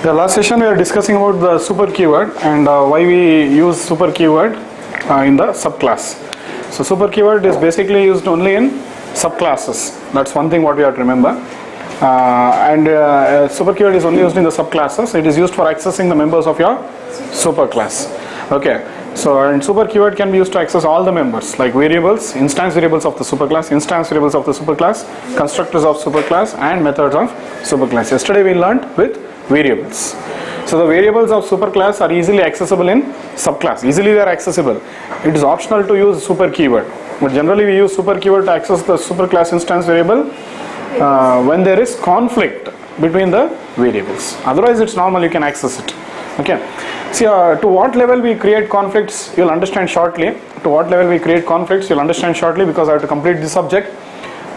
The last session we are discussing about the super keyword and why we use super keyword in the subclass. So super keyword is basically used only in subclasses. That's one thing what we have to remember. Super keyword is only used in the subclasses. It is used for accessing the members of your superclass. Okay. So and super keyword can be used to access all the members like variables, instance variables of the superclass, instance variables of the superclass, constructors of superclass, and methods of superclass. Yesterday we learned with variables. So the variables of superclass are easily accessible in subclass. Easily they are accessible. It is optional to use super keyword. But generally we use super keyword to access the superclass instance variable when there is conflict between the variables. Otherwise it's normal, you can access it. Okay. See, to what level we create conflicts, you'll understand shortly. To what level we create conflicts, you'll understand shortly because I have to complete this subject.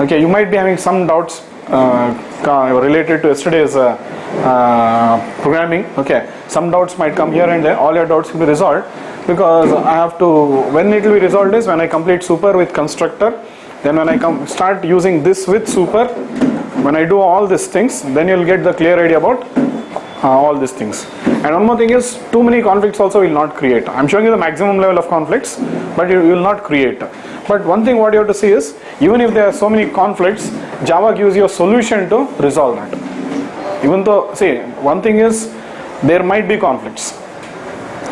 Okay, you might be having some doubts related to yesterday's programming. Okay, some doubts might come here and there. All your doubts will be resolved because I have to. When it will be resolved is when I complete super with constructor. Then when I start using this with super, when I do all these things, then you'll get the clear idea about all these things. And one more thing is, too many conflicts also will not create. I'm showing you the maximum level of conflicts, but you will not create. But one thing what you have to see is, even if there are so many conflicts, Java gives you a solution to resolve that. Even though, see, one thing is, there might be conflicts.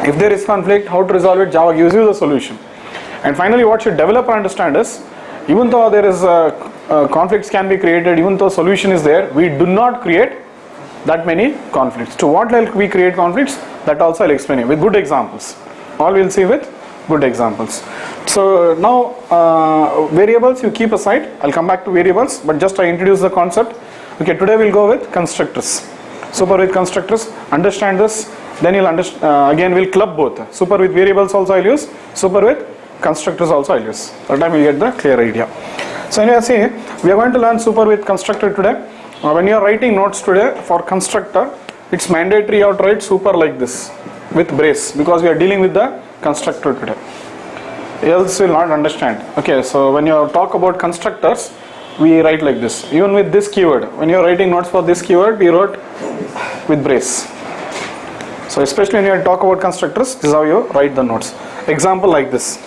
If there is conflict, how to resolve it, Java gives you the solution. And finally, what should developer understand is, even though there is conflicts can be created, even though solution is there, we do not create that many conflicts. To what level we create conflicts, that also I'll explain you with good examples. All we'll see with good examples. So now variables you keep aside. I'll come back to variables, but just I introduce the concept. Okay, today we'll go with constructors. Super with constructors. Understand this. Then you'll understand. Again, we'll club both. Super with variables also I'll use. Super with constructors also I'll use. That time you'll get the clear idea. So anyway, see, we are going to learn super with constructor today. When you are writing notes today for constructor, it's mandatory you have to write super like this with brace because we are dealing with the constructor today. Else you will not understand. Okay, so when you talk about constructors, we write like this. Even with this keyword, when you are writing notes for this keyword, we wrote with brace. So especially when you talk about constructors, this is how you write the notes. Example like this.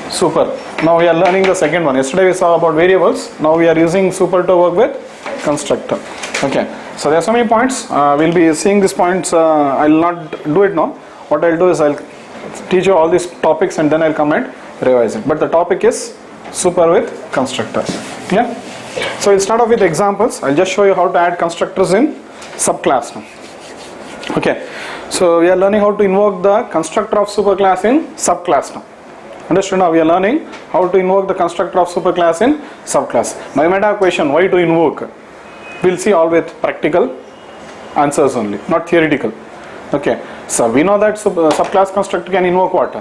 Super. Now we are learning the second one. Yesterday we saw about variables. Now we are using super to work with constructor. Okay. So there are so many points. We'll be seeing these points. I'll not do it now. What I'll do is I'll teach you all these topics and then I'll come and revise it. But the topic is super with constructor. Yeah. So we'll start off with examples. I'll just show you how to add constructors in subclass now. Okay. So we are learning how to invoke the constructor of superclass in subclass now. Understood? Now we are learning how to invoke the constructor of superclass in subclass. Now you might have a question, why to invoke? We'll see all with practical answers only, not theoretical. Okay, so we know that subclass constructor can invoke what?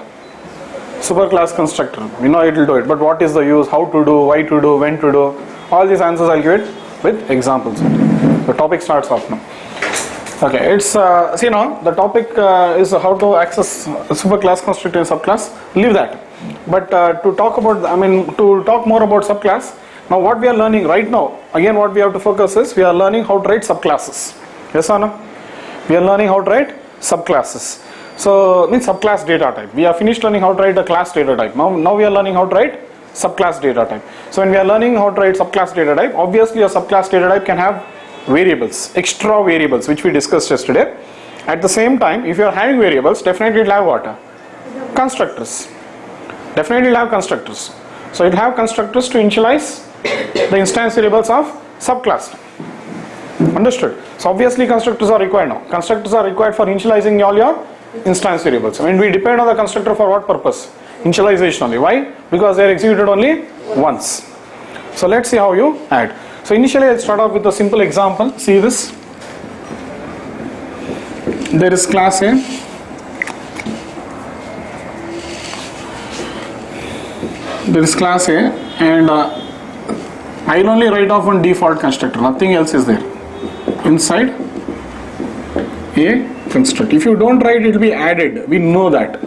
Superclass constructor. We know it will do it, but what is the use, how to do, why to do, when to do? All these answers I'll give it with examples. The topic starts off now. Okay, it's see now the topic is how to access superclass constructor in subclass. Leave that. But to talk about, to talk more about subclass. Now what we are learning right now, again what we have to focus is we are learning how to write subclasses. Yes or no? We are learning how to write subclasses. So means subclass data type. We are finished learning how to write the class data type. Now we are learning how to write subclass data type. So when we are learning how to write subclass data type, obviously a subclass data type can have variables, extra variables which we discussed yesterday. At the same time, if you are having variables, definitely it will have what? Constructors. Definitely it will have constructors. So it will have constructors to initialize the instance variables of subclass. Understood? So obviously constructors are required now. Constructors are required for initializing all your instance variables. We depend on the constructor for what purpose? Initialization only. Why? Because they are executed only once. So let's see how you add. So initially I'll start off with a simple example. See this. There is class A. There is class A and I'll only write off one default constructor. Nothing else is there. Inside A construct. If you don't write, it will be added. We know that.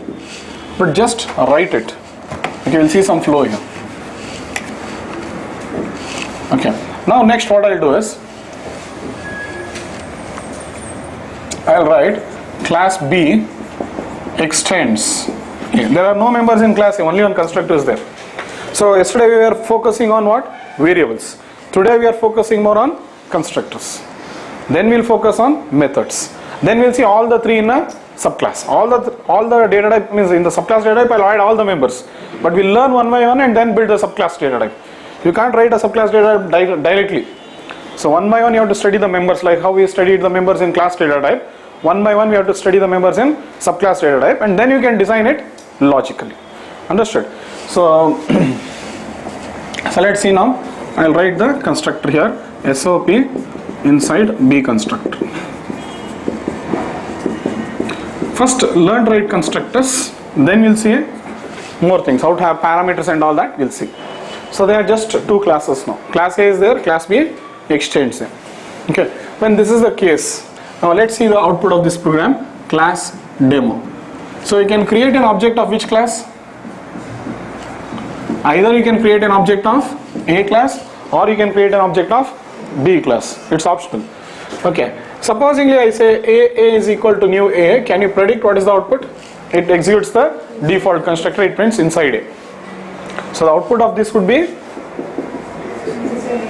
But just write it. Okay, we'll see some flow here. Okay. Now next what I'll do is I'll write class B extends A. There are no members in class A, only one constructor is there. So yesterday we were focusing on what? Variables. Today we are focusing more on constructors. Then we'll focus on methods. Then we'll see all the three in a subclass. All the data type means in the subclass data type I'll add all the members. But we'll learn one by one and then build a subclass data type. You can't write a subclass data type directly. So one by one you have to study the members, like how we studied the members in class data type. One by one we have to study the members in subclass data type, and then you can design it logically. Understood? So, so let's see now. I'll write the constructor here, SOP inside B constructor. First learn to write constructors, then we'll see more things, how to have parameters and all that we'll see. So there are just two classes now. Class A is there, class B extends there. Okay, when this is the case, now let's see the output of this program, class demo. So you can create an object of which class? Either you can create an object of A class or you can create an object of B class. It's optional. Okay, supposingly I say A is equal to new A, can you predict what is the output? It executes the default constructor, it prints inside A. So the output of this would be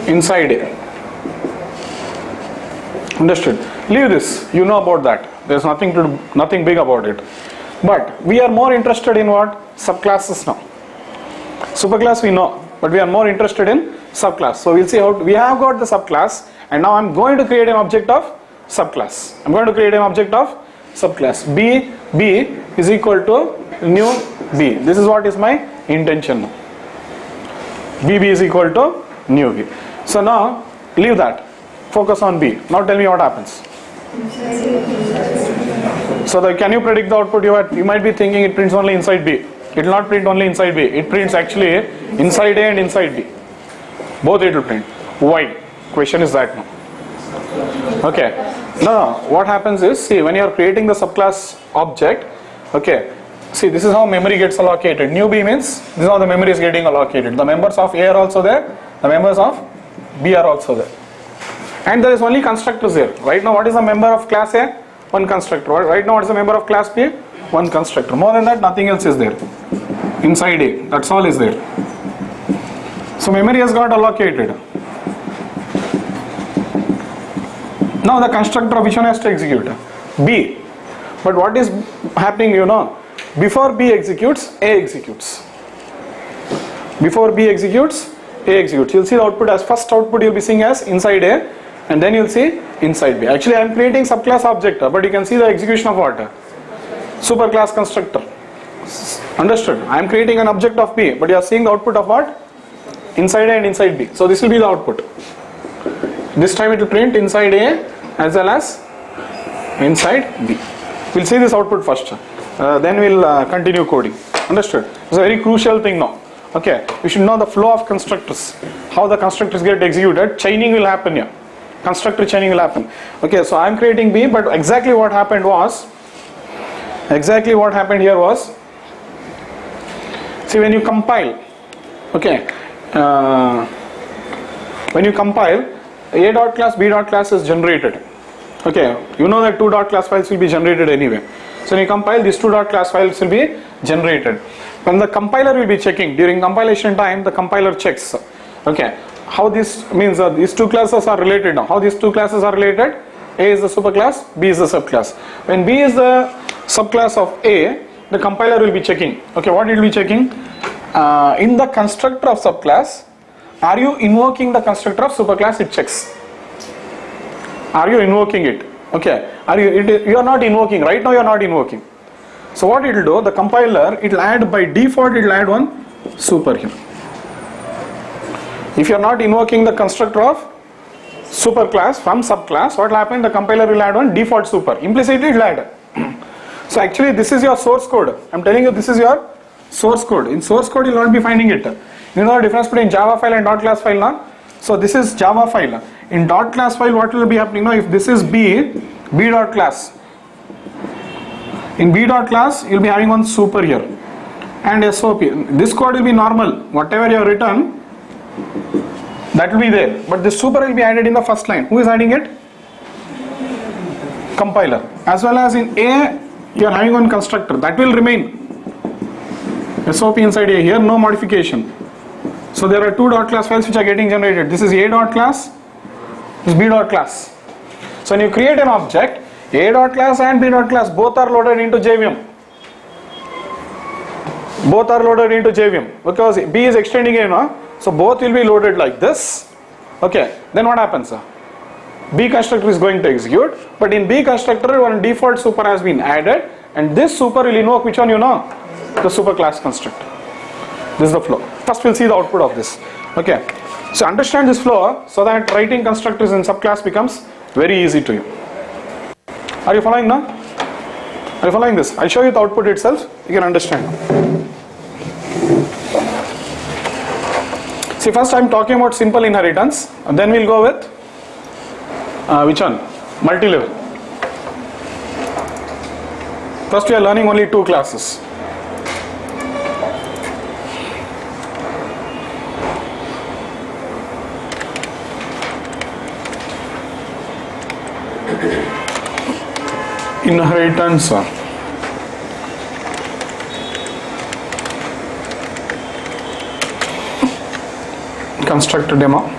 inside A. Understood? Leave this, you know about that. There's nothing big about it. But we are more interested in what? Subclasses now. Superclass we know, but we are more interested in subclass. So we'll see how we have got the subclass, and now I'm going to create an object of subclass. I'm going to create an object of subclass. B is equal to new B. This is what is my intention now. BB is equal to new B. So now leave that. Focus on B. Now tell me what happens. So can you predict the output? You might be thinking it prints only inside B. It will not print only inside B. It prints actually inside A and inside B. Both it will print. Why? Question is that now. Okay. Now what happens is, see, when you are creating the subclass object, okay, see, this is how memory gets allocated. New B means this is how the memory is getting allocated. The members of A are also there. The members of B are also there. And there is only constructors there. Right now what is the member of class A? One constructor. Right now what is the member of class B? One constructor. More than that nothing else is there. Inside A. That's all is there. So memory has got allocated. Now the constructor of which one has to execute? B. But what is happening, you know? Before B executes, A executes. Before B executes, A executes. You'll see the output as first output you'll be seeing as inside A, and then you'll see inside B. Actually I am creating subclass object, but you can see the execution of what? Superclass constructor. Understood? I am creating an object of B, but you are seeing the output of what? Inside A and inside B. So this will be the output. This time it will print inside A as well as inside B. We'll see this output first. Then we'll continue coding. Understood? It's a very crucial thing now. Okay, you should know the flow of constructors. How the constructors get executed. Chaining will happen here. Constructor chaining will happen. Okay, so I am creating B, but exactly what happened here was, see, when you compile, okay, when you compile, A dot class, B dot class is generated. Okay, you know that two dot class files will be generated anyway. So when you compile, these two dot class files will be generated. When the compiler will be checking, during compilation time, the compiler checks. Okay, how this means these two classes are related now. How these two classes are related? A is the superclass, B is the subclass. When B is the subclass of A, the compiler will be checking. Okay, what it will be checking? In the constructor of subclass, are you invoking the constructor of superclass? It checks. Are you invoking it? Okay, you are not invoking. Right now you are not invoking. So what it will do, the compiler, it will add by default, it will add one super here. If you are not invoking the constructor of superclass from subclass, what will happen? The compiler will add one default super. Implicitly it will add. So actually this is your source code. I am telling you this is your source code. In source code you will not be finding it. You know the difference between Java file and dot class file now? So this is Java file. In dot class file what will be happening now? If this is B dot class. In B dot class you will be having one super here. And SOP. This code will be normal. Whatever you have written, that will be there. But this super will be added in the first line. Who is adding it? compiler, as well as in A you are having one constructor that will remain. SOP inside A, here no modification. So there are two dot class files which are getting generated. This is A dot class, this is B dot class. So when you create an object, A dot class and B dot class both are loaded into JVM. Both are loaded into JVM because B is extending A now. So both will be loaded like this. Okay, then what happens? B constructor is going to execute, but in B constructor one default super has been added, and this super will invoke which one you know? The super class constructor. This is the flow. First we'll see the output of this. Okay, so understand this flow so that writing constructors in subclass becomes very easy to you. Are you following now? Are you following this? I'll show you the output itself, you can understand. See, first I'm talking about simple inheritance, and then we'll go with which one? Multi-level. First we are learning only two classes. Inheritance. Constructor demo.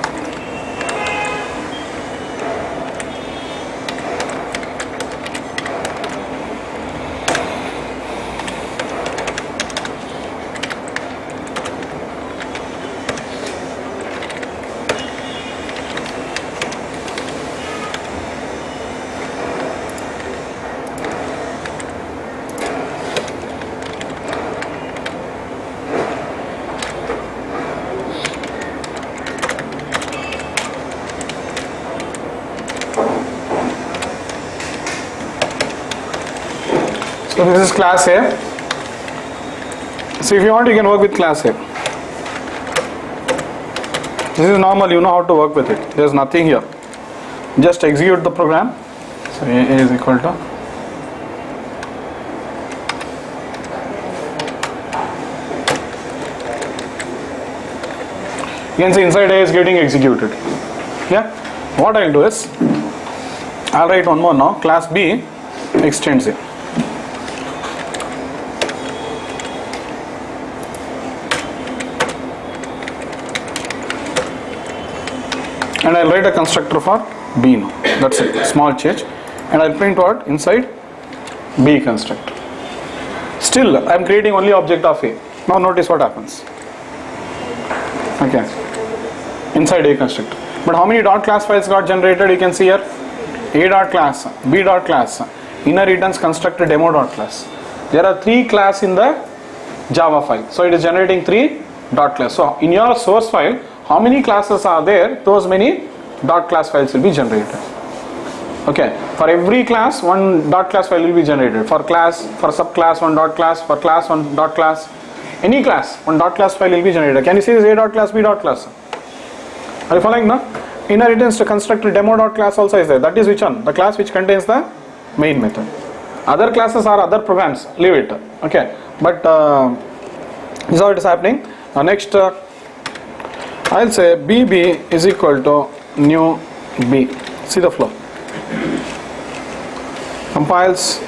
So this is class A. So if you want, you can work with class A. This is normal, you know how to work with it. There is nothing here. Just execute the program. So A is equal to you can see inside A is getting executed. Yeah. What I'll do is I'll write one more now. Class B extends A. And I'll write a constructor for B now. That's it. Small change. And I'll print what? Inside B constructor. Still, I'm creating only object of A. Now notice what happens. Okay. Inside A constructor. But how many dot class files got generated? You can see here. A dot class, B dot class, inheritance constructor demo dot class. There are 3 class in the Java file. So it is generating 3 dot class. So in your source file, how many classes are there? Those many dot class files will be generated. Okay, for every class one dot class file will be generated. For class, for subclass one dot class, for class one dot class, any class one dot class file will be generated. Can you see this A dot class, B dot class? Are you following now? Inheritance to constructor demo dot class also is there. That is which one? The class which contains the main method. Other classes are other programs. Leave it. Okay, but this is how it is happening. Next. I'll say BB is equal to new B. See the flow. Compiles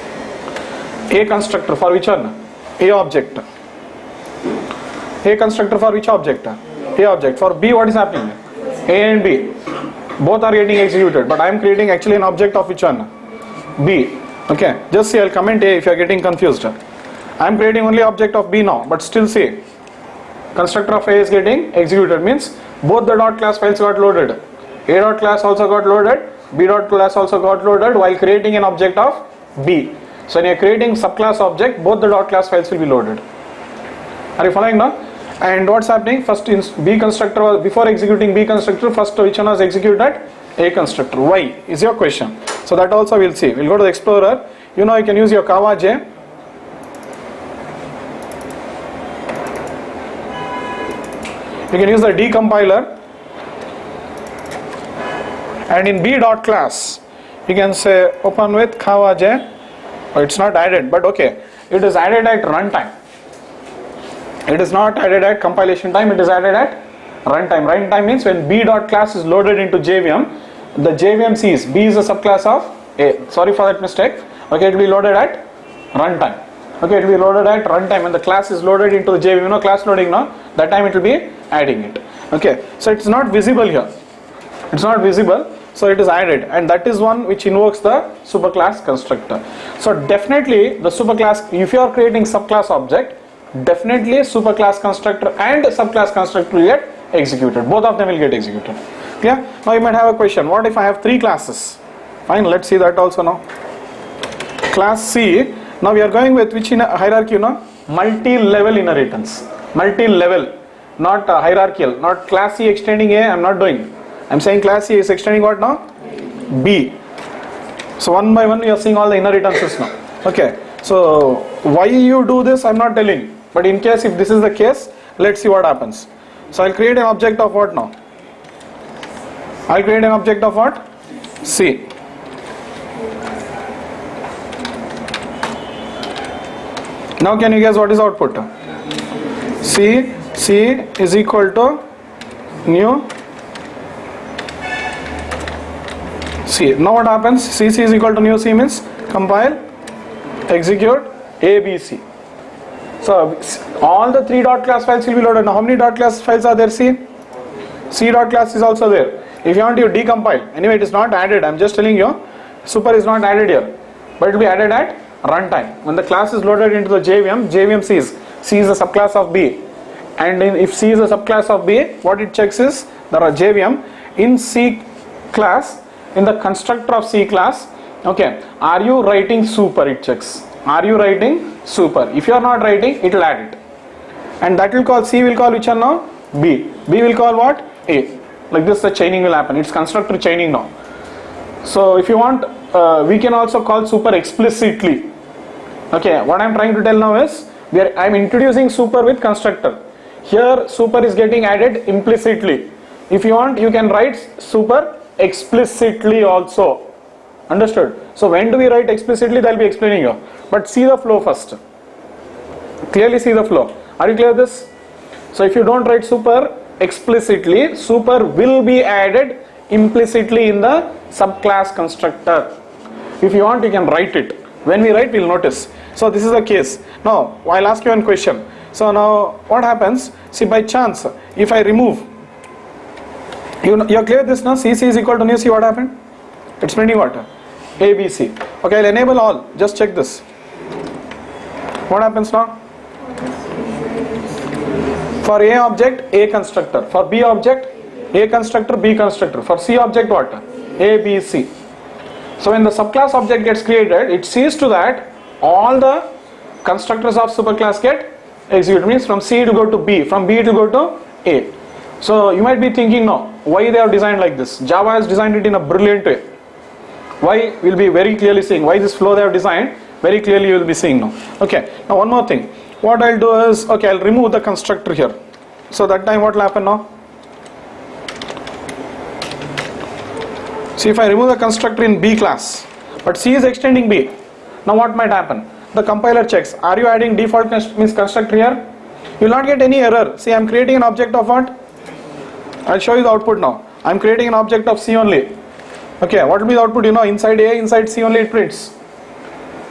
A constructor for which one? A object. A constructor for which object? A object. For B, what is happening? A and B. Both are getting executed, but I am creating actually an object of which one? B. Okay. Just see, I'll comment A if you are getting confused. I am creating only object of B now, but still see. Constructor of A is getting executed, means both the dot class files got loaded. A dot class also got loaded, B dot class also got loaded while creating an object of B. So when you are creating subclass object, both the dot class files will be loaded. Are you following now? And what's happening? First in B constructor, before executing B constructor, first which one was executed? A constructor. Why is your question. So that also we'll see. We'll go to the Explorer. You know, you can use your Kava J. You can use the decompiler, and in B dot class you can say open with Kava J. Oh, it's not added, but okay, it is added at runtime. It is not added at compilation time, it is added at runtime. Runtime means when B dot class is loaded into JVM, the JVM sees B is a subclass of A. Sorry for that mistake. Okay, it will be loaded at runtime. Okay, it will be loaded at runtime. When the class is loaded into the JVM, you know, class loading now, that time it will be adding it. Okay, so it's not visible here. It's not visible, so it is added, and that is one which invokes the superclass constructor. So definitely the superclass, if you are creating subclass object, definitely superclass constructor and subclass constructor will get executed. Both of them will get executed. Yeah. Now you might have a question. What if I have three classes? Fine. Let's see that also now. Class C. Now we are going with which in a hierarchy? You know, multi-level inheritance. Multi-level, not hierarchical. Not class C extending A. I'm not doing. I'm saying class C is extending what now? B. So one by one we are seeing all the inheritances now. Okay. So why you do this? I'm not telling. But in case if this is the case, let's see what happens. So I'll create an object of what now? I'll create an object of what? C. Now can you guess what is output? C is equal to new C. Now what happens? C is equal to new C means compile, execute, A, B, C. So all the three dot class files will be loaded. Now how many dot class files are there? C dot class is also there. If you want to decompile, anyway it is not added. I'm just telling you, super is not added here, but it will be added at runtime. When the class is loaded into the JVM sees C is a subclass of B, and if C is a subclass of B, what it checks is the JVM in C class, in the constructor of C class. Okay, are you writing super? It checks. Are you writing super? If you are not writing, it will add it, and that will call C will call which one now? B. B will call what? A. Like this the chaining will happen. It's constructor chaining now. So if you want, we can also call super explicitly. Okay, what I'm trying to tell now is I'm introducing super with constructor. Here super is getting added implicitly. If you want, you can write super explicitly also. Understood? So when do we write explicitly? They'll be explaining you. But see the flow first. Clearly see the flow. Are you clear with this? So if you don't write super explicitly, super will be added implicitly in the subclass constructor. If you want, you can write it. When we write, we'll notice. So this is the case. Now I'll ask you one question. So now what happens? See, by chance, if I remove, you're clear with this now? C is equal to new C. What happened? It's printing what? A, B, C. Okay, I'll enable all. Just check this. What happens now? For A object, A constructor. For B object, A constructor, B constructor. For C object, what? A, B, C. So when the subclass object gets created, it sees to that all the constructors of superclass get executed. Means from C it will go to B, from B it will go to A. So you might be thinking now, why they have designed like this? Java has designed it in a brilliant way. Why? We'll be very clearly seeing why this flow they have designed. Very clearly you will be seeing now. Okay. Now one more thing. What I'll do is, okay, I'll remove the constructor here. So that time what will happen now? See, if I remove the constructor in B class, but C is extending B. Now what might happen? The compiler checks. Are you adding default constructor here? You will not get any error. See, I'm creating an object of what? I'll show you the output now. I'm creating an object of C only. Okay, what will be the output? You know, inside A, inside C only it prints.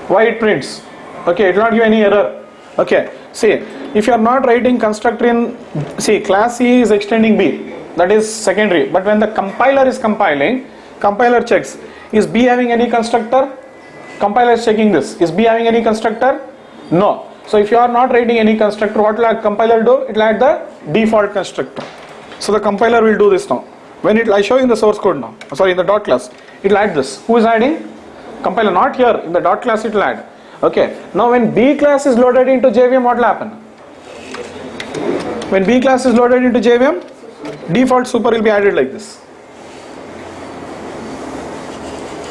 Why it prints? Okay, it will not give any error. Okay, see, if you are not writing constructor in, see, class C is extending B. That is secondary. But when the compiler is compiling, compiler checks, is B having any constructor? Compiler is checking this. Is B having any constructor? No. So if you are not writing any constructor, what will compiler do? It will add the default constructor. So the compiler will do this now. When I show you in the source code now, sorry, in the dot class, it will add this. Who is adding? Compiler, not here. In the dot class it will add. Okay. Now when B class is loaded into JVM, what will happen? When B class is loaded into JVM, default super will be added like this.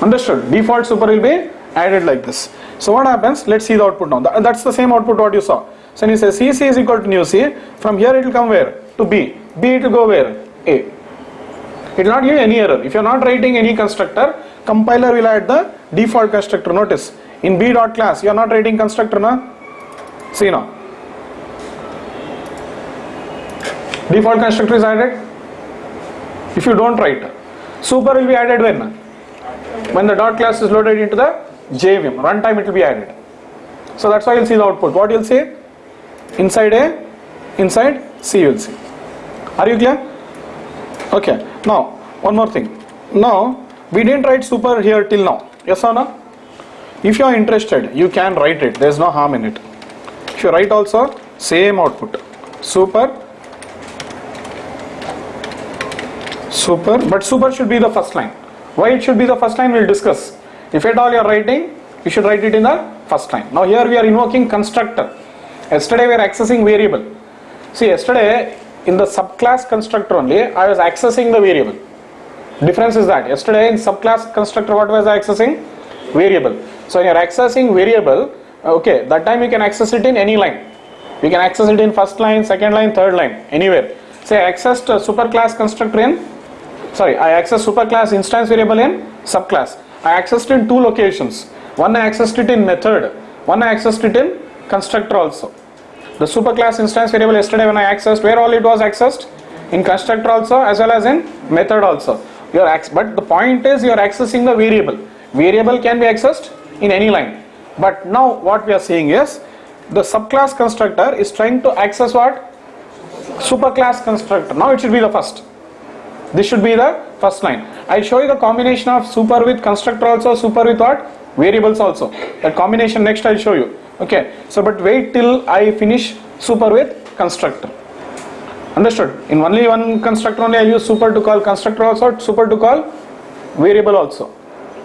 Understood? Default super will be added like this. So what happens? Let's see the output now. That's the same output what you saw. So when you say C is equal to new C, from here it will come where? To B. B it will go where? A. It will not give any error. If you are not writing any constructor, compiler will add the default constructor. Notice, in B dot class, you are not writing constructor, na? See now. Default constructor is added. If you don't write, super will be added when? When the dot class is loaded into the JVM, runtime it will be added. So that's why you'll see the output. What you'll see? Inside A, inside C you'll see. Are you clear? Okay. Now, one more thing. Now, we didn't write super here till now. Yes or no? If you are interested, you can write it. There is no harm in it. If you write also, same output. Super, but super should be the first line. Why it should be the first line, we'll discuss. If at all you are writing, you should write it in the first line. Now here we are invoking constructor. Yesterday we are accessing variable. See, yesterday in the subclass constructor only, I was accessing the variable. Difference is that yesterday in subclass constructor, what was I accessing? Variable. So when you are accessing variable, okay, that time you can access it in any line. You can access it in first line, second line, third line, anywhere. Say I accessed a superclass constructor in, I accessed superclass instance variable in subclass. I accessed in two locations. One I accessed it in method, one I accessed it in constructor also. The superclass instance variable yesterday when I accessed, where all it was accessed? In constructor also as well as in method also. But the point is you are accessing the variable. Variable can be accessed in any line. But now what we are saying is, the subclass constructor is trying to access what? Superclass constructor. Now it should be the first. This should be the first line. I'll show you the combination of super with constructor also, super with what? Variables also. That combination next I'll show you. Okay. So but wait till I finish super with constructor. Understood? In only one constructor only I'll use super to call constructor also, super to call variable also.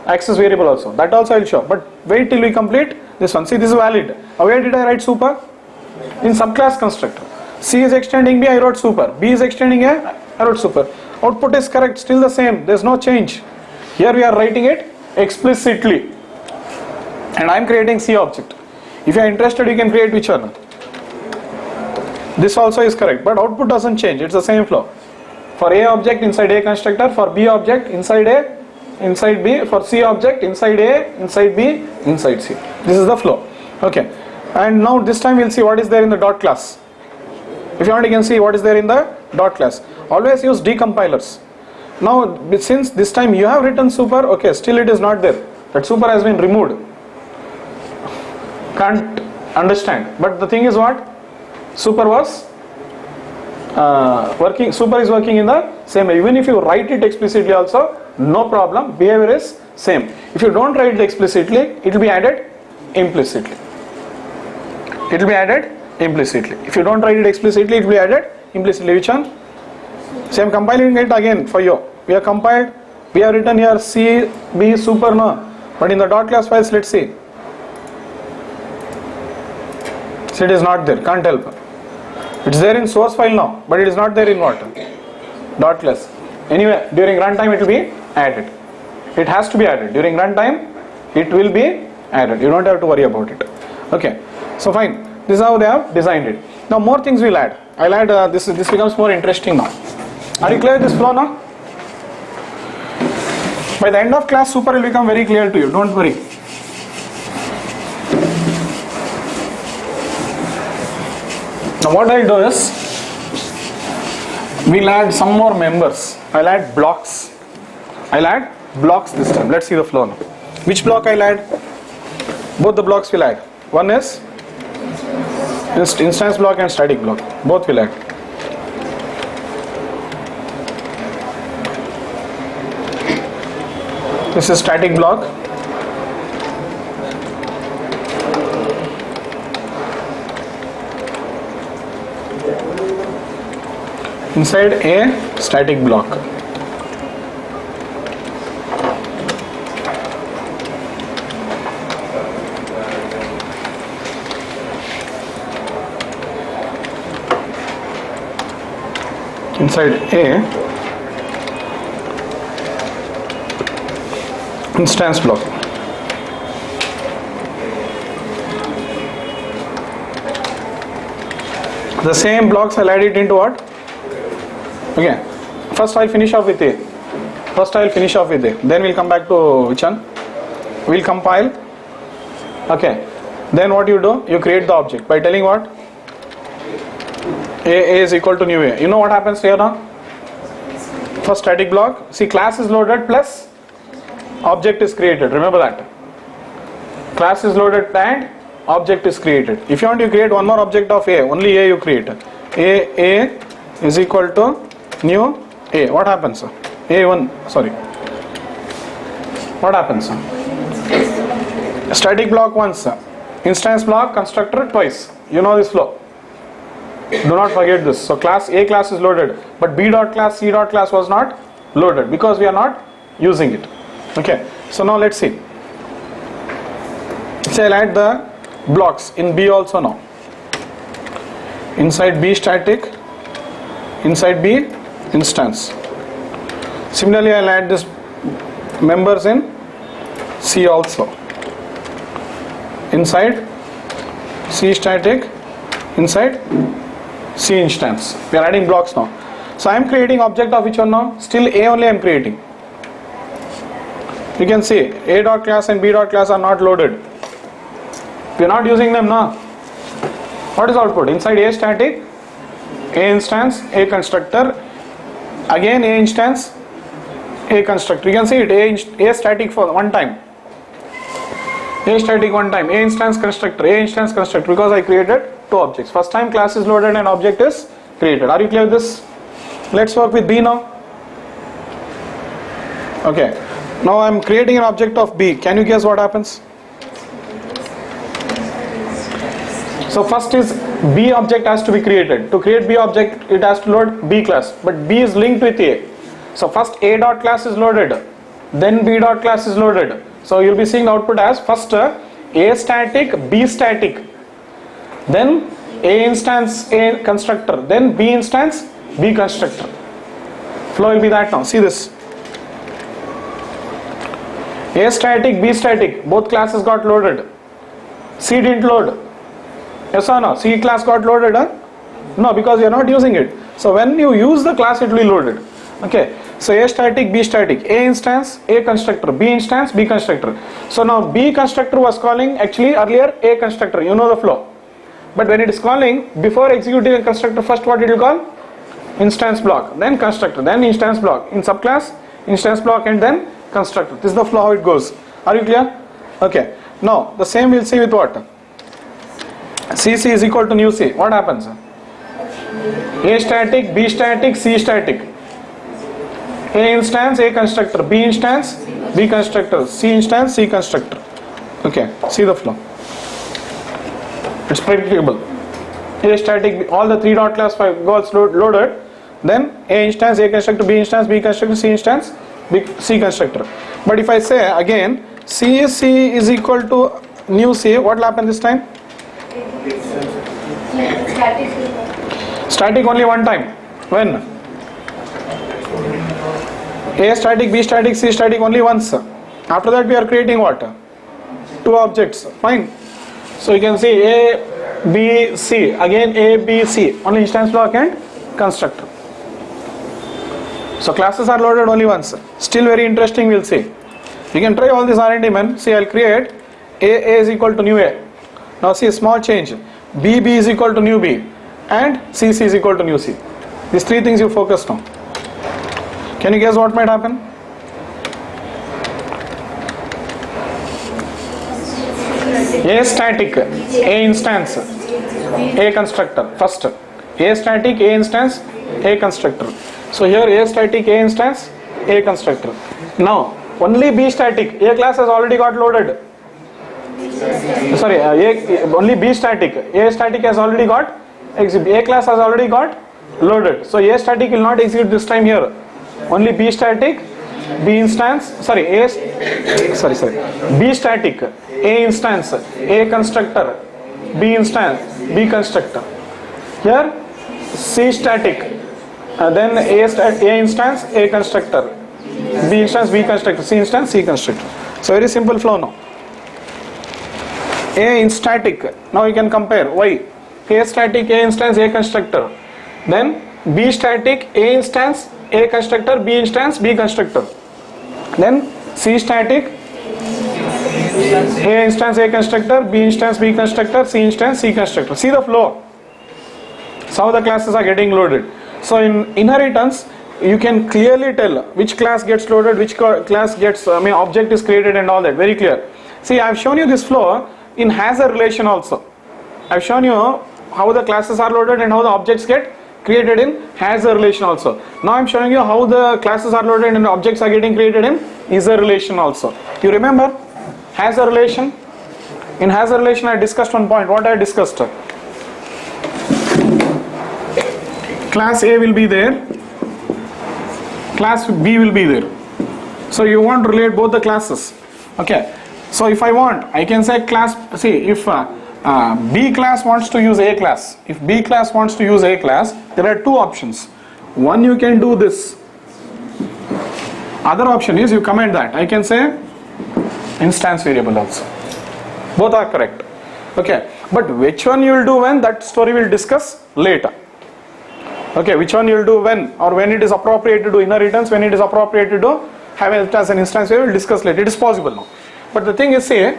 Access variable also. That also I'll show. But wait till we complete this one. See, this is valid. Where did I write super? In subclass constructor. C is extending B, I wrote super. B is extending A, I wrote super. Output is correct, still the same. There's no change. Here we are writing it explicitly. And I'm creating C object. If you are interested, you can create which one. This also is correct, but output doesn't change. It's the same flow. For A object inside A constructor, for B object inside A, inside B, for C object inside A, inside B, inside C. This is the flow. Okay. And now this time we'll see what is there in the dot class. If you want, you can see what is there in the dot class. Always use decompilers. Now since this time you have written super, okay, still it is not there. That super has been removed. Can't understand. But the thing is what? Super was working. Super is working in the same way. Even if you write it explicitly also, no problem. Behavior is same. If you don't write it explicitly, it will be added implicitly. It will be added implicitly. If you don't write it explicitly, it will be added implicitly. Which one? See, I am compiling it again for you. We have compiled. We have written here C, B, super, no. But in the dot class files, let's see. So it is not there. Can't help. It's there in source file now, but it is not there in what? Dot class. Anyway, during runtime it will be added. It has to be added. During runtime, it will be added. You don't have to worry about it. Okay. So fine. This is how they have designed it. Now more things we'll add. I'll add this becomes more interesting now. Are you clear with this flow now? By the end of class, super will become very clear to you. Don't worry. Now what I'll do is, we'll add some more members. I'll add blocks. I'll add blocks this time. Let's see the flow now. Which block I'll add? Both the blocks will add. One is instance block and static block. Both will add. This is static block. Inside a static block. Inside a instance block. The same blocks I'll add it into what? Okay. First I'll finish off with A. Then we'll come back to which one? We'll compile. Okay. Then what you do? You create the object by telling what? A is equal to new A. You know what happens here now? First static block. See, class is loaded plus object is created. Remember that. Class is loaded and object is created. If you want to create one more object of A, only A you create. A is equal to new A. What happens? A1, sorry. What happens? Static block once, instance block, constructor twice. You know this flow. Do not forget this. So class A class is loaded, but B dot class, C dot class was not loaded because we are not using it. Okay. So now let's see. So I'll add the blocks in B also now. Inside B static, inside B instance. Similarly, I'll add this members in C also. Inside C static, inside C instance. We are adding blocks now. So I am creating object of which one now? Still A only I am creating. You can see A dot class and B dot class are not loaded. We are not using them now. What is output? Inside A static, A instance, A constructor, again A instance, A constructor. You can see it, A static for one time, A static one time, A instance constructor, A instance constructor, because I created two objects. First time class is loaded and object is created. Are you clear with this? Let's work with B now. Okay, now I am creating an object of B. Can you guess what happens? So first is B object has to be created. To create B object, it has to load B class, but B is linked with A. So first A dot class is loaded, then B dot class is loaded. So you'll be seeing the output as first A static, B static, then A instance, A constructor, then B instance, B constructor. Flow will be that now. See this. A static, B static, both classes got loaded. C didn't load. Yes or no? C class got loaded, huh? No, because you are not using it. So when you use the class, it will be loaded. Okay. So A static, B static, A instance, A constructor, B instance, B constructor. So now B constructor was calling actually earlier A constructor. You know the flow. But when it is calling, before executing a constructor, first what it will call? Instance block, then constructor, then instance block. In subclass, instance block and then constructor. This is the flow how it goes. Are you clear? Okay. Now the same we'll see with what? CC is equal to new C. What happens? A static, B static, C static. A instance, A constructor, B instance, B constructor, C instance, C constructor. Okay, see the flow. It's predictable. A static, all the 3 dot class got loaded. Then A instance, A constructor, B instance, B constructor, C instance, B, C constructor. But if I say again, C is equal to new C, what will happen this time? Static only one time. When? A static, B static, C static only once. After that we are creating what? Two objects. Fine. So you can see A, B, C. Again A, B, C. Only instance block and constructor. So classes are loaded only once. Still very interesting, we'll see. You can try all this R&D, man. See, I'll create A is equal to new A. Now see a small change. B is equal to new B. And C is equal to new C. These three things you focus on. Can you guess what might happen? A static, A instance, A constructor. First, A static, A instance, A constructor. So here A static, A instance, A constructor. Now only B static, A class has already got loaded. Sorry, only B static, A static has already got, A class has already got loaded. So A static will not execute this time here. Only B static, B instance, B static, A instance, A constructor, B instance, B constructor. Here C static, then A instance, A constructor, B instance, B constructor, C instance, C constructor. So very simple flow now. A in static, now you can compare. Why? A static, A instance, A constructor. Then B static, A instance, A constructor, B instance, B constructor. Then C static, A instance, A constructor, B instance, B constructor, C instance, C constructor. See the flow. So how the classes are getting loaded. So in inheritance, you can clearly tell which class gets loaded, which class gets, object is created and all that, very clear. See, I've shown you this flow in has a relation also. I've shown you how the classes are loaded and how the objects get created in has a relation also. Now I'm showing you how the classes are loaded and the objects are getting created in is a relation also. You remember has a relation? In has a relation I discussed one point. What I discussed? Class A will be there, class B will be there. So you want to relate both the classes. Okay. So if I want, I can say class, see if B class wants to use A class. If B class wants to use A class, there are two options. One, you can do this. Other option is you comment that. I can say instance variable also. Both are correct. Okay. But which one you will do when, that story we'll discuss later. Okay. Which one you will do when, or when it is appropriate to do inheritance, when it is appropriate to do have it as an instance variable, we'll discuss later. It is possible now. But the thing is, say,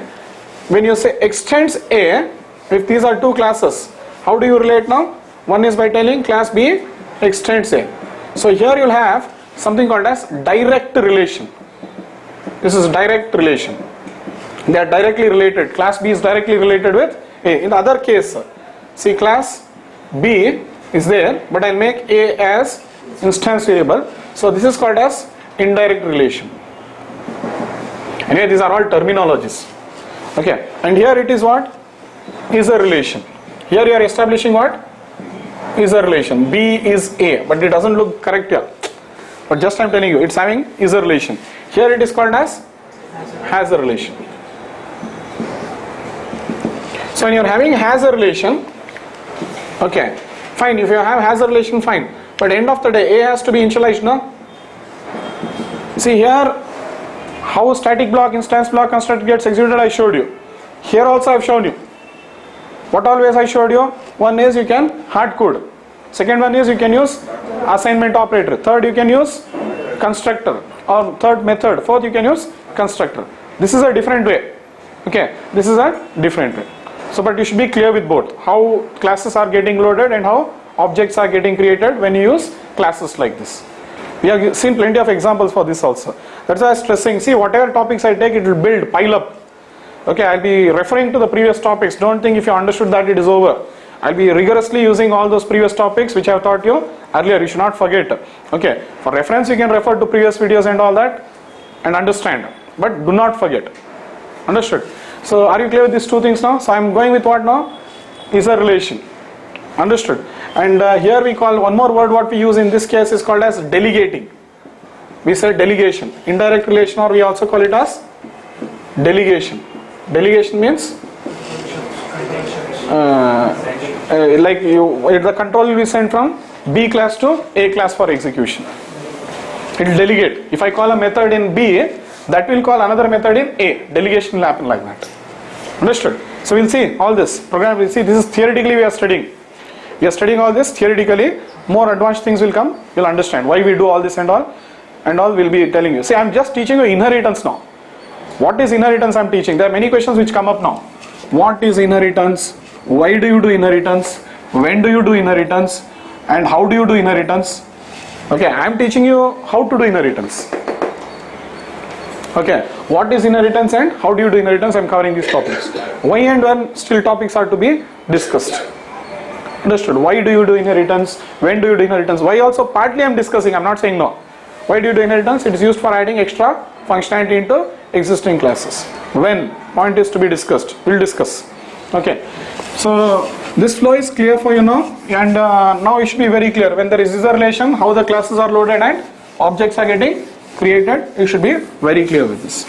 when you say extends A, if these are two classes, how do you relate now? One is by telling class B extends A. So here you'll have something called as direct relation. This is direct relation. They are directly related. Class B is directly related with A. In the other case, see, class B is there, but I'll make A as instance variable. So this is called as indirect relation. Anyway, these are all terminologies. Okay, and here it is what? Is a relation. Here you are establishing what? Is a relation. B is A, but it doesn't look correct here. But just I'm telling you, it's having is a relation. Here it is called as has a relation. So when you're having has a relation, okay, fine. If you have has a relation, fine. But end of the day, A has to be initialized, no? See here, how static block, instance block, constructor gets executed, I showed you. Here also I have shown you. What always I showed you? One is you can hard code. Second one is you can use assignment operator. Third you can use constructor. Or third method. Fourth you can use constructor. This is a different way. Okay, this is a different way. So but you should be clear with both. How classes are getting loaded and how objects are getting created when you use classes like this. We have seen plenty of examples for this also. That's why I am stressing, see, whatever topics I take, it will build, pile up. Okay, I'll be referring to the previous topics. Don't think if you understood that it is over. I'll be rigorously using all those previous topics which I have taught you earlier. You should not forget. Okay, for reference you can refer to previous videos and all that and understand. But do not forget. Understood? So are you clear with these two things now? So I'm going with what now? Is a relation. Understood? And here we call one more word what we use in this case is called as delegating. We say delegation. Indirect relation, or we also call it as delegation. Delegation means like the control will be sent from B class to A class for execution. It will delegate. If I call a method in B, that will call another method in A. Delegation will happen like that. Understood? So we'll see all this program. We'll see this is theoretically we are studying. We are studying all this theoretically. More advanced things will come. You'll understand why we do all this and all will be telling you. See, I'm just teaching you inheritance now. What is inheritance I'm teaching? There are many questions which come up now. What is inheritance? Why do you do inheritance? When do you do inheritance? And how do you do inheritance? Okay, I'm teaching you how to do inheritance. Okay, what is inheritance and how do you do inheritance? I'm covering these topics. Why and when still topics are to be discussed. Understood? Why do you do inheritance? When do you do inheritance? Why also partly I'm discussing, I'm not saying no. Why do you do inheritance? It is used for adding extra functionality into existing classes. When? Point is to be discussed. We'll discuss. Okay. So this flow is clear for you now, and now it should be very clear. When there is a relation, how the classes are loaded and objects are getting created, you should be very clear with this.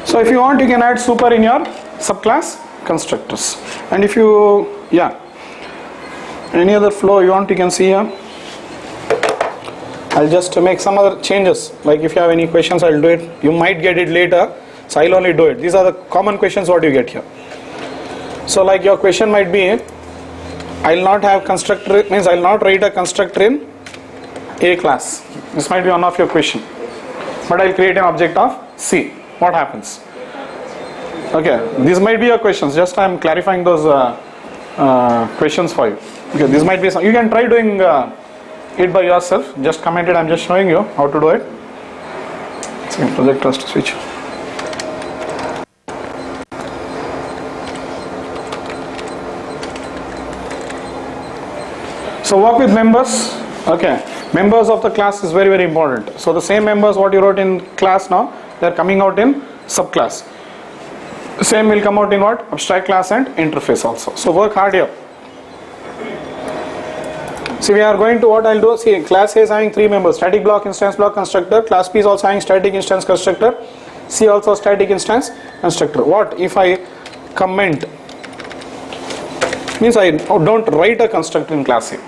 So if you want, you can add super in your subclass constructors. And if you, any other flow you want, you can see here. I'll just make some other changes. Like if you have any questions, I'll do it. You might get it later, so I'll only do it. These are the common questions what you get here. So like your question might be, I'll not have constructor, means I'll not write a constructor in A class. This might be one of your question. But I'll create an object of C. What happens? Okay, these might be your questions. Just I'm clarifying those questions for you. Okay, this might be some. You can try doing it by yourself. Just comment it. I'm just showing you how to do it. Second, project trust switch. So work with members. Okay, members of the class is very, very important. So the same members what you wrote in class now, they are coming out in subclass. Same will come out in what? Abstract class and interface also. So work hard here. See, we are going to what I'll do. See, class A is having 3 members: static block, instance block, constructor. Class B is also having static instance, constructor. C also static instance, constructor. What if I comment? Means I don't write a constructor in class A.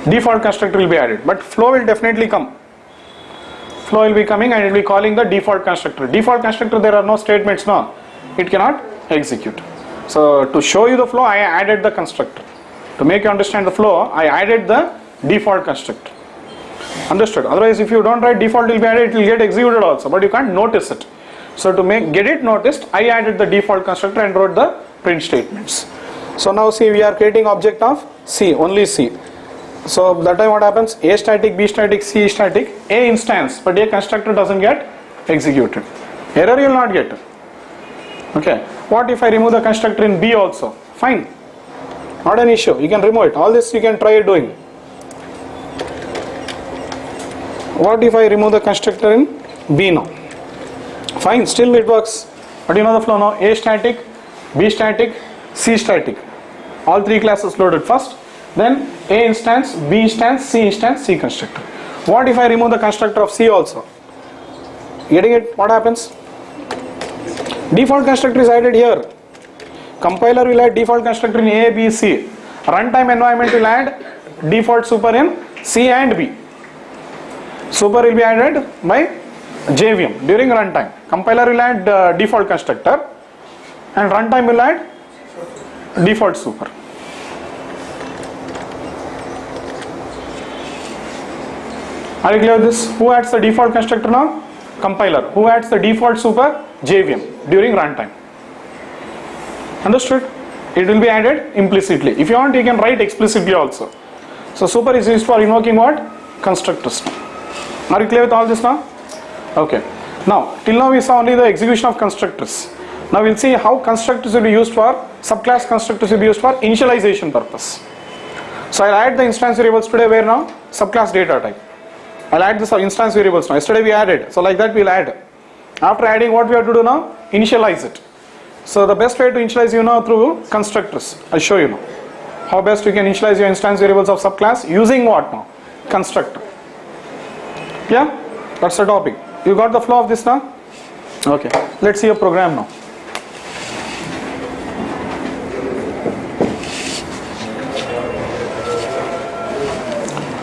Default constructor will be added, but flow will definitely come. Flow will be coming and it will be calling the default constructor. Default constructor, there are no statements now. It cannot execute. So to show you the flow, I added the constructor. To make you understand the flow, I added the default constructor. Understood? Otherwise, if you don't write default will be added, it will get executed also, but you can't notice it. So to get it noticed, I added the default constructor and wrote the print statements. So now see, we are creating object of C, only C. So that time what happens? A static, B static, C static, A instance, but A constructor doesn't get executed. Error you will not get. Okay. What if I remove the constructor in B also? Fine. Not an issue. You can remove it. All this you can try doing. What if I remove the constructor in B now? Fine. Still it works. But you know the flow now. A static, B static, C static. All 3 classes loaded first. Then A instance, B instance, C instance, C constructor. What if I remove the constructor of C also? Getting it? What happens? Default constructor is added here. Compiler will add default constructor in A, B, C. Runtime environment will add default super in C and B. Super will be added by JVM during runtime. Compiler will add default constructor and runtime will add default super. Are you clear with this? Who adds the default constructor now? Compiler. Who adds the default super? JVM during runtime. Understood? It will be added implicitly. If you want, you can write explicitly also. So super is used for invoking what? Constructors. Are you clear with all this now? Okay. Now, till now we saw only the execution of constructors. Now we'll see how constructors will be used for, subclass constructors will be used for initialization purpose. So I'll add the instance variables today where now? Subclass data type. I'll add the instance variables now. Yesterday we added. So like that we'll add. After adding, what we have to do now? Initialize it. So the best way to initialize you now through constructors. I'll show you now. How best you can initialize your instance variables of subclass using what now? Constructor. Yeah? That's the topic. You got the flow of this now? Okay. Let's see your program now.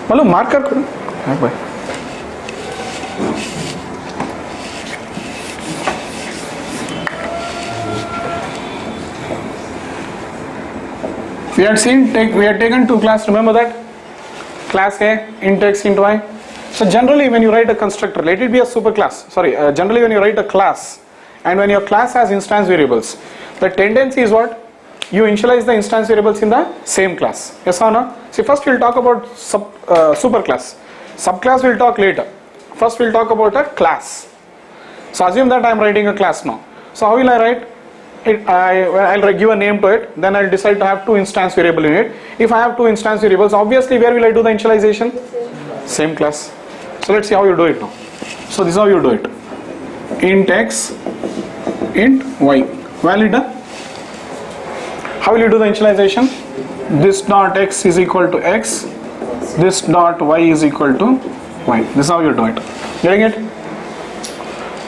Hello, marker. Bye. We had taken 2 classes, remember that? Class A, int x, int y. So generally when you write a constructor, let it be a superclass, generally when you write a class and when your class has instance variables, the tendency is what? You initialize the instance variables in the same class. Yes or no? See, first we'll talk about superclass. Subclass we'll talk later. First we'll talk about a class. So assume that I am writing a class now. So how will I write? I'll give a name to it, then I'll decide to have 2 instance variables in it. If I have 2 instance variables, obviously where will I do the initialization? Same class. So let's see how you do it now. So this is how you do it. Int x, int y. Valid? How will you do the initialization? This dot x is equal to x, this dot y is equal to y. This is how you do it. Getting it?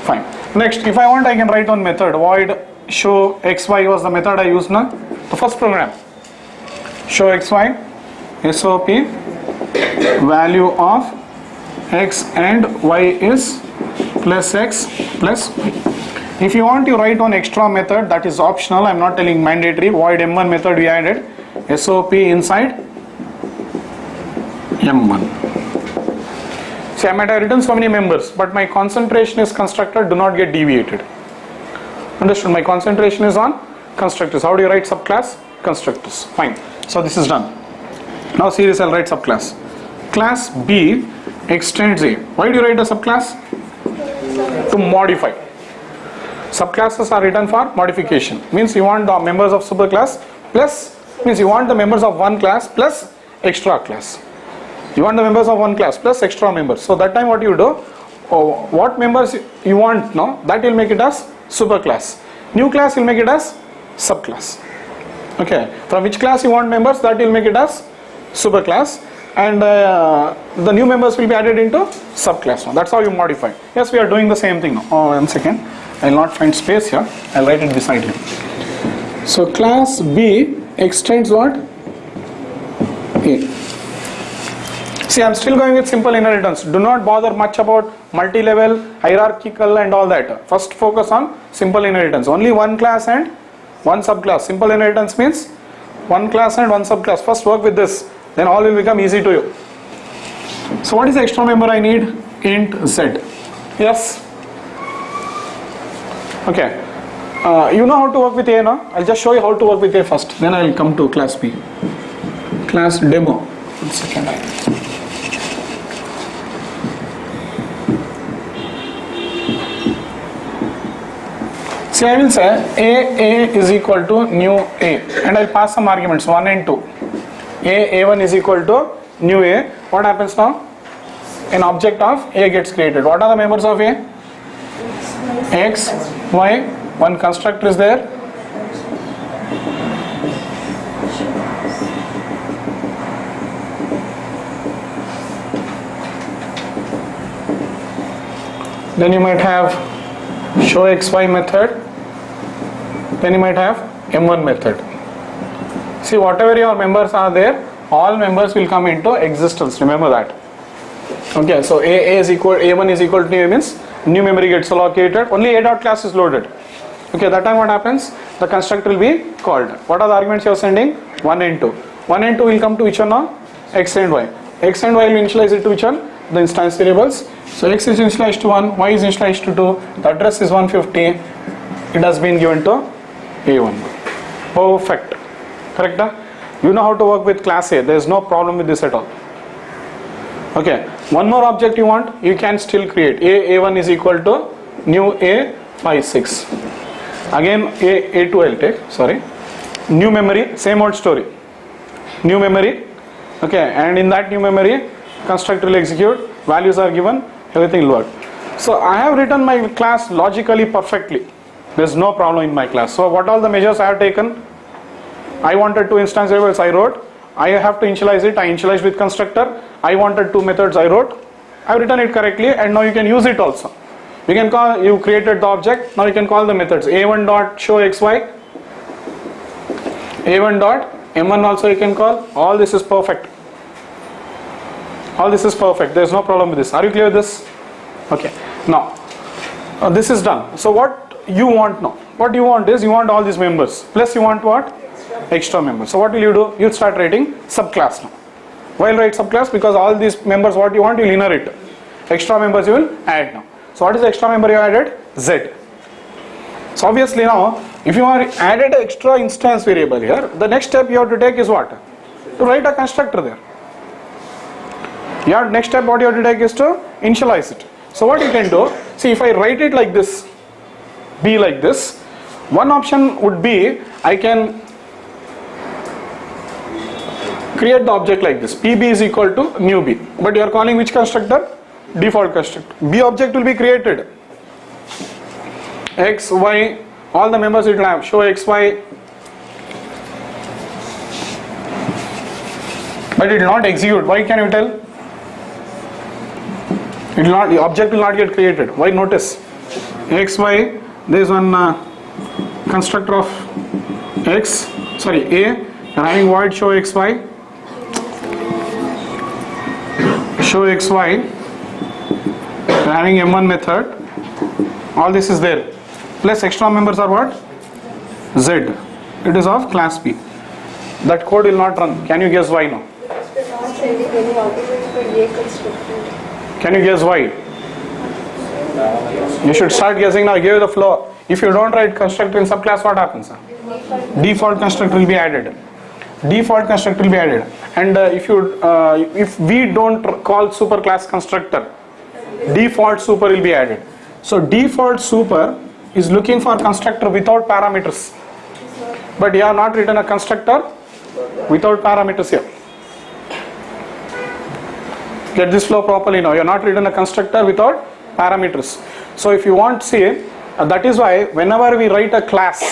Fine. Next, if I want, I can write one method. Void show xy was the method I used now. The first program. Show xy, SOP, value of x and y is plus x plus y. If you want to write one extra method, that is optional. I am not telling mandatory. Void m1 method we added. SOP inside m1. See, I might have written so many members, but my concentration is constructor, do not get deviated. Understood? My concentration is on constructors. How do you write subclass? Constructors. Fine. So this is done. Now series I'll write subclass. Class B extends A. Why do you write a subclass? To modify. Subclasses are written for modification. Means you want the members of superclass plus, means you want the members of one class plus extra class. You want the members of one class plus extra members. So that time what you do, what members you want now, that will make it as superclass. New class will make it as subclass. Okay, from which class you want members, that will make it as superclass, and the new members will be added into subclass now. That's how you modify. Yes, we are doing the same thing now. Oh, 1 second, I will not find space here, I will write it beside him. So class B extends what? A. See, I am still going with simple inheritance. Do not bother much about multi-level, hierarchical and all that. First focus on simple inheritance. Only one class and one subclass. Simple inheritance means one class and one subclass. First work with this, then all will become easy to you. So what is the extra member I need? Int Z. Yes? Okay. You know how to work with A now? I'll just show you how to work with A first. Then I'll come to class B. Class demo. 1 second. See, I will say A is equal to new A, and I'll pass some arguments 1 and 2. A1 is equal to new A. What happens now? An object of A gets created. What are the members of A? X, Y, one constructor is there. Then you might have show xy method. Then you might have m1 method. See, whatever your members are there, all members will come into existence. Remember that. Okay, so A1 is equal to new means new memory gets allocated. Only A dot class is loaded. Okay, that time what happens? The constructor will be called. What are the arguments you are sending? 1 and 2. 1 and 2 will come to which one now? X and Y. X and Y will initialize it to which one? The instance variables. So X is initialized to 1, Y is initialized to 2, the address is 150. It has been given to A1. Perfect. Correct? Huh? You know how to work with class A. There is no problem with this at all. Okay. One more object you want, you can still create. A1 is equal to new A56. Again A2 I'll take. Sorry. New memory, same old story. New memory. Okay. And in that new memory, constructor will execute. Values are given. Everything will work. So I have written my class logically perfectly. There is no problem in my class. So what all the measures I have taken? I wanted 2 instance variables, I wrote. I have to initialize it, I initialized with constructor. I wanted 2 methods, I wrote. I have written it correctly, and now you can use it also. You can call, you created the object, now you can call the methods. A1 dot show xy, A1 dot m1 also you can call. All this is perfect. All this is perfect. There is no problem with this. Are you clear with this? Okay. Now, this is done. So what you want now? What you want is, you want all these members. Plus you want what? Extra members. So what will you do? You'll start writing subclass now. Why will write subclass? Because all these members what you want, you'll inherit. Extra members you will add now. So what is the extra member you added? Z. So obviously now, if you are added an extra instance variable here, the next step you have to take is what? To write a constructor there. Your next step what you have to take is to initialize it. So what you can do, see, if I write it like this, B like this, one option would be, I can create the object like this. PB is equal to new B. But you are calling which constructor? Default constructor. B object will be created. X, Y, all the members it will have. Show X, Y. But it will not execute. Why can you tell? It will not, the object will not get created. Why? Notice. X, Y, there is one constructor of X, sorry, A, you are having void show X, Y. Show xy, having m1 method, all this is there, plus extra members are what? Z. It is of class B. That code will not run. Can you guess why now? Can you guess why? You should start guessing now. I gave you the flow. If you don't write constructor in subclass, what happens? Default constructor will be added. Default constructor will be added. And if we don't call superclass constructor, default super will be added. So default super is looking for constructor without parameters. But you have not written a constructor without parameters here. Get this flow properly now. You have not written a constructor without parameters. So if you want to see, that is why whenever we write a class,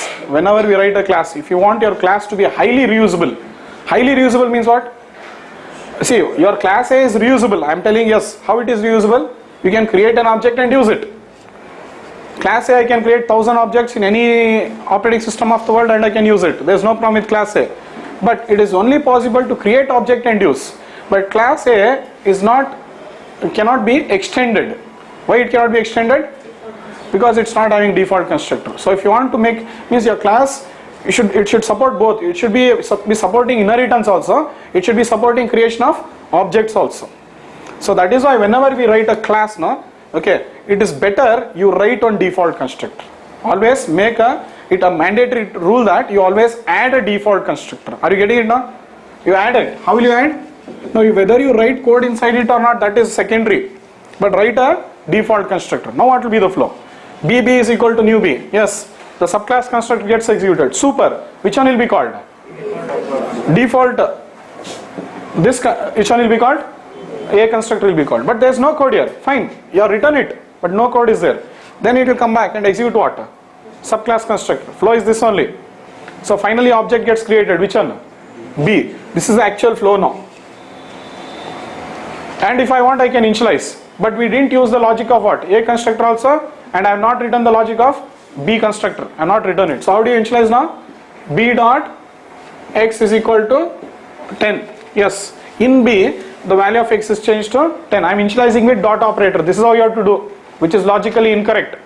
if you want your class to be highly reusable means what? See, your class A is reusable. I am telling yes. How it is reusable? You can create an object and use it. Class A, I can create 1000 objects in any operating system of the world and I can use it. There is no problem with class A. But it is only possible to create object and use. But class A cannot be extended. Why it cannot be extended? Because it's not having default constructor. So if you want to make, means your class, it should support both. It should be supporting inheritance also. It should be supporting creation of objects also. So that is why whenever we write a class now, okay, it is better you write on default constructor. Always make it a mandatory rule that you always add a default constructor. Are you getting it now? You add it. How will you add? Now whether you write code inside it or not, that is secondary. But write a default constructor. Now what will be the flow? BB is equal to new B. Yes. The subclass constructor gets executed. Super. Which one will be called? Default. Which one will be called? A constructor will be called. But there is no code here. Fine. You have written it. But no code is there. Then it will come back and execute what? Subclass constructor. Flow is this only. So finally object gets created. Which one? B. This is the actual flow now. And if I want, I can initialize. But we didn't use the logic of what? A constructor also. And I have not written the logic of B constructor. I have not written it. So how do you initialize now? B dot x is equal to 10. Yes. In B, the value of x is changed to 10. I am initializing with dot operator. This is how you have to do. Which is logically incorrect.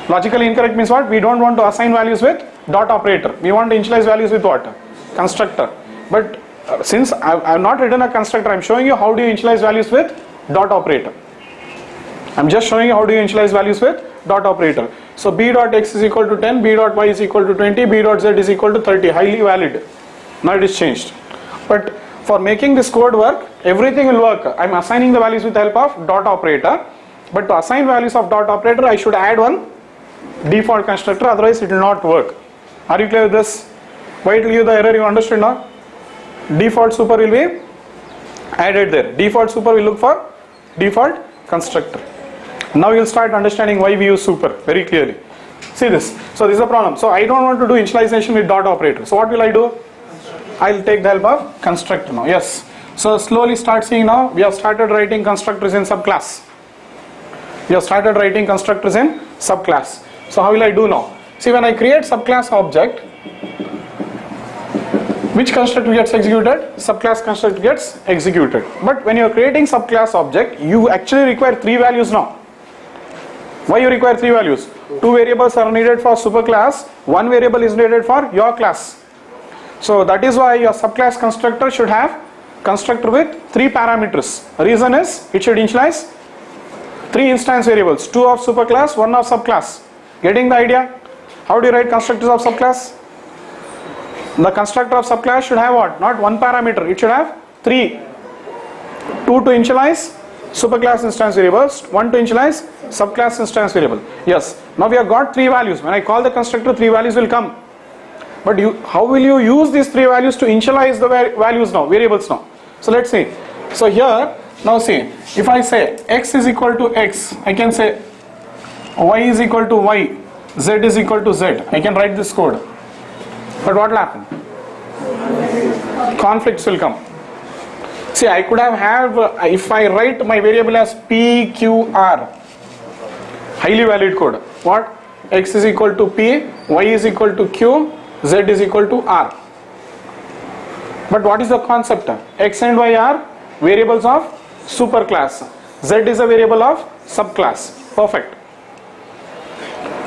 Logically incorrect means what? We don't want to assign values with dot operator. We want to initialize values with what? Constructor. But since I have not written a constructor, I am showing you how do you initialize values with dot operator. I am just showing you how do you initialize values with dot operator. So b dot x is equal to 10, b dot y is equal to 20, b dot z is equal to 30. Highly valid. Now it is changed. But for making this code work, everything will work. I am assigning the values with the help of dot operator. But to assign values of dot operator, I should add one default constructor, otherwise it will not work. Are you clear with this? Why it will give the error? You understand now? Default super will be added there. Default super will look for default constructor. Now you will start understanding why we use super very clearly. See this. So this is a problem. So I don't want to do initialization with dot operator. So what will I do? I will take the help of constructor now. Yes. So slowly start seeing now. We have started writing constructors in subclass. So how will I do now? See, when I create subclass object, which constructor gets executed? Subclass constructor gets executed. But when you are creating subclass object, you actually require 3 values now. Why you require 3 values? 2 variables are needed for superclass, 1 variable is needed for your class. So that is why your subclass constructor should have constructor with 3 parameters. Reason is it should initialize 3 instance variables, 2 of superclass, 1 of subclass. Getting the idea? How do you write constructors of subclass? The constructor of subclass should have what? Not 1 parameter, it should have 3. 2 to initialize superclass instance variables, 1 to initialize subclass instance variable. Yes, now we have got 3 values. When I call the constructor, 3 values will come. But how will you use these 3 values to initialize the values now, variables now? So let's see. So here, now see, if I say x is equal to x, I can say y is equal to y, z is equal to z. I can write this code. But what will happen? Conflicts will come. See, I could have if I write my variable as p, q, r, highly valid code. What? X is equal to p, y is equal to q, z is equal to r. But what is the concept? X and y are variables of superclass. Z is a variable of subclass. Perfect.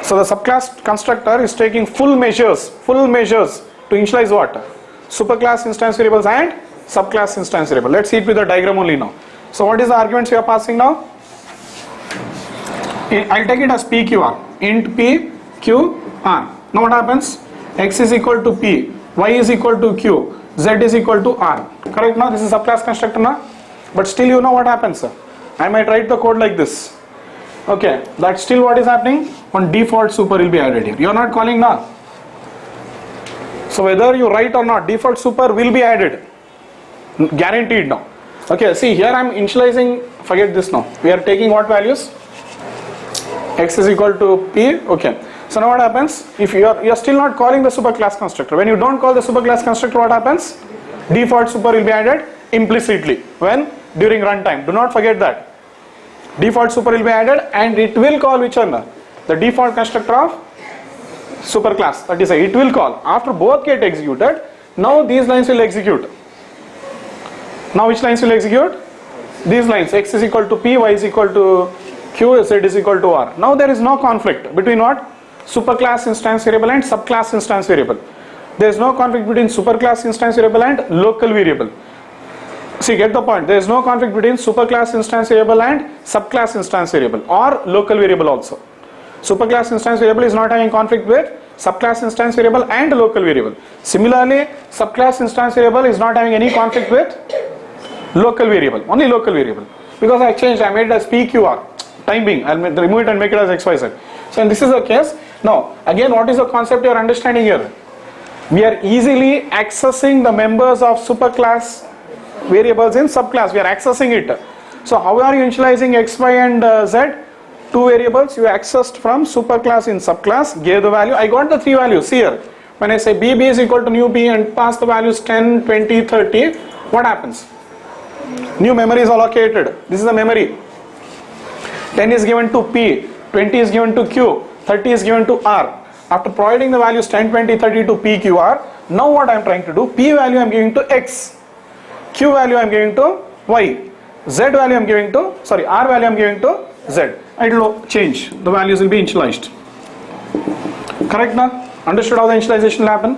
So the subclass constructor is taking full measures to initialize what? Superclass instance variables and subclass instance variable. Let's see it with the diagram only now. So what is the arguments we are passing now? I'll take it as PQR, int P, Q, R. Now what happens? X is equal to P, Y is equal to Q, Z is equal to R. Correct now? This is subclass constructor now. But still you know what happens. I might write the code like this. Okay, that's still what is happening. One default super will be added here. You are not calling now. So whether you write or not, default super will be added. Guaranteed now. Okay, see here I am initializing, forget this now. We are taking what values? X is equal to P. Okay. So now what happens? If you are still not calling the superclass constructor. When you don't call the superclass constructor, what happens? Default super will be added implicitly. When? During runtime. Do not forget that. Default super will be added and it will call which one? The default constructor of superclass. That is, it will call. After both get executed, now these lines will execute. Now which lines will execute? These lines. X is equal to P, Y is equal to Q, Z is equal to R. Now there is no conflict between what? Superclass instance variable and subclass instance variable. There is no conflict between superclass instance variable and local variable. See, get the point. There is no conflict between superclass instance variable and subclass instance variable or local variable also. Superclass instance variable is not having conflict with subclass instance variable and local variable. Similarly, subclass instance variable is not having any conflict with local variable, only local variable. Because I changed, I made it as PQR, time being, I'll remove it and make it as XYZ. So this is the case. Now, again, what is the concept you are understanding here? We are easily accessing the members of superclass variables in subclass. We are accessing it. So how are you initializing X, Y and Z? Two variables you accessed from superclass in subclass, gave the value. I got the three values here. When I say BB is equal to new B and pass the values 10, 20, 30, what happens? New memory is allocated. This is the memory. 10 is given to P, 20 is given to Q, 30 is given to R. After providing the values 10, 20, 30 to P, Q, R, now what I am trying to do? P value I am giving to X, Q value I am giving to Y, Z value I am giving to, sorry, R value I am giving to Z. It will change. The values will be initialized. Correct now? Understood how the initialization will happen?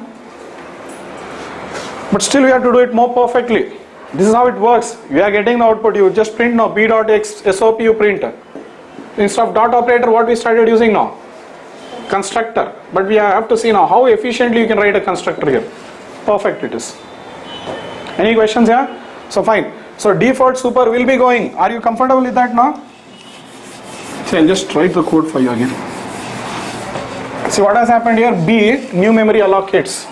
But still we have to do it more perfectly. This is how it works. We are getting the output. You just print now. B.X SOP you print. Instead of dot operator, what we started using now? Constructor. But we have to see now how efficiently you can write a constructor here. Perfect it is. Any questions here? So fine. So default super will be going. Are you comfortable with that now? See, I'll just write the code for you again. See what has happened here? B, new memory allocates.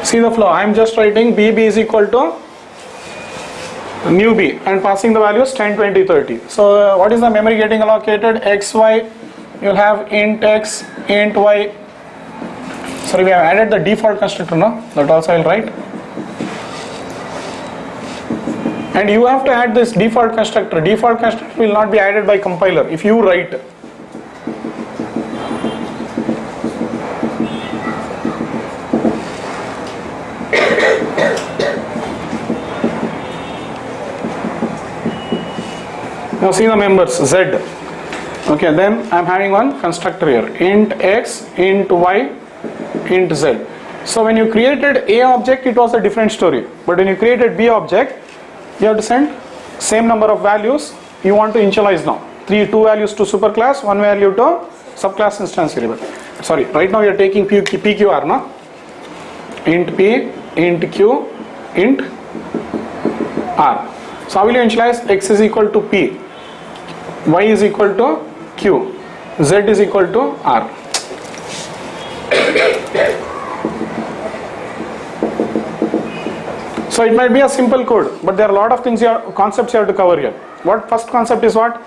See the flow. I am just writing BB is equal to new B and passing the values 10, 20, 30. So what is the memory getting allocated? X, Y. You'll have int X, int Y. Sorry, we have added the default constructor now. That also I'll write. And you have to add this default constructor. Default constructor will not be added by compiler if you write. Now see the members Z. Okay, then I am having one constructor here. Int X, int Y, int Z. So when you created A object, it was a different story. But when you created B object, you have to send same number of values. You want to initialize now. Two values to superclass, one value to subclass instance variable. Sorry, right now you are taking PQR, no? Int P, int Q, int R. So how will you initialize? X is equal to P, Y is equal to Q, Z is equal to R. So it might be a simple code, but there are a lot of things concepts you have to cover here. What first concept is what?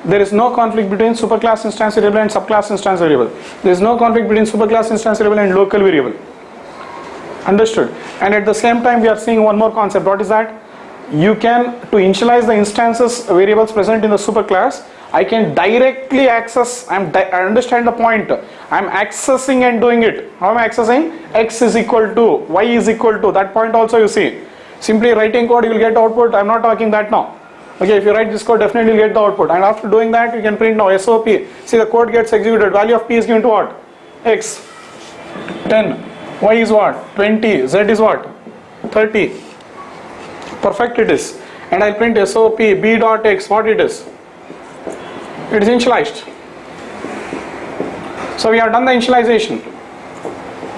There is no conflict between superclass instance variable and subclass instance variable. There is no conflict between superclass instance variable and local variable. Understood? And at the same time we are seeing one more concept. What is that? You can, to initialize the instances variables present in the superclass, I can directly access, I understand the point. I am accessing and doing it. How am I accessing? X is equal to, Y is equal to, that point also you see. Simply writing code you will get output. I am not talking that now. Okay, if you write this code definitely you will get the output. And after doing that you can print now SOP. See the code gets executed. Value of P is given to what? X. 10. Y is what? 20. Z is what? 30. Perfect it is. and I'll print SOP B dot X, what it is? It is initialized. So we have done the initialization,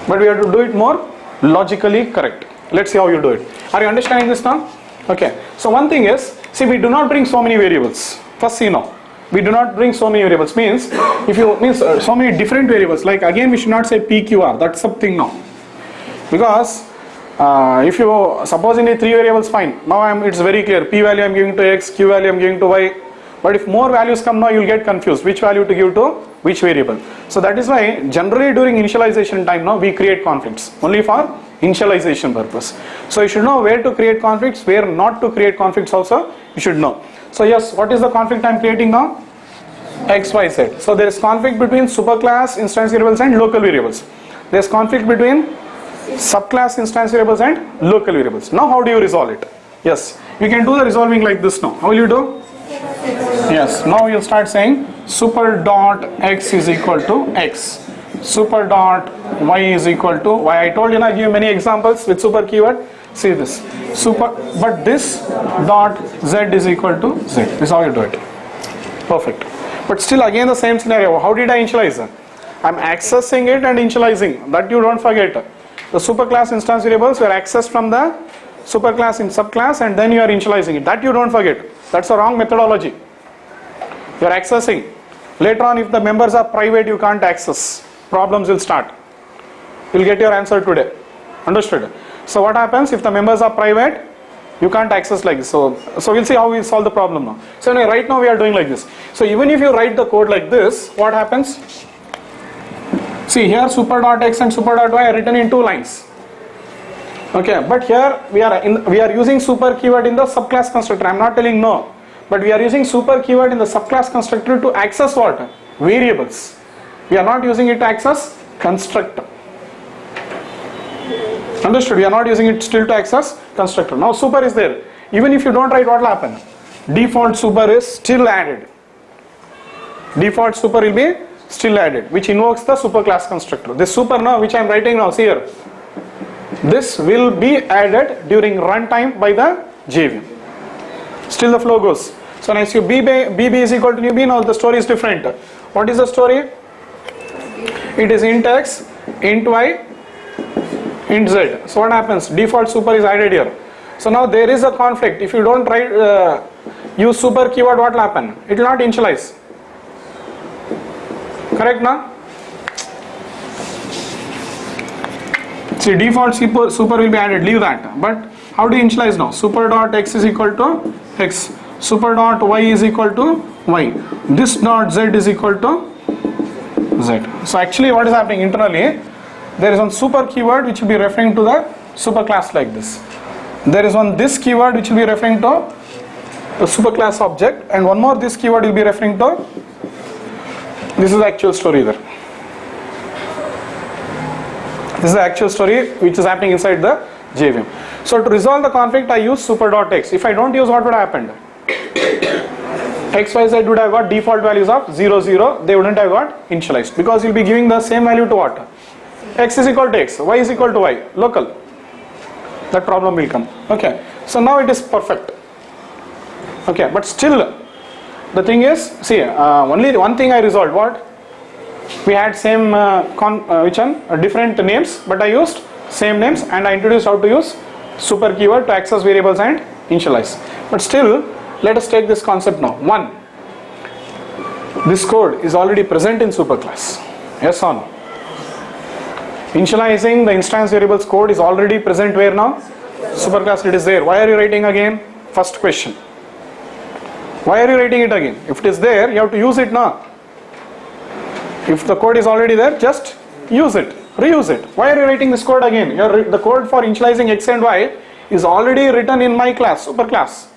but we have to do it more logically correct. Let's see how you do it. Are you understanding this now? Okay. So one thing is, see, we do not bring so many variables. First, see now. We do not bring so many variables. Means, if you means so many different variables. Like again, we should not say PQR. That's something now. Because if you suppose in the 3 variables, fine. Now it's very clear. P value I'm giving to X, Q value I'm giving to Y. But if more values come now, you'll get confused. Which value to give to which variable? So that is why generally during initialization time now we create conflicts only for initialization purpose. So you should know where to create conflicts, where not to create conflicts also you should know. So yes, what is the conflict I am creating now? X, Y, Z. So there is conflict between superclass instance variables and local variables. There is conflict between subclass instance variables and local variables. Now how do you resolve it? Yes, you can do the resolving like this now. How will you do? Yes, now you'll start saying super dot X is equal to X. Super dot Y is equal to Y. I told you I give you many examples with super keyword. See this. Super, but this dot Z is equal to Z. This is how you do it. Perfect. But still again the same scenario. How did I initialize it? I'm accessing it and initializing. That you don't forget. The superclass instance variables were accessed from the superclass in subclass and then you are initializing it. That you don't forget. That's a wrong methodology. You are accessing. Later on if the members are private you can't access. Problems will start. You'll get your answer today. Understood? So what happens if the members are private? You can't access like this. So we'll see how we solve the problem now. So anyway, right now we are doing like this. So even if you write the code like this, what happens? See here super.x and super.y are written in 2 lines. Okay, but here we are using super keyword in the subclass constructor. I'm not telling no, but we are using super keyword in the subclass constructor to access what? Variables. We are not using it to access constructor. Understood? We are not using it still to access constructor. Now super is there. Even if you don't write, what will happen? Default super is still added. Default super will be still added, which invokes the superclass constructor. This super now, which I am writing now, see here. This will be added during runtime by the JVM. Still the flow goes. So now you BB is equal to new B, now the story is different. What is the story? It is int X, int Y, int Z. So what happens? Default super is added here. So now there is a conflict. If you don't write use super keyword, what will happen? It will not initialize. Correct now? See, default super will be added, leave that. But how do you initialize now? Super dot X is equal to X. Super dot Y is equal to Y. This dot Z is equal to Z. So actually what is happening internally, there is one super keyword which will be referring to the superclass like this. There is one this keyword which will be referring to the superclass object, and one more this keyword will be referring to, this is the actual story there. This is the actual story which is happening inside the JVM. So to resolve the conflict I use super.x. If I don't use, what would have happened? X, Y, Z would have got default values of 0, 0. They wouldn't have got initialized because you'll be giving the same value to what? X is equal to X, Y is equal to Y, local. That problem will come. Okay, so now it is perfect. Okay, but still the thing is, see, only one thing I resolved. What? We had same different names, but I used same names and I introduced how to use super keyword to access variables and initialize. But still, let us take this concept now. 1. This code is already present in superclass. Yes or no? Initializing the instance variables code is already present where now? Superclass, it is there. Why are you writing again? First question. Why are you writing it again? If it is there, you have to use it now. If the code is already there, just use it, reuse it. Why are you writing this code again? The code for initializing X and Y is already written in my class, superclass.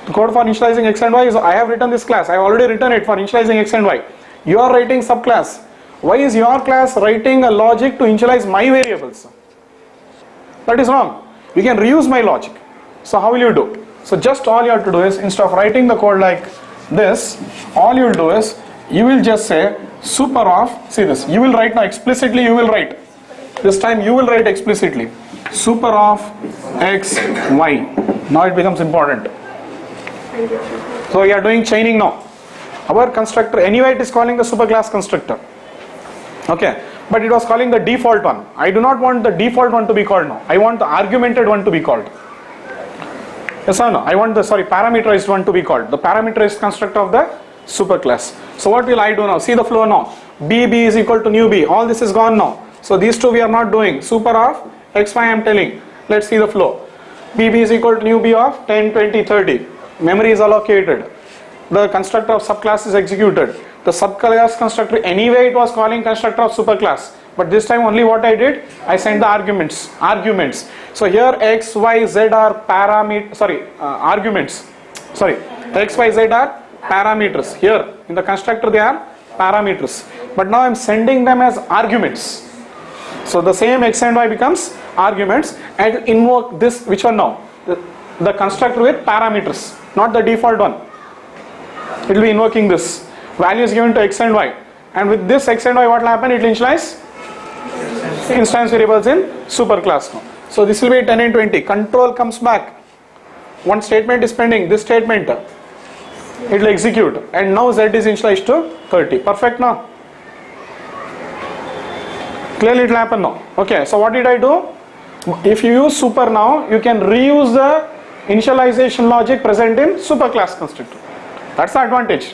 The code for initializing X and Y is, I have written this class. I have already written it for initializing X and Y. You are writing subclass. Why is your class writing a logic to initialize my variables? That is wrong. You can reuse my logic. So how will you do? So just all you have to do is, instead of writing the code like this, all you will do is, you will just say super of, see this, you will write now explicitly, you will write. This time you will write explicitly. super of x, y. Now it becomes important. So we are doing chaining now. Our constructor, anyway it is calling the superclass constructor. Okay, but it was calling the default one. I do not want the default one to be called now. I want the argumented one to be called. Yes or no? I want the, parameterized one to be called. The parameterized constructor of the superclass. So what will I do now? See the flow now. B is equal to new B. All this is gone now. So these two we are not doing. Super of x, y I am telling. Let's see the flow. B is equal to new B of 10, 20, 30. Memory is allocated. The constructor of subclass is executed. The subclass constructor, anyway it was calling constructor of superclass. But this time only what I did, I sent the arguments. So here x, y, z are arguments. X, y, z are parameters. Here in the constructor they are parameters. But now I am sending them as arguments. So the same x and y becomes arguments, and invoke this, which one now? The constructor with parameters, not the default one. It will be invoking this. Value is given to x and y. And with this x and y, what will happen? It will initialize instance variables in superclass now. So this will be 10 and 20. Control comes back. One statement is pending. This statement, it will execute. And now z is initialized to 30. Perfect now? Clearly it will happen now. Okay, so what did I do? If you use super now, you can reuse the initialization logic present in superclass constructor. That's the advantage.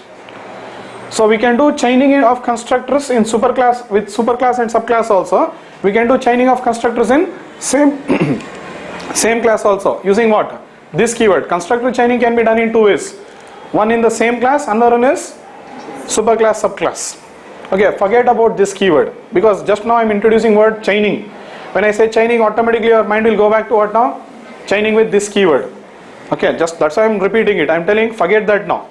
So we can do chaining of constructors in superclass with superclass and subclass also. We can do chaining of constructors in same class also, using what? This keyword. Constructor chaining can be done in two ways. One in the same class, another one is superclass subclass. Okay, forget about this keyword, because just now I am introducing word chaining. When I say chaining, automatically your mind will go back to what now? Chaining with this keyword. Okay, just that's why I am repeating it. I am telling, forget that now.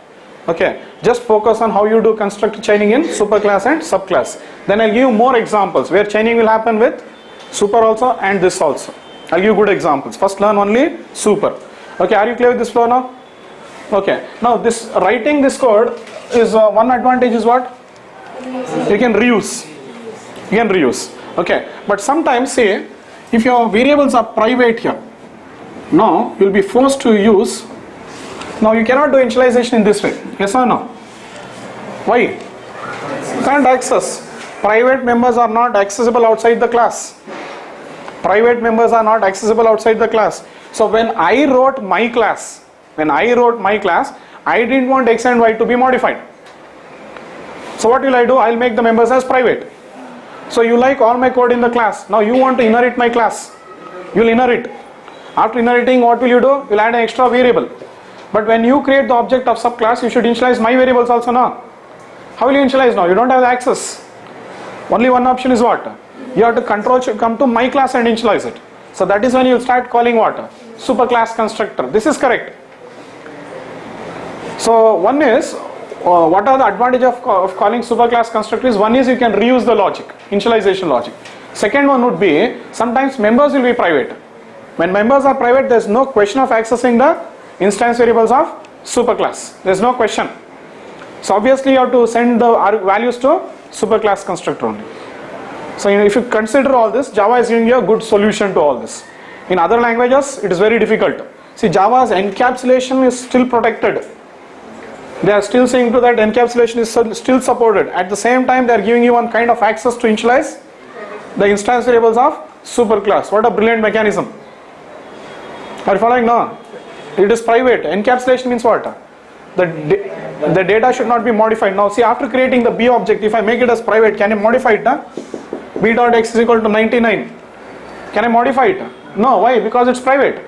Okay, just focus on how you do constructor chaining in superclass and subclass. Then I'll give you more examples where chaining will happen with super also and this also. I'll give you good examples. First learn only super. Okay, are you clear with this flow now? Okay, now this writing this code is one advantage is what? You can reuse. Okay, but sometimes say if your variables are private here, now you'll be forced to use. Now you cannot do initialization in this way. Yes or no? Why? You can't access. Private members are not accessible outside the class. So when I wrote my class, I didn't want x and y to be modified. So what will I do? I'll make the members as private. So you like all my code in the class. Now you want to inherit my class. You'll inherit. After inheriting, what will you do? You'll add an extra variable. But when you create the object of subclass, you should initialize my variables also now. How will you initialize now? You don't have access. Only one option is what? You have to control should come to my class and initialize it. So that is when you will start calling what? Superclass constructor. This is correct. So one is, what are the advantage of calling superclass constructor is, one is you can reuse the logic, initialization logic. Second one would be, sometimes members will be private. When members are private, there is no question of accessing the instance variables of superclass. There is no question. So obviously you have to send the values to superclass constructor only. So if you consider all this, Java is giving you a good solution to all this. In other languages, it is very difficult. See, Java's encapsulation is still protected. They are still saying to that encapsulation is still supported. At the same time, they are giving you one kind of access to initialize the instance variables of superclass. What a brilliant mechanism. Are you following now? It is private. Encapsulation means what? The data should not be modified. Now see, after creating the B object, if I make it as private, can I modify it? B dot x is equal to 99. Can I modify it? No. Why? Because it's private.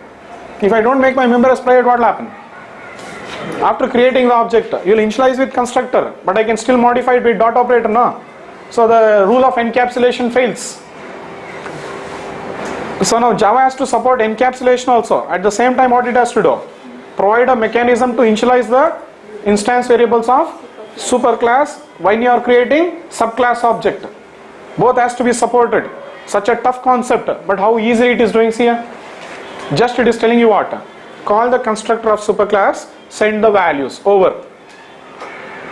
If I don't make my member as private, what will happen? After creating the object, you will initialize with constructor, but I can still modify it with dot operator, no? So the rule of encapsulation fails. So now Java has to support encapsulation also. At the same time, what it has to do? Provide a mechanism to initialize the instance variables of superclass when you are creating subclass object. Both has to be supported. Such a tough concept, but how easy it is doing here. Just it is telling you what? Call the constructor of superclass, send the values, over.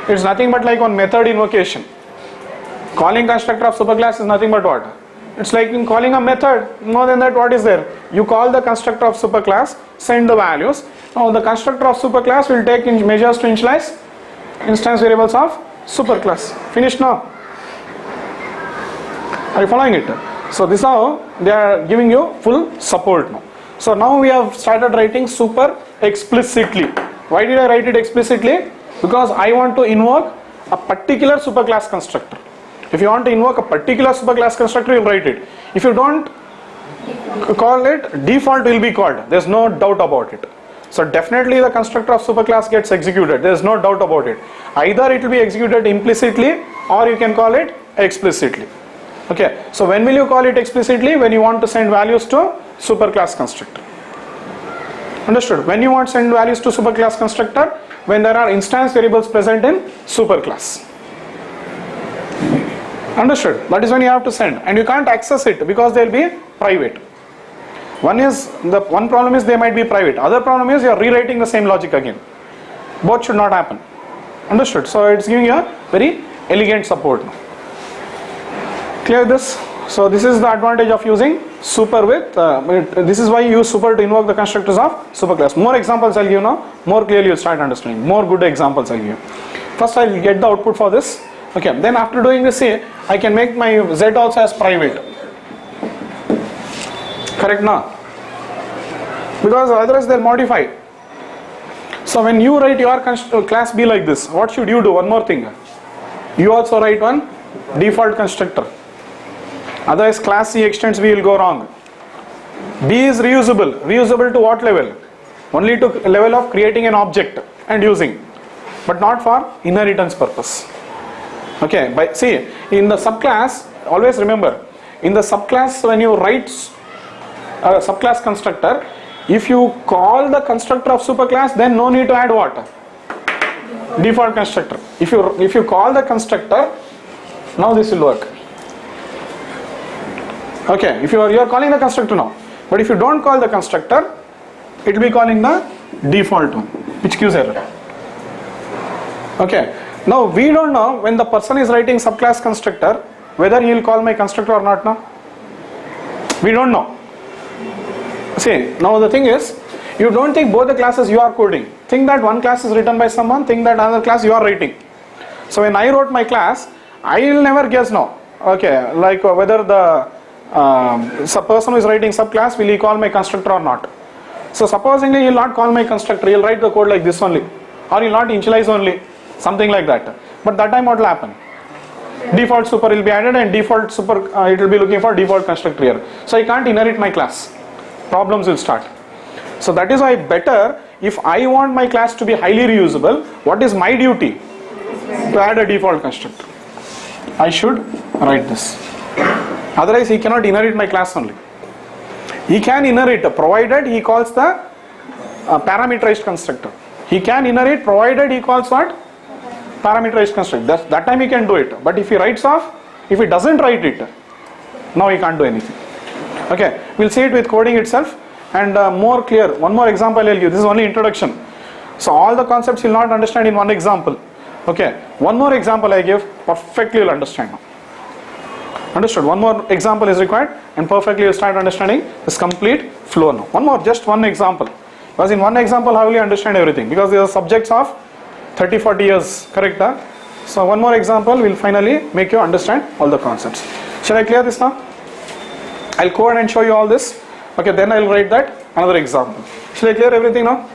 It's nothing but like one method invocation. Calling constructor of superclass is nothing but what? It's like in calling a method. More than that, what is there? You call the constructor of superclass, send the values. Now the constructor of superclass will take measures to initialize instance variables of superclass. Finished now? Are you following it? So this is how they are giving you full support now. So now we have started writing super explicitly. Why did I write it explicitly? Because I want to invoke a particular superclass constructor. If you want to invoke a particular superclass constructor, you'll write it. If you don't call it, default will be called. There's no doubt about it. So definitely the constructor of superclass gets executed. There's no doubt about it. Either it will be executed implicitly or you can call it explicitly. Okay. So when will you call it explicitly? When you want to send values to superclass constructor. Understood? When you want to send values to superclass constructor, when there are instance variables present in superclass. Understood? That is when you have to send, and you can't access it because they will be private. One problem is they might be private. Other problem is you are rewriting the same logic again. Both should not happen. Understood? So it's giving you a very elegant support now. Clear this? So this is the advantage of using super with. This is why you use super to invoke the constructors of superclass. More examples I'll give now. More clearly you'll start understanding. More good examples I'll give. First I'll get the output for this. Okay. Then after doing this, I can make my Z also as private. Correct now? Because otherwise they'll modify. So when you write your class B like this, what should you do? One more thing. You also write one default constructor. Otherwise class C extends B will go wrong. B is reusable. Reusable to what level? Only to level of creating an object and using, but not for inheritance purpose. Okay, see, in the subclass, always remember, in the subclass when you write a subclass constructor, if you call the constructor of superclass, then no need to add what? Default constructor. If you call the constructor, now this will work. Okay, if you are calling the constructor now, but if you don't call the constructor, it will be calling the default one, which gives error. Okay, now we don't know when the person is writing subclass constructor whether he will call my constructor or not now. We don't know. See, now the thing is, you don't think both the classes you are coding. Think that one class is written by someone, think that another class you are writing. So when I wrote my class, I will never guess now. Okay, like whether the person who is writing subclass, will he call my constructor or not. So supposingly he will not call my constructor, he will write the code like this only, or he will not initialize only, something like that. But that time what will happen? Default super will be added and default super, it will be looking for default constructor here. So I can't inherit my class. Problems will start. So that is why better, if I want my class to be highly reusable, what is my duty? To add a default constructor. I should write this. Otherwise he cannot inherit my class only. He can inherit provided he calls the parameterized constructor. He can inherit provided he calls what? Parameterized constructor. That time he can do it. But if he writes off, if he doesn't write it, now he can't do anything. Okay, we'll see it with coding itself and more clear. One more example I'll give. This is only introduction. So all the concepts you'll not understand in one example. Okay, one more example I give, perfectly you'll understand now. Understood? One more example is required and perfectly you'll start understanding this complete flow now. One more, just one example. Because in one example how will you understand everything? Because these are subjects of 30-40 years, correct? Huh? So one more example will finally make you understand all the concepts. Shall I clear this now? I'll code and show you all this. Okay, then I'll write that another example. Shall I clear everything now?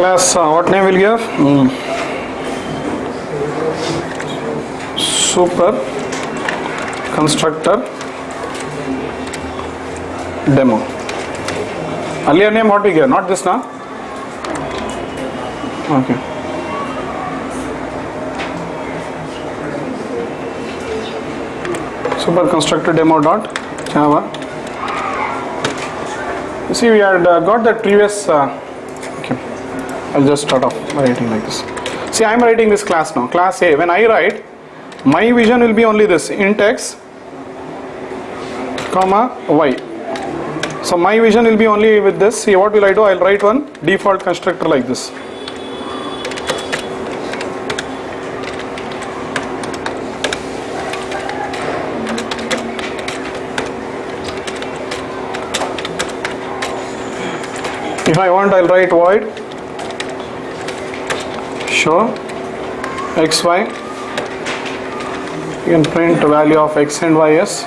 class, what name will give? Super constructor demo. Earlier name what we give? Not this now. Okay. Super constructor demo dot Java. You see, we had got that previous. Okay, I'll just start off by writing like this. See, I'm writing this class now. Class A. When I write, my vision will be only this: int x, comma y. So my vision will be only with this. See, what will I do? I'll write one default constructor like this. If I want, I'll write void show xy. You can print the value of x and ys.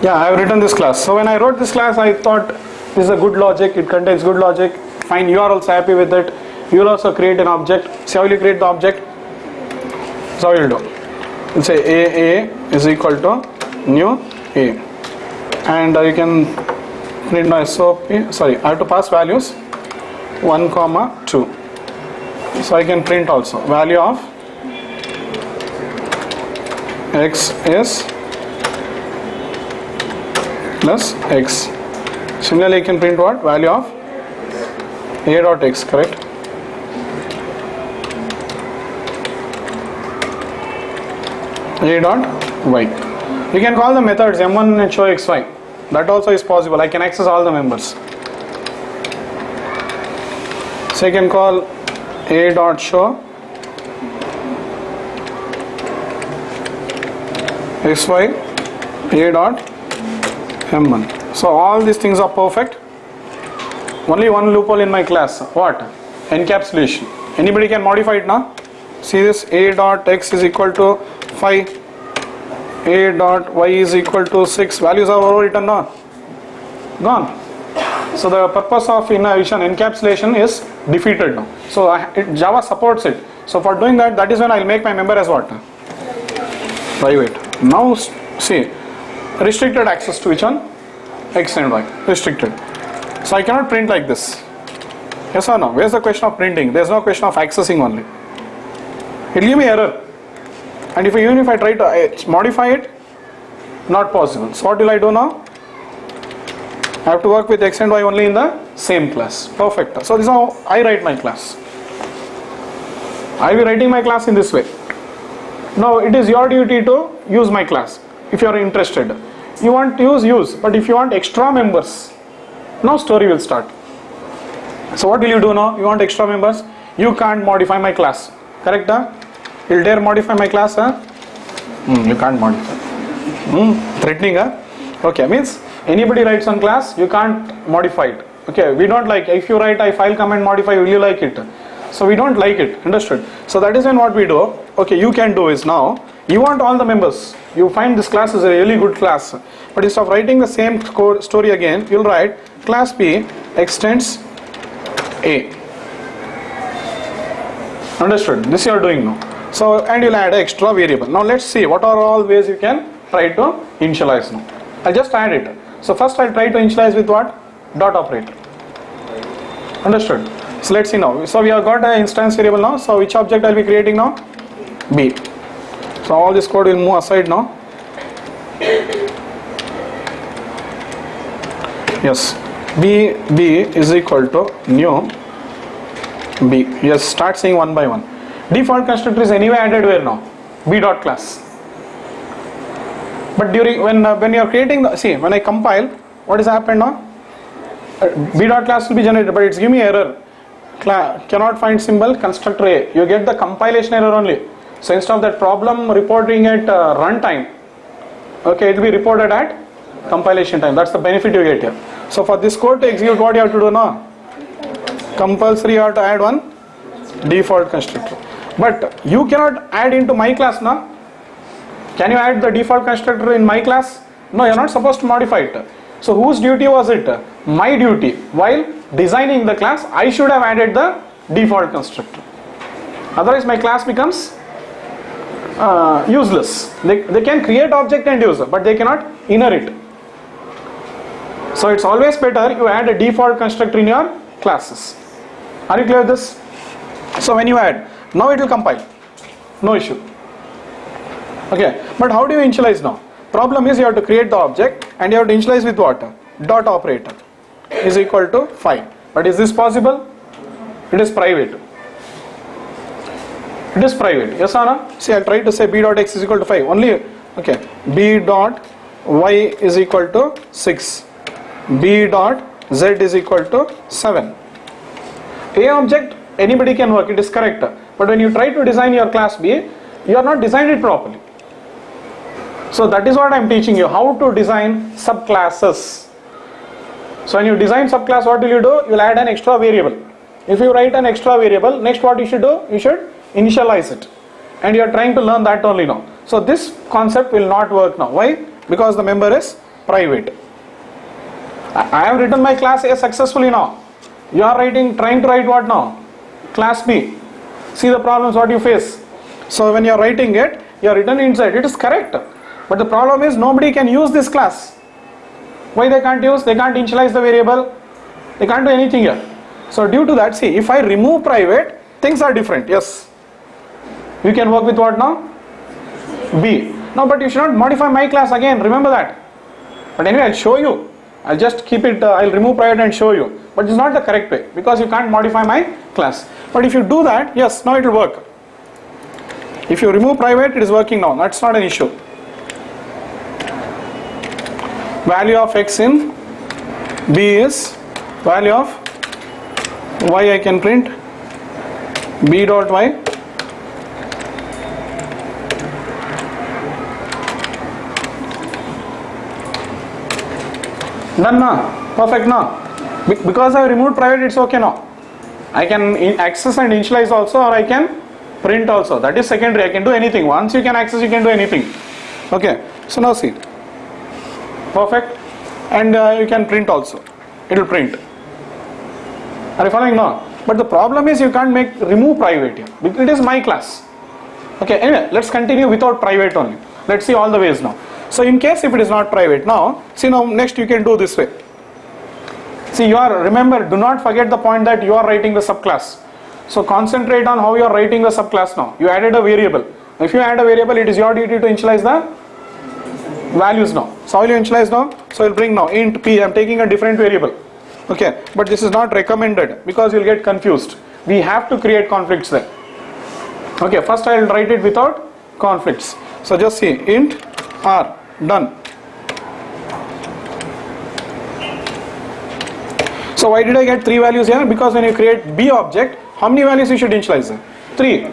Yeah, I have written this class. So when I wrote this class, I thought this is a good logic. It contains good logic. Fine, you are also happy with it. You will also create an object. See how you create the object? So you will do. You'll say A is equal to new A, and you can print my SOP. Sorry, I have to pass values 1, 2. So I can print also value of x is plus x. Similarly, you can print what? Value of a dot x, correct? A dot y. You can call the methods m1 and show xy. That also is possible. I can access all the members. So you can call a dot show xy a dot m1. So all these things are perfect. Only one loophole in my class. What? Encapsulation. Anybody can modify it now. See this: a dot x is equal to 5, a dot y is equal to 6. Values are overwritten now. Gone. So the purpose of vision encapsulation is defeated now. So Java supports it. So for doing that, that is when I'll make my member as what? Private. Now see, restricted access to which one? X and y. Restricted. So I cannot print like this. Yes or no? Where's the question of printing? There's no question of accessing only. It will give me error. And even if I try to modify it, not possible. So what will I do now? I have to work with x and y only in the same class. Perfect. So this is how I write my class. I will be writing my class in this way. Now it is your duty to use my class if you are interested. You want to use, but if you want extra members, now story will start. So what will you do now? You want extra members? You can't modify my class. Correct? You'll dare modify my class? You can't modify. Threatening? Okay, means anybody writes on class, you can't modify it. Okay, we don't like, if you write I file comment modify, will you like it? So we don't like it. Understood? So that is when what we do. Okay, you can do is now, you want all the members. You find this class is a really good class. But instead of writing the same story again, you'll write class B extends A. Understood? This you are doing now. So, and you'll add an extra variable. Now let's see what are all ways you can try to initialize now. I'll just add it. So first I'll try to initialize with what? Dot operator. Understood? So let's see now. So we have got an instance variable now. So which object I'll be creating now? B. So all this code will move aside now. Yes. B is equal to new B. Yes, start saying one by one. Default constructor is anyway added where now? B dot class. But during when you are creating the, see, when I compile, what is happened now? B dot class will be generated, but it's giving me error. cannot find symbol constructor A, you get the compilation error only. So instead of that problem reporting at runtime, okay, it will be reported at compilation time. That's the benefit you get here. So for this code to execute, what you have to do now? Compulsory you have to add one default constructor. But you cannot add into my class now. Can you add the default constructor in my class? No, you are not supposed to modify it. So whose duty was it? My duty. While designing the class, I should have added the default constructor. Otherwise my class becomes useless. They can create object and use, but they cannot inherit. So it's always better you add a default constructor in your classes. Are you clear with this? So when you add, now it will compile. No issue. Okay, but how do you initialize now? Problem is you have to create the object and you have to initialize with what? Dot operator is equal to 5. But is this possible? It is private. It is private. Yes or no? See, I'll try to say b dot x is equal to 5. Only, okay, b dot y is equal to 6. B dot z is equal to 7. A object, anybody can work, it is correct. But when you try to design your class B, you are not designed it properly. So that is what I am teaching you, how to design subclasses. So when you design subclass, what will you do? You will add an extra variable. If you write an extra variable, next what you should do? You should initialize it. And you are trying to learn that only now. So this concept will not work now. Why? Because the member is private. I have written my class A successfully now. You are trying to write what now? Class B. See the problems what you face. So when you are writing it, you are written inside. It is correct. But the problem is nobody can use this class. Why they can't use? They can't initialize the variable. They can't do anything here. So due to that, see, if I remove private, things are different. Yes. You can work with what now? B. No, but you should not modify my class again. Remember that. But anyway, I'll show you. I'll just keep it, I'll remove private and show you. But it's not the correct way because you can't modify my class. But if you do that, yes, now it will work. If you remove private, it is working now. That's not an issue. Value of x in B is value of y. I can print b dot y done now. Perfect now. Because I removed private, it's okay now. I can access and initialize also, or I can print also. That is secondary. I can do anything. Once you can access, you can do anything. Okay. So now see. Perfect. And you can print also. It will print. Are you following now? But the problem is you can't remove private here. Because it is my class. Okay. Anyway, let's continue without private only. Let's see all the ways now. So in case if it is not private, now see, now next you can do this way. See, remember, do not forget the point that you are writing the subclass. So concentrate on how you are writing the subclass now. You added a variable. If you add a variable, it is your duty to initialize the values now. So how will you initialize now? So you will bring now int p. I am taking a different variable. Okay, but this is not recommended because you will get confused. We have to create conflicts there. Okay, first I will write it without conflicts. So just see int r. Done. So why did I get 3 values here? Because when you create B object, how many values you should initialize there? 3.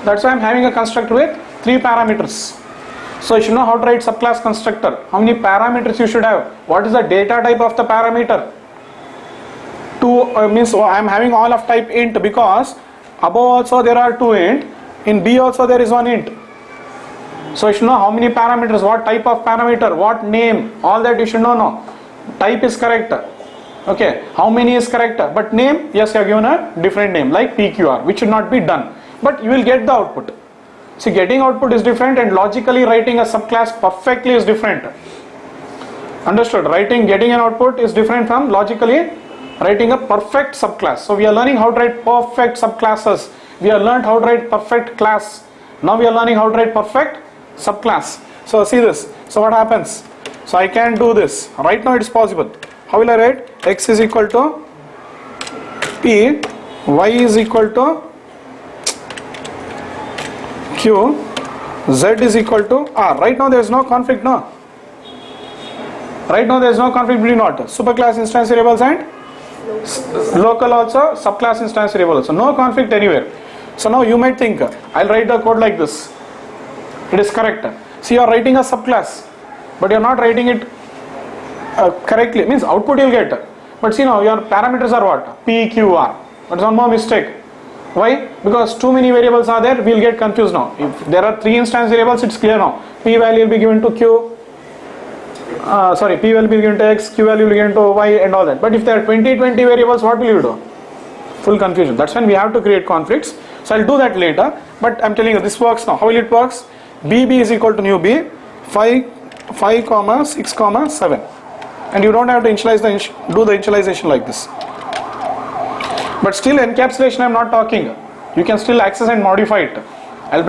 That's why I'm having a constructor with 3 parameters. So you should know how to write subclass constructor. How many parameters you should have? What is the data type of the parameter? 2 means I'm having all of type int because above also there are 2 int. In B also there is 1 int. So you should know how many parameters, what type of parameter, what name, all that you should know now. Type is correct. Okay, how many is correct, but name, yes, you have given a different name like PQR, which should not be done, but you will get the output. See, getting output is different and logically writing a subclass perfectly is different. Understood? Getting an output is different from logically writing a perfect subclass. So we are learning how to write perfect subclasses. We have learned how to write perfect class. Now we are learning how to write perfect subclass. So see this. So what happens? So I can do this. Right now it is possible. How will I write? X is equal to P, Y is equal to Q, Z is equal to R. Right now there is no conflict, no? Right now there is no conflict between what? Superclass instance variables and Local also, subclass instance variable also. No conflict anywhere. So now you might think, I'll write the code like this. It is correct. See, you are writing a subclass, but you are not writing it correctly. Means output you'll get. But see now, your parameters are what? P, Q, R. But one more mistake. Why? Because too many variables are there, we'll get confused now. If there are 3 instance variables, it's clear now. P value will be given to Q. P will be given to X, Q value will be given to Y and all that. But if there are 20 variables, what will you do? Full confusion. That's when we have to create conflicts. So I'll do that later. But I'm telling you, this works now. How will it works? BB is equal to new B, 5, 6, 7. And you don't have to initialize do the initialization like this. But still encapsulation I'm not talking. You can still access and modify it. I'll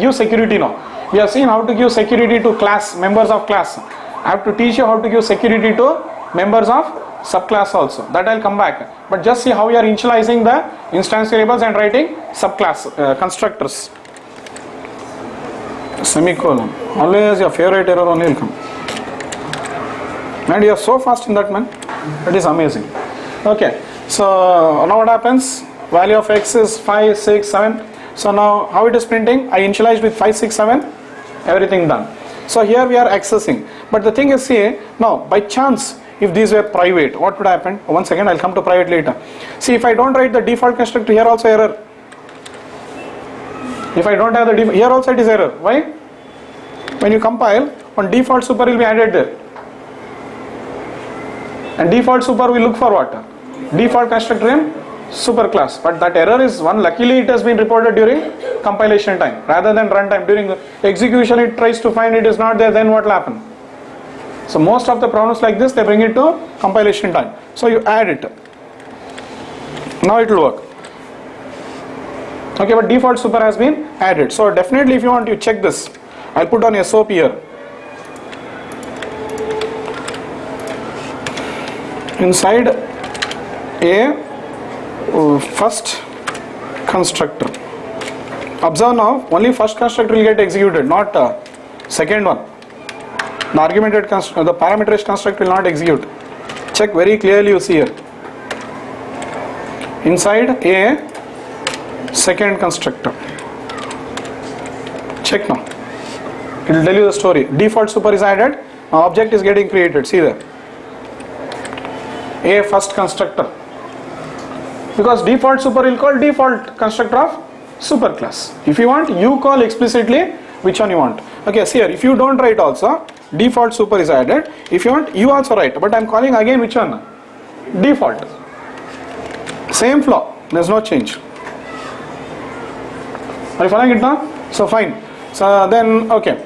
give security now. We have seen how to give security to class, members of class. I have to teach you how to give security to members of subclass also. That I'll come back. But just see how we are initializing the instance variables and writing subclass constructors. Semicolon. Always your favorite error only will come. And you are so fast in that, man. It is amazing. Okay. So now what happens? Value of X is 5, 6, 7. So now how it is printing? I initialized with 5, 6, 7. Everything done. So here we are accessing. But the thing is, see, now by chance, if these were private, what would happen? Once again, I'll come to private later. See, if I don't write the default constructor, here also error. If I don't have the default, here also it is error. Why? When you compile, one default super will be added there. And default super will look for what? Default constructor in superclass. But that error is one, luckily it has been reported during compilation time rather than runtime. During execution it tries to find it is not there, then what will happen? So most of the problems like this, they bring it to compilation time. So you add it. Now it will work. Okay, but default super has been added. So definitely if you want, you check this. I'll put on SOP here. Inside a first constructor. Observe now, only first constructor will get executed, not second one. The argumented constructor, the parameterized constructor will not execute. Check very clearly, you see here. Inside a second constructor. Check now. It will tell you the story. Default super is added. Now object is getting created. See there. A first constructor. Because default super will call default constructor of superclass. If you want, you call explicitly which one you want. Okay, see here. If you don't write also, default super is added. If you want, you also write. But I am calling again which one? Default. Same flow. There is no change. Are you following it now? So fine. So then, okay.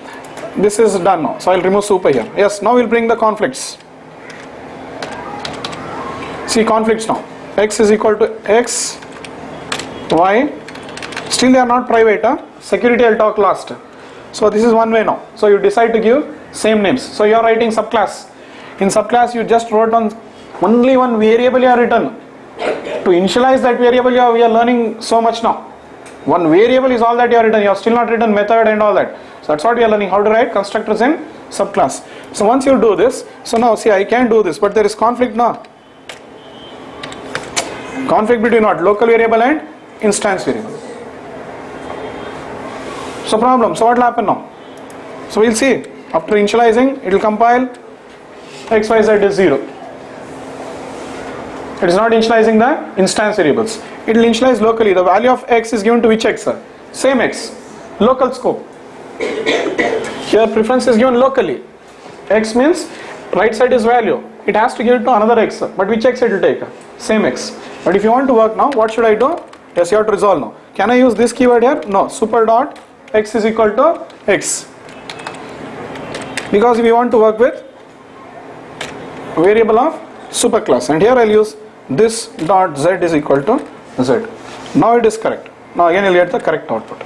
This is done now. So I will remove super here. Yes, now we will bring the conflicts. See conflicts now. X is equal to X, Y. Still they are not private. Security I will talk last. So this is one way now. So you decide to give same names. So you are writing subclass. In subclass you just wrote on only one variable you are written. To initialize that variable we are learning so much now. One variable is all that you have written. You have still not written method and all that. So that's what we are learning, how to write constructors in subclass. So once you do this, so now see I can do this, but there is conflict now. Conflict between what? Local variable and instance variable. So problem. So what will happen now? So we'll see. After initializing, it will compile x, y, z is 0. It is not initializing the instance variables. It will initialize locally. The value of x is given to which x? Same x. Local scope. Here preference is given locally. X means right side is value. It has to give it to another x. But which x it will take? Same x. But if you want to work now, what should I do? Yes, you have to resolve now. Can I use this keyword here? No. Super dot x is equal to x. Because we want to work with variable of superclass. And here I'll use this dot z is equal to z. Now it is correct. Now again you'll get the correct output.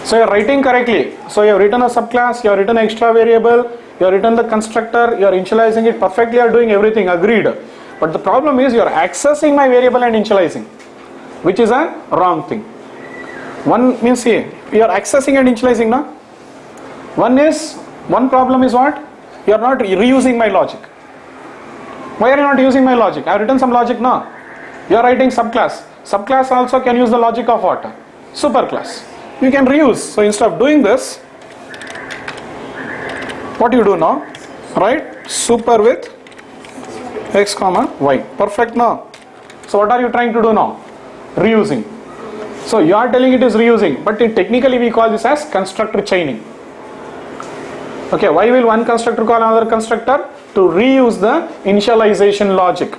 So you're writing correctly. So you have written a subclass, you have written an extra variable, you have written the constructor, you are initializing it perfectly, you are doing everything, agreed. But the problem is you are accessing my variable and initializing, which is a wrong thing. One means see, you are accessing and initializing now. One problem is what? You are not reusing my logic. Why are you not using my logic? I have written some logic now. You are writing subclass. Subclass also can use the logic of what? Superclass. You can reuse. So instead of doing this, what you do now? Write super with x comma y. Perfect now. So what are you trying to do now? Reusing. So you are telling it is reusing, but technically we call this as constructor chaining. Okay, why will one constructor call another constructor? To reuse the initialization logic.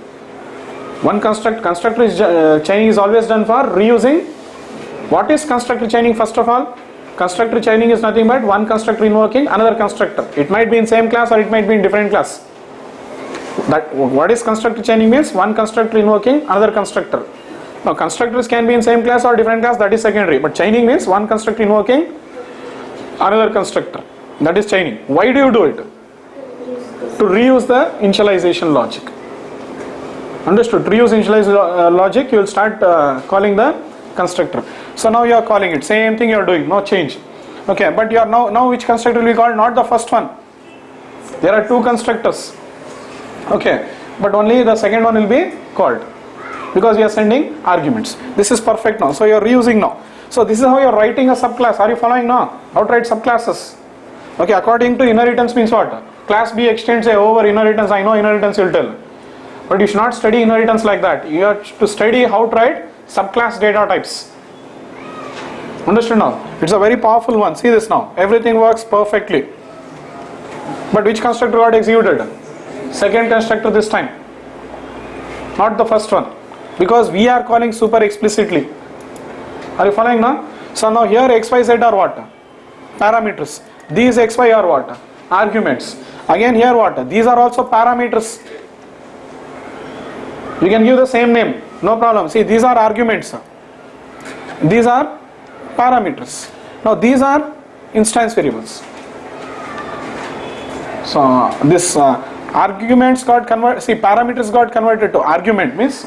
One constructor is chaining is always done for reusing. What is constructor chaining first of all? Constructor chaining is nothing but one constructor invoking another constructor. It might be in same class or it might be in different class. That what is constructor chaining means? One constructor invoking another constructor. Now constructors can be in same class or different class, that is secondary. But chaining means one constructor invoking another constructor. That is chaining. Why do you do it? To reuse the initialization logic. Understood? To reuse initialization logic, you will start calling the constructor. So now you are calling it. Same thing you are doing. No change. Okay, but you are now which constructor will be called? Not the first one. There are two constructors. Okay, but only the second one will be called, because we are sending arguments. This is perfect now. So you are reusing now. So this is how you are writing a subclass. Are you following now? How to write subclasses? Okay, according to inheritance means what? Class B extends over inheritance. I know inheritance will tell. But you should not study inheritance like that. You have to study how to write subclass data types. Understood now? It's a very powerful one. See this now. Everything works perfectly. But which constructor got executed? Second constructor this time. Not the first one. Because we are calling super explicitly. Are you following now? So now here x, y, z are what? Parameters. These x, y are what? Arguments. Again here what? These are also parameters. You can give the same name. No problem. See, these are arguments. These are parameters. Now these are instance variables. So this arguments got converted. See, parameters got converted to argument means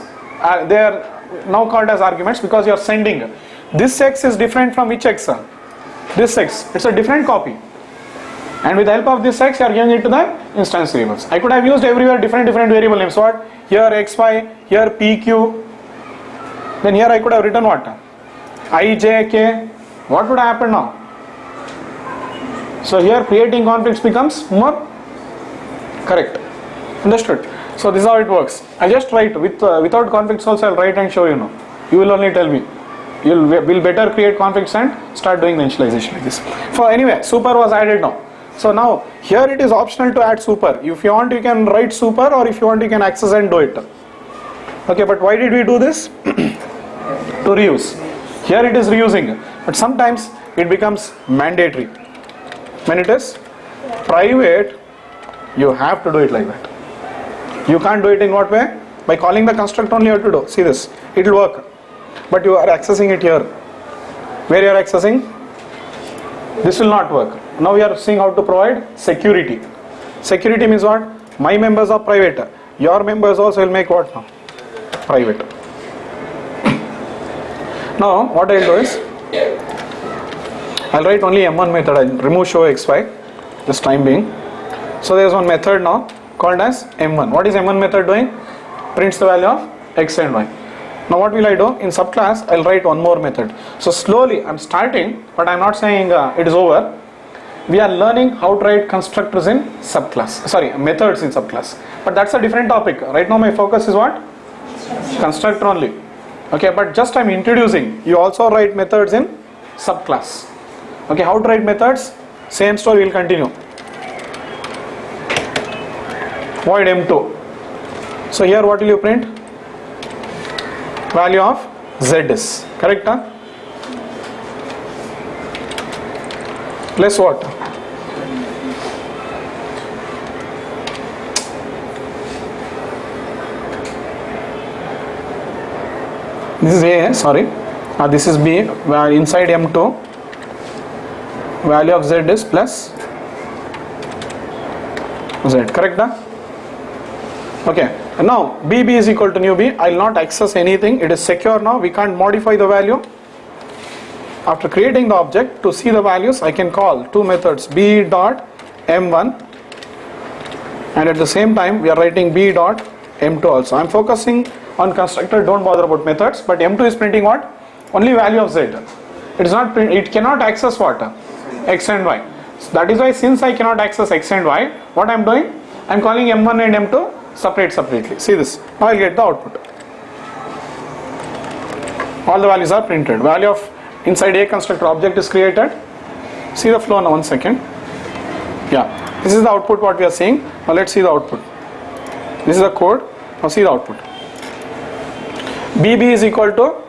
they are now called as arguments because you are sending. This x is different from which x? This x. It's a different copy. And with the help of this x, you are giving it to the instance variables. I could have used everywhere different variable names. What? Here xy, here pq. Then here I could have written what? I, j, k. What would happen now? So here creating conflicts becomes more correct. Understood? So this is how it works. I just write without conflicts also I'll write and show you now. You will only tell me. You will better create conflicts and start doing the initialization like this. So anyway, super was added now. So now here it is optional to add super. If you want you can write super, or if you want you can access and do it. Okay, but why did we do this? To reuse. Here it is reusing, but sometimes it becomes mandatory. When it is private, you have to do it like that. You can't do it in what way? By calling the constructor only you have to do. See this, it will work. But you are accessing it here. Where you are accessing? This will not work. Now we are seeing how to provide security. Security means what? My members are private. Your members also will make what now? Private. Now what I will do is, I will write only M1 method. I will remove show xy this time being. So there is one method now called as M1. What is M1 method doing? Prints the value of x and y. Now what will I do? In subclass I will write one more method. So slowly I am starting, but I am not saying it is over. We are learning how to write constructors in subclass. Sorry, methods in subclass. But that's a different topic. Right now my focus is what? Constructor only. Okay, but just I am introducing. You also write methods in subclass. Okay, how to write methods? Same story will continue. Void M2. So here what will you print? Value of z is. Correct? Huh? Plus what? This is A, sorry. This is B. Inside M2, value of z is plus z. Correct? Huh? Okay. Now BB is equal to new B. I will not access anything. It is secure now. We can't modify the value. After creating the object, to see the values, I can call two methods, b dot m1, and at the same time we are writing b dot M2 also. I'm focusing on constructor, don't bother about methods, but M2 is printing what? Only value of Z. It is not print, it cannot access what? X and Y. So that is why, since I cannot access X and Y, what I'm doing? I'm calling M1 and M2 separately. See this. Now I'll get the output. All the values are printed. Value of inside a constructor object is created. See the flow now, 1 second. Yeah, this is the output what we are seeing. Now let's see the output. This is the code. Now see the output. BB is equal to,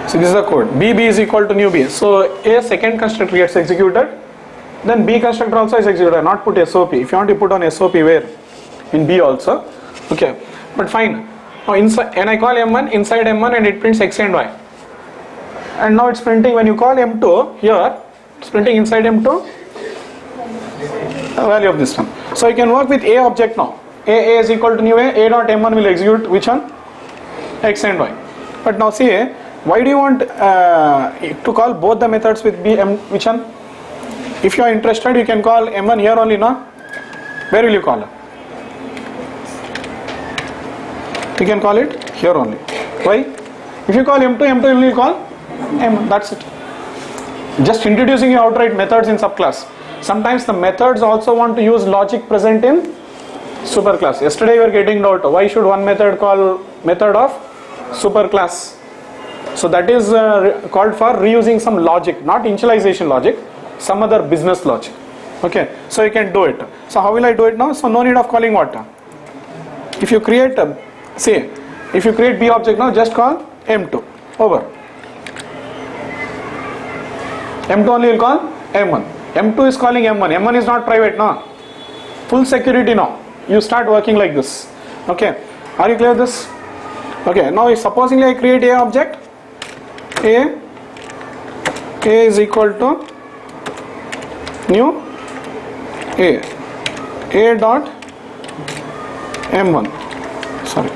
so this is the code. BB is equal to new B. So a second constructor gets executed, then B constructor also is executed. Not put SOP. If you want to put on SOP, where? In B also. Okay, but fine. Now inside, and I call M1 inside M1 and it prints X and Y. And now it's printing, when you call M2 here, it's printing inside M2 the value of this one. So you can work with A object now. A is equal to new A dot M1 will execute which one? X and Y. But now see, why do you want to call both the methods with B, M, which one? If you are interested, you can call M1 here only, no? Where will you call it? You can call it here only. Why? If you call M2, M2 will call M1. That's it. Just introducing you outright methods in subclass. Sometimes the methods also want to use logic present in superclass. Yesterday we were getting doubt. Why should one method call method of superclass? So that is called for reusing some logic, not initialization logic, some other business logic. Okay, so you can do it. So how will I do it now? So no need of calling what? If you create, say, if you create B object now, just call M2 over. M2 only will call M1. M2 is calling M1. M1 is not private now. Full security now. You start working like this. Okay, are you clear with this? Okay, now if supposingly I create A object, A is equal to new A dot M1, sorry,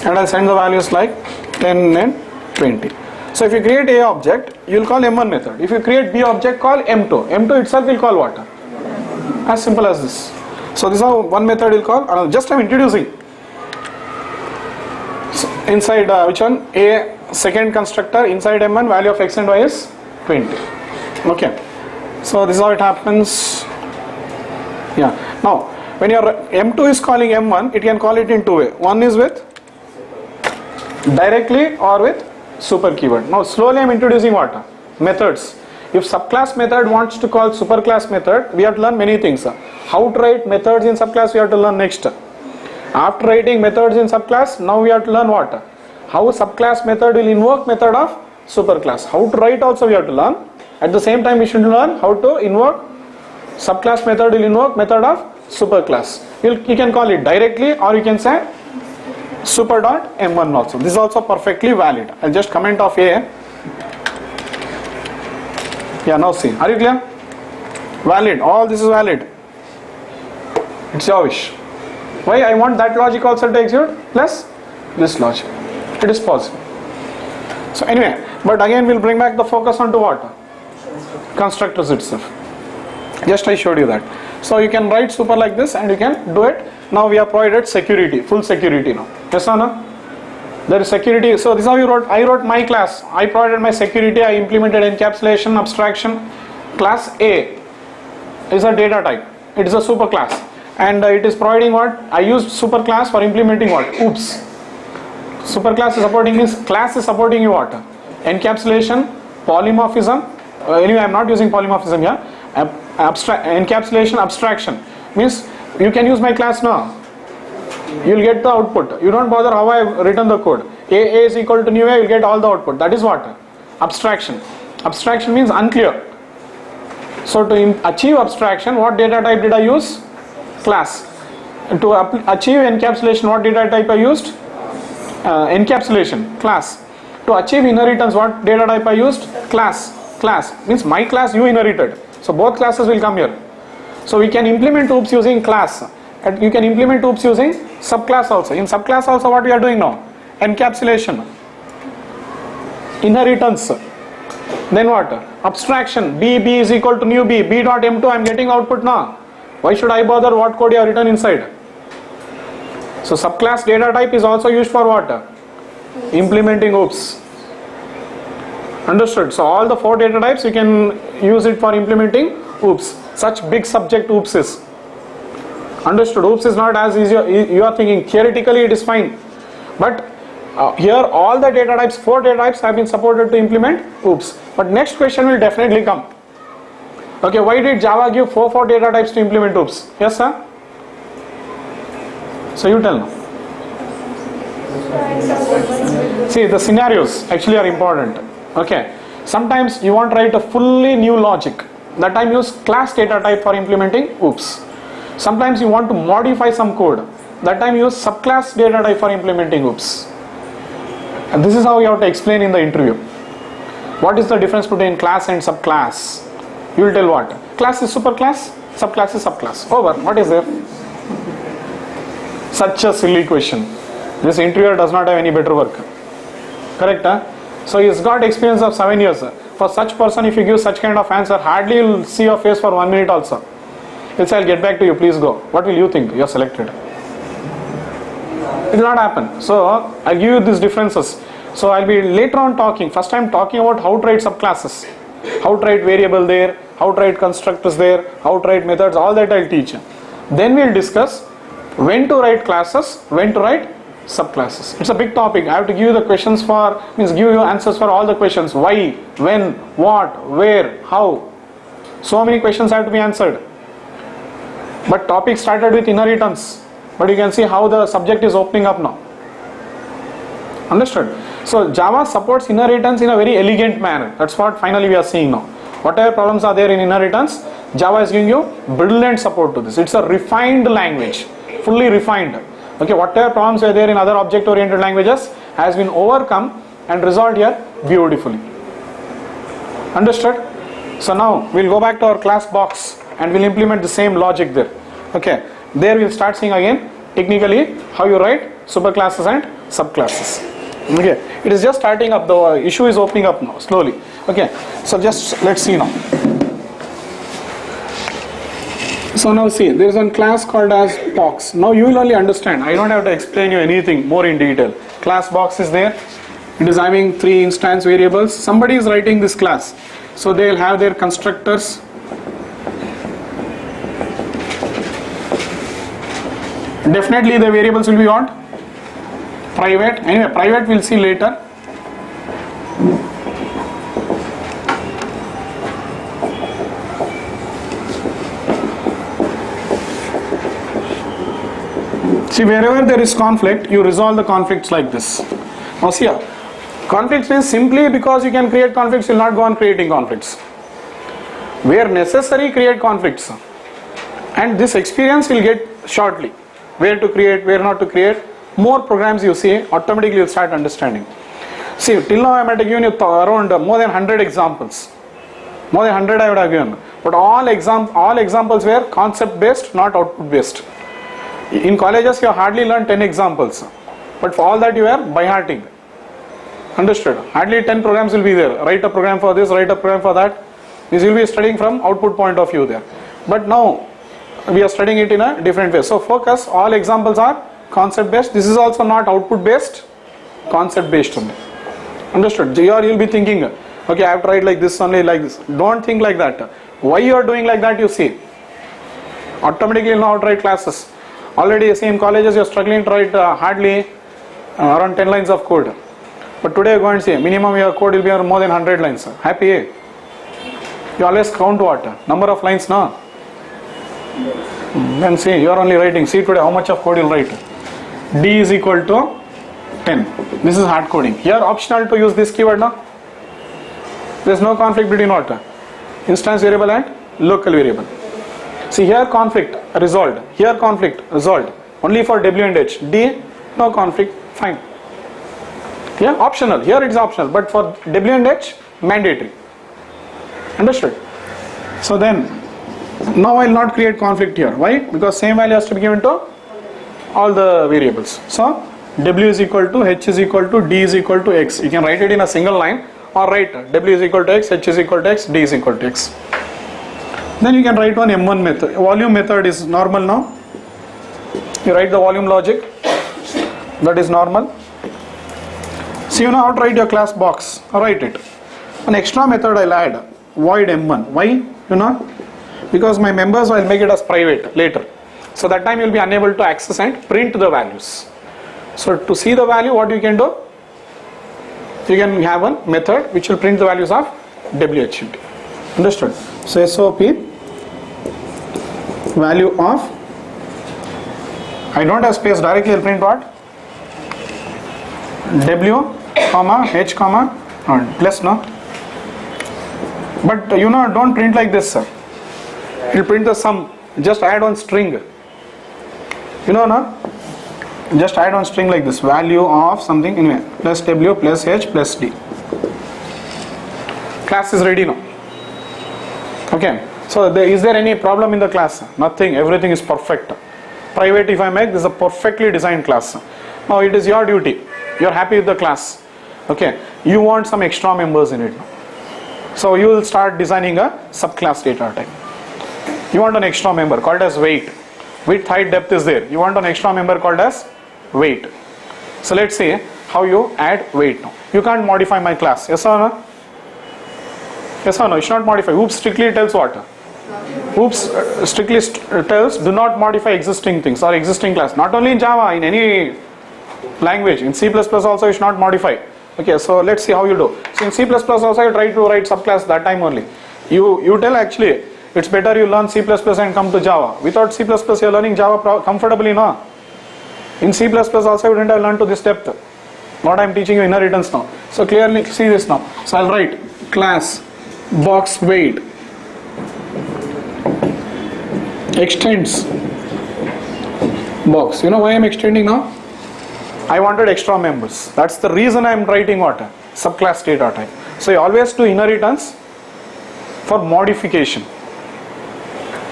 and I'll send the values like 10 and 20. So if you create A object, you will call M1 method. If you create B object, call M2. M2 itself will call what? As simple as this. So this is how one method will call. Just I'm introducing. So inside which one? A second constructor, inside M1 value of X and Y is 20. Okay. So this is how it happens. Yeah. Now when your M2 is calling M1, it can call it in two ways. One is with directly or with super keyword. Now slowly I am introducing what? Methods. If subclass method wants to call superclass method, we have to learn many things. How to write methods in subclass we have to learn next. After writing methods in subclass, now we have to learn what? How subclass method will invoke method of superclass. How to write also we have to learn. At the same time we should learn how to invoke subclass method will invoke method of superclass. You can call it directly or you can say super dot M1 also. This is also perfectly valid. I'll just comment of A. Yeah, now see. Are you clear? Valid. All this is valid. It's your wish. Why I want that logic also to execute plus this logic. It is possible. So anyway, but again we'll bring back the focus onto what? Constructors itself. Just I showed you that. So you can write super like this and you can do it. Now we have provided security, full security now. Yes or no? There is security. So this is how you wrote. I wrote my class. I provided my security. I implemented encapsulation, abstraction. Class A is a data type. It is a super class. And it is providing what? I used super class for implementing what? Oops. Super class is supporting means class is supporting you what? Encapsulation, polymorphism. Anyway, I am not using polymorphism here. Encapsulation, abstraction means you can use my class now. You will get the output. You don't bother how I have written the code. A is equal to new A, you will get all the output. That is what? Abstraction. Abstraction means unclear. So to achieve abstraction, what data type did I use? Class. To achieve encapsulation, what data type I used? Encapsulation, class. To achieve inheritance, what data type I used? Class. Class means my class you inherited. So both classes will come here. So we can implement oops using class. And you can implement oops using subclass also. In subclass also what we are doing now? Encapsulation. Inheritance. Then what? Abstraction. B is equal to new B. B dot M2 I am getting output now. Why should I bother what code you have written inside? So subclass data type is also used for what? Implementing OOPS. Understood? So all the 4 data types you can use it for implementing OOPS. Such big subject OOPS is. Understood? OOPS is not as easy you are thinking. Theoretically it is fine, but here all the data types, 4 data types have been supported to implement OOPS. But next question will definitely come. Okay, why did Java give 4 data types to implement OOPS? Yes sir? So you tell now. See, the scenarios actually are important. Okay, sometimes you want to write a fully new logic. That time use class data type for implementing OOPS. Sometimes you want to modify some code. That time use subclass data type for implementing OOPS. And this is how you have to explain in the interview. What is the difference between class and subclass? You will tell what? Class is superclass, subclass is subclass. Over. What is there? Such a silly question. This interviewer does not have any better work. Correct? Huh? So he's got experience of 7 years. For such person, if you give such kind of answer, hardly you will see your face for 1 minute also. He'll say, I'll get back to you, please go. What will you think? You're selected. It will not happen. So I'll give you these differences. So I'll be later on talking. First I'm talking about how to write subclasses, how to write variable there, how to write constructors there, how to write methods, all that I'll teach. Then we'll discuss when to write classes, when to write subclasses. It's a big topic. I have to give you the questions for, means give you answers for all the questions. Why, when, what, where, how. So many questions have to be answered. But topic started with inheritance. But you can see how the subject is opening up now. Understood? So Java supports inheritance in a very elegant manner. That's what finally we are seeing now. Whatever problems are there in inheritance, Java is giving you brilliant support to this. It's a refined language, fully refined. Okay, whatever problems were there in other object-oriented languages has been overcome and resolved here beautifully. Understood? So now we'll go back to our class box and we'll implement the same logic there. Okay, there we'll start seeing again technically how you write superclasses and subclasses. Okay, it is just starting up, the issue is opening up now slowly. Okay, so just let's see now. So now see, there is one class called as box. Now you will only understand. I don't have to explain you anything more in detail. Class box is there. It is having 3 instance variables. Somebody is writing this class. So they will have their constructors. Definitely the variables will be what? Private. Anyway, private we'll see later. See, wherever there is conflict, you resolve the conflicts like this. Now see here, conflicts means simply because you can create conflicts, you will not go on creating conflicts. Where necessary, create conflicts. And this experience will get shortly. Where to create, where not to create. More programs you see, automatically you will start understanding. See, till now I might have given you around more than 100 examples. More than 100 I would have given. But all examples were concept based, not output based. In colleges you have hardly learned 10 examples. But for all that you are by hearting. Understood? Hardly 10 programs will be there. Write a program for this, write a program for that. This will be studying from output point of view there. But now we are studying it in a different way. So focus, all examples are concept based. This is also not output based, concept based only. Understood? Or you'll be thinking, okay, I have to write like this only, like this. Don't think like that. Why you are doing like that, you see. Automatically you'll know how to write classes. Already you see in colleges you are struggling to write hardly around 10 lines of code. But today you go and see, minimum your code will be more than 100 lines. Happy, eh? You always count what? Number of lines, no? Then see, you are only writing. See today how much of code you will write. D is equal to 10. This is hard coding. Here optional to use this keyword now. There is no conflict between what? Instance variable and local variable. See here conflict resolved. Here conflict resolved. Only for W and H. D, no conflict. Fine. Yeah, optional. Here it is optional. But for W and H, mandatory. Understood? So then, now I will not create conflict here. Why? Because same value has to be given to all the variables. So W is equal to H is equal to D is equal to X. You can write it in a single line or write W is equal to X, H is equal to X, D is equal to X. Then you can write one M1 method. Volume method is normal now. You write the volume logic. That is normal. So you know how to write your class box. Write it. An extra method I'll add. Void M1. Why? You know? Because my members will make it as private later. So that time you will be unable to access and print the values. So to see the value, what you can do? You can have one method which will print the values of WHUT. Understood? So SOP value of, I don't have space directly, I'll print what? W, comma, H, comma, plus no. But you know, don't print like this, sir. It will print the sum. Just add one string. You know, no? Just add one string like this. Value of something anyway. Plus W plus H plus D. Class is ready now. Okay. So is there any problem in the class? Nothing. Everything is perfect. Private if I make, this is a perfectly designed class. Now it is your duty. You are happy with the class. Okay. You want some extra members in it. So you will start designing a subclass data type. You want an extra member called as weight. Width, height, depth is there. You want an extra member called as weight. So let's see how you add weight now. You can't modify my class. Yes or no? Yes or no? You should not modify. Oops strictly tells what? Oops strictly tells do not modify existing things or existing class. Not only in Java, in any language. In C++ also you should not modify. Okay, so let's see how you do. So in C++ also you try to write subclass that time only. You tell actually it's better you learn C++ and come to Java. Without C++ you're learning Java comfortably, no? In C++ also you didn't have learned to this depth. What I'm teaching you inheritance now. So clearly see this now. So I'll write class box weight extends box. You know why I'm extending now? I wanted extra members. That's the reason I'm writing what? Subclass data type. So you always do inheritance for modification.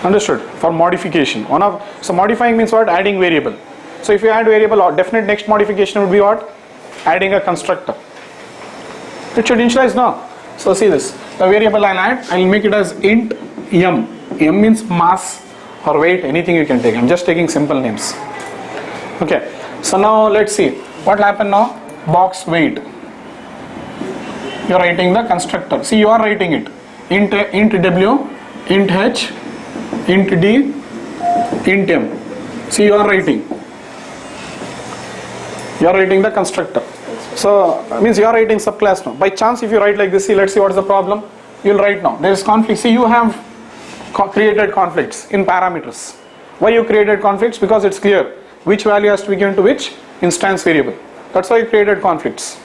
Understood? For modification. So modifying means what? Adding variable. So if you add variable, or definite next modification would be what? Adding a constructor. It should initialize now. So see this. The variable I'll add, I'll make it as int m. M means mass or weight, anything you can take. I'm just taking simple names. Okay. So now let's see. What will happen now? Box weight. You are writing the constructor. See, you are writing it. Int w, int h, int d, int m. See, you are writing. You are writing the constructor. So means you are writing subclass now. By chance, if you write like this, see, let's see what is the problem. You will write now. There is conflict. See, you have created conflicts in parameters. Why you created conflicts? Because it's clear which value has to be given to which instance variable. That's why you created conflicts.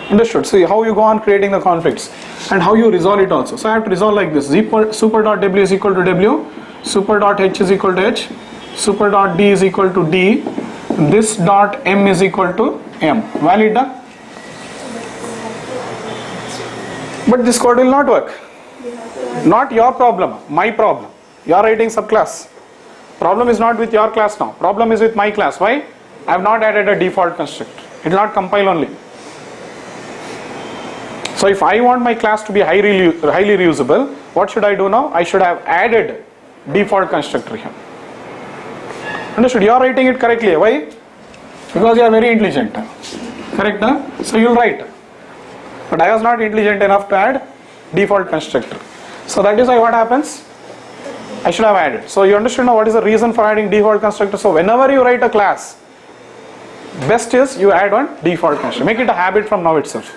Understood? See how you go on creating the conflicts and how you resolve it also. So I have to resolve like this. Super.w is equal to w, super.h is equal to h, super.d is equal to d, this dot m is equal to m. Valid? But this code will not work. Not your problem, my problem. You are writing subclass. Problem is not with your class now. Problem is with my class. Why? I have not added a default constructor. It will not compile only. So if I want my class to be highly reusable, what should I do now? I should have added default constructor here. Understood? You are writing it correctly. Why? Because you are very intelligent. Correct? Huh? So you will write. But I was not intelligent enough to add default constructor. So that is why what happens? I should have added. So you understand now what is the reason for adding default constructor. So whenever you write a class, best is you add one default constructor. Make it a habit from now itself.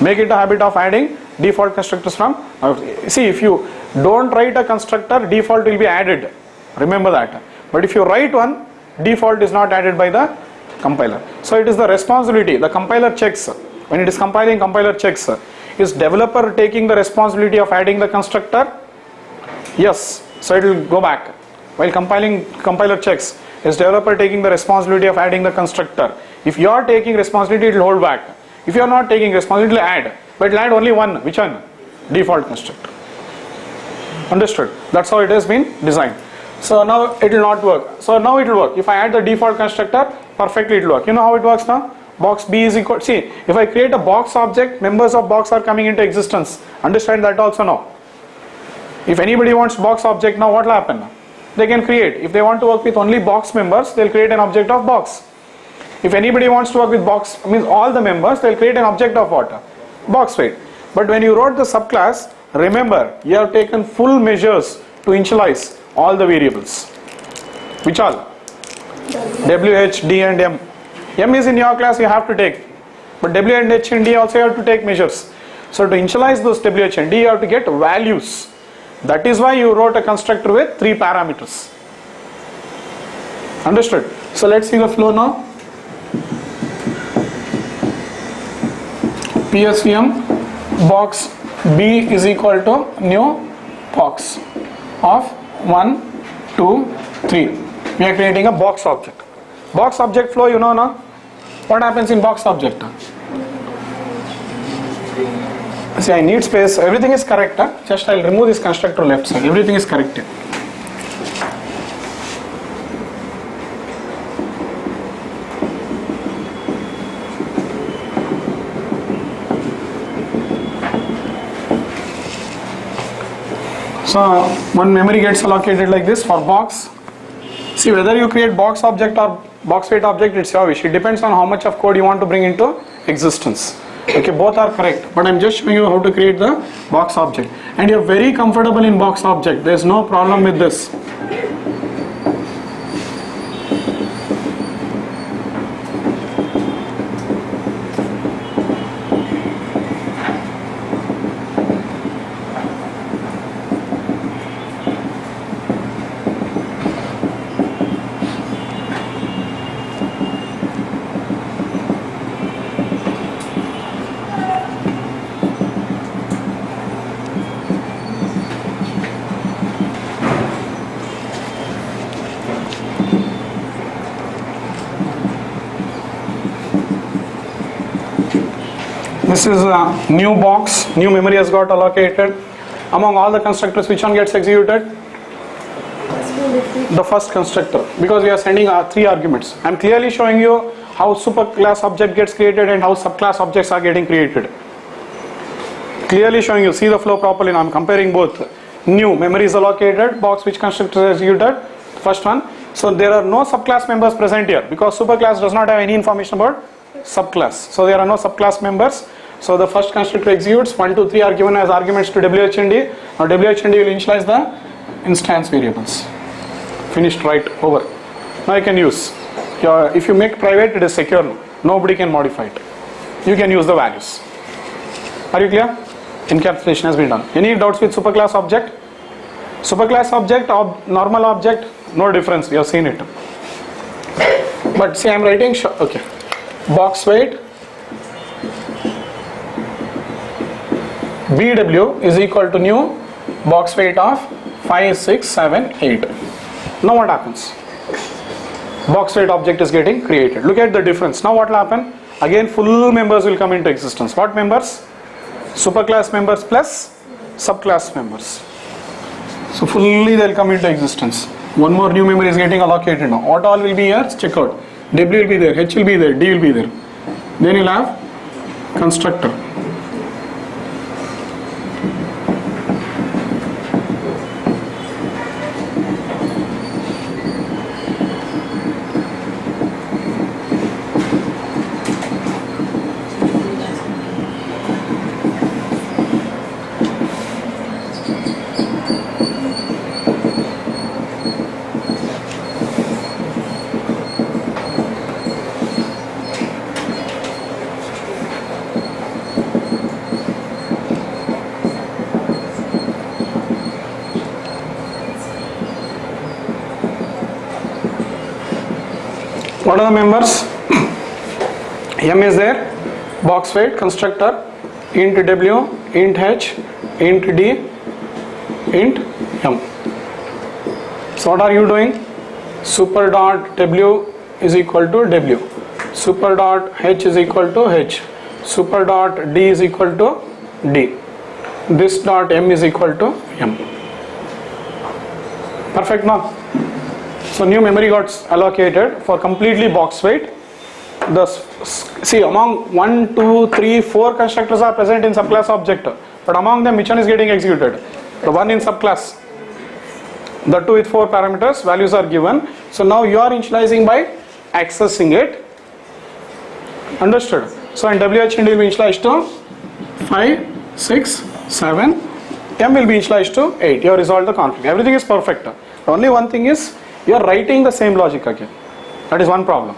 Make it a habit of adding default constructors from now. See, if you don't write a constructor, default will be added. Remember that. But if you write one, default is not added by the compiler. So it is the responsibility. The compiler checks. When it is compiling, compiler checks. Is developer taking the responsibility of adding the constructor? Yes, so it will go back. While compiling, compiler checks. Is developer taking the responsibility of adding the constructor? If you are taking responsibility, it will hold back. If you are not taking responsibility, it will add. But it will add only one. Which one? Default constructor. Understood? That's how it has been designed. So now it will not work. So now it will work. If I add the default constructor, perfectly it will work. You know how it works now? Box B is equal. See, if I create a box object, members of box are coming into existence. Understand that also now. If anybody wants box object, now what will happen? They can create. If they want to work with only box members, they'll create an object of box. If anybody wants to work with box, means all the members, they'll create an object of what? Box weight. But when you wrote the subclass, remember, you have taken full measures to initialize all the variables. Which all? W, H, D and M. M is in your class, you have to take. But W and H and D also you have to take measures. So to initialize those W, H and D, you have to get values. That is why you wrote a constructor with 3 parameters. Understood? So let's see the flow now. PSVM box B is equal to new box of 1, 2, 3. We are creating a box object. Box object flow, you know now. What happens in box object? See, I need space. Everything is correct. Just I'll remove this constructor left side. Everything is correct here. So one memory gets allocated like this for box. See, whether you create box object or box weight object, it's your wish. It depends on how much of code you want to bring into existence. Okay, both are correct, but I'm just showing you how to create the box object. And you're very comfortable in box object. There's no problem with this. This is a new box, new memory has got allocated. Among all the constructors, which one gets executed? The first constructor, because we are sending 3 arguments. I am clearly showing you how superclass object gets created and how subclass objects are getting created. Clearly showing you, see the flow properly. Now I am comparing both. New memory is allocated, box which constructor is executed, first one. So there are no subclass members present here because superclass does not have any information about subclass. So there are no subclass members. So the first constructor executes, 1, 2, 3 are given as arguments to WH and D. Now WH and D will initialize the instance variables. Finished, right, over. Now you can use. If you make private, it is secure. Nobody can modify it. You can use the values. Are you clear? Encapsulation has been done. Any doubts with superclass object? Superclass object, normal object, no difference. We have seen it. But see, I am writing, okay. Box weight BW is equal to new box weight of 5, 6, 7, 8. Now what happens? Box weight object is getting created. Look at the difference. Now what will happen? Again full members will come into existence. What members? Superclass members plus subclass members. So fully they will come into existence. One more new memory is getting allocated now. What all will be here? Check out. W will be there, H will be there, D will be there. Then you'll have constructor. What are the members? M is there, box weight, constructor, int W, int H, int D, int M. So what are you doing? Super dot W is equal to W, super dot H is equal to H, super dot D is equal to D, this dot M is equal to M. Perfect now? So new memory got allocated for completely box weight. See, among 1, 2, 3, 4 constructors are present in subclass object, but among them which one is getting executed? the one in subclass. The two with 4 parameters, values are given. So now you are initializing by accessing it. Understood? So in WH will be initialized to 5, 6, 7. M will be initialized to 8. You have resolved the conflict. Everything is perfect. The only one thing is you are writing the same logic again. That is one problem.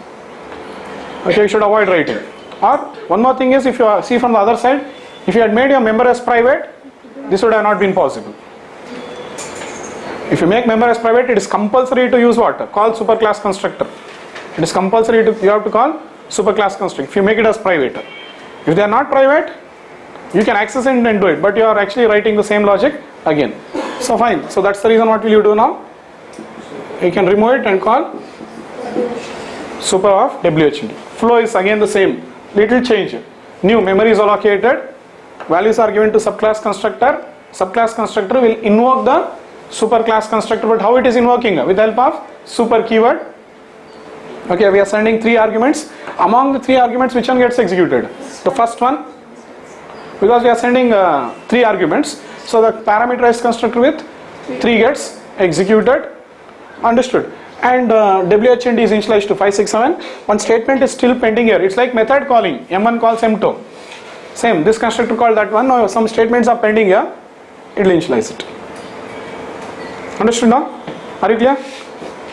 Okay, you should avoid writing. Or one more thing is, if you see from the other side, if you had made your member as private, this would have not been possible. If you make member as private, it is compulsory to use what? Call superclass constructor. It is compulsory to, you have to call superclass constructor if you make it as private. If they are not private, you can access it and do it, but you are actually writing the same logic again. So fine. So that's the reason. What will you do now? You can remove it and call super of WHD. Flow is again the same. Little change. New memory is allocated. Values are given to subclass constructor. Subclass constructor will invoke the superclass constructor. But how it is invoking? With the help of super keyword. Okay, we are sending 3 arguments. Among the 3 arguments, which one gets executed? The first one. Because we are sending 3 arguments. So the parameterized constructor with 3 gets executed. Understood? And WHND is initialized to 5, 6, 7. One statement is still pending here. It's like method calling. M1 calls M2. Same. This constructor called that one. Now some statements are pending here. It will initialize it. Understood now? Are you clear?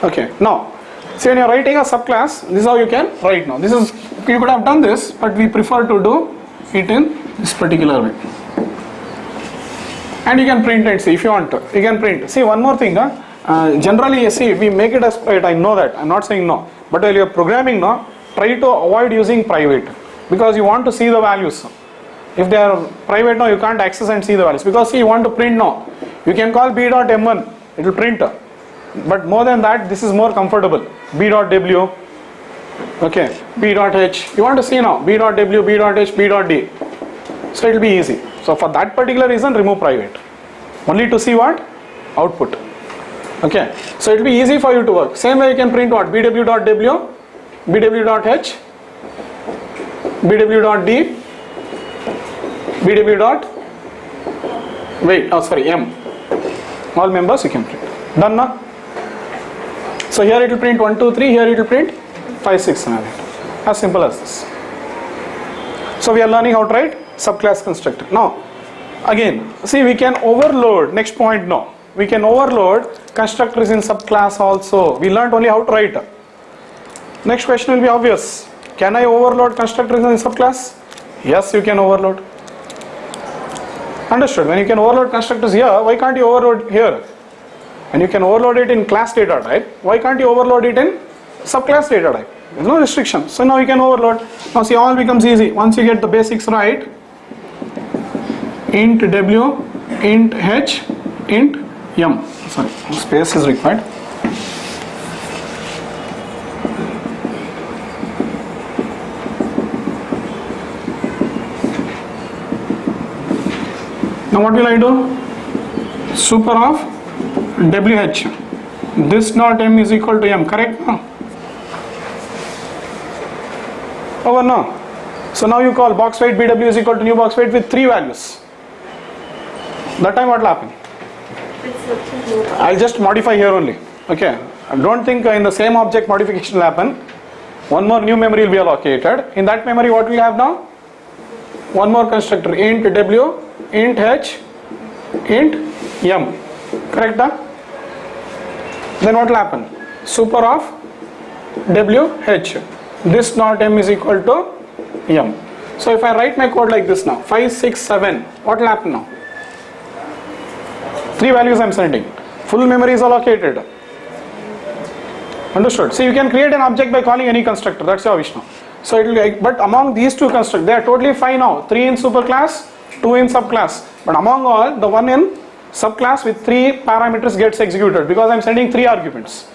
Okay. Now, see, when you are writing a subclass, this is how you can write now. This is, you could have done this, but we prefer to do it in this particular way. And you can print and see if you want to. You can print. See, one more thing. Generally, see, we make it as private. I know that. I'm not saying no. But while you're programming now, try to avoid using private, because you want to see the values. If they are private now, you can't access and see the values, because see, you want to print now. You can call b.m1. It will print. But more than that, this is more comfortable. b.w. Okay. b.h. You want to see now. b.w, b.h, b.d. So it will be easy. So for that particular reason, remove private. Only to see what? Output. Okay. So it will be easy for you to work. Same way you can print what? bw.w, bw.h, bw.d, m. All members you can print. Done now? So here it will print 1, 2, 3. Here it will print 5, 6, 7, 8. As simple as this. So we are learning how to write subclass constructor. Now, again, see, we can overload. Next point now. We can overload constructors in subclass also. We learned only how to write. Next question will be obvious. Can I overload constructors in subclass? Yes, you can overload. Understood? When you can overload constructors here, why can't you overload here? And you can overload it in class data type. Why can't you overload it in subclass data type? There is no restriction. So now you can overload. Now see, all becomes easy. Once you get the basics right, int w, int h, int m. Sorry, space is required. Now what will I do? Super of WH. This dot m is equal to m, correct? No? Over now. So now you call box weight BW is equal to new box weight with 3 values. That time what will happen? I'll just modify here only. Okay. Don't think in the same object modification will happen. One more new memory will be allocated. In that memory what we have now? One more constructor, int w, int h, int m. Correct? Huh? Then what will happen? Super of wh. This dot m is equal to m. So if I write my code like this now, 5, 6, 7, what will happen now? 3 values I am sending. Full memory is allocated. Understood? So you can create an object by calling any constructor. That's your wish now. So it will be, but among these 2 constructors, they are totally fine now. 3 in superclass, 2 in subclass. But among all, the one in subclass with 3 parameters gets executed, because I am sending 3 arguments.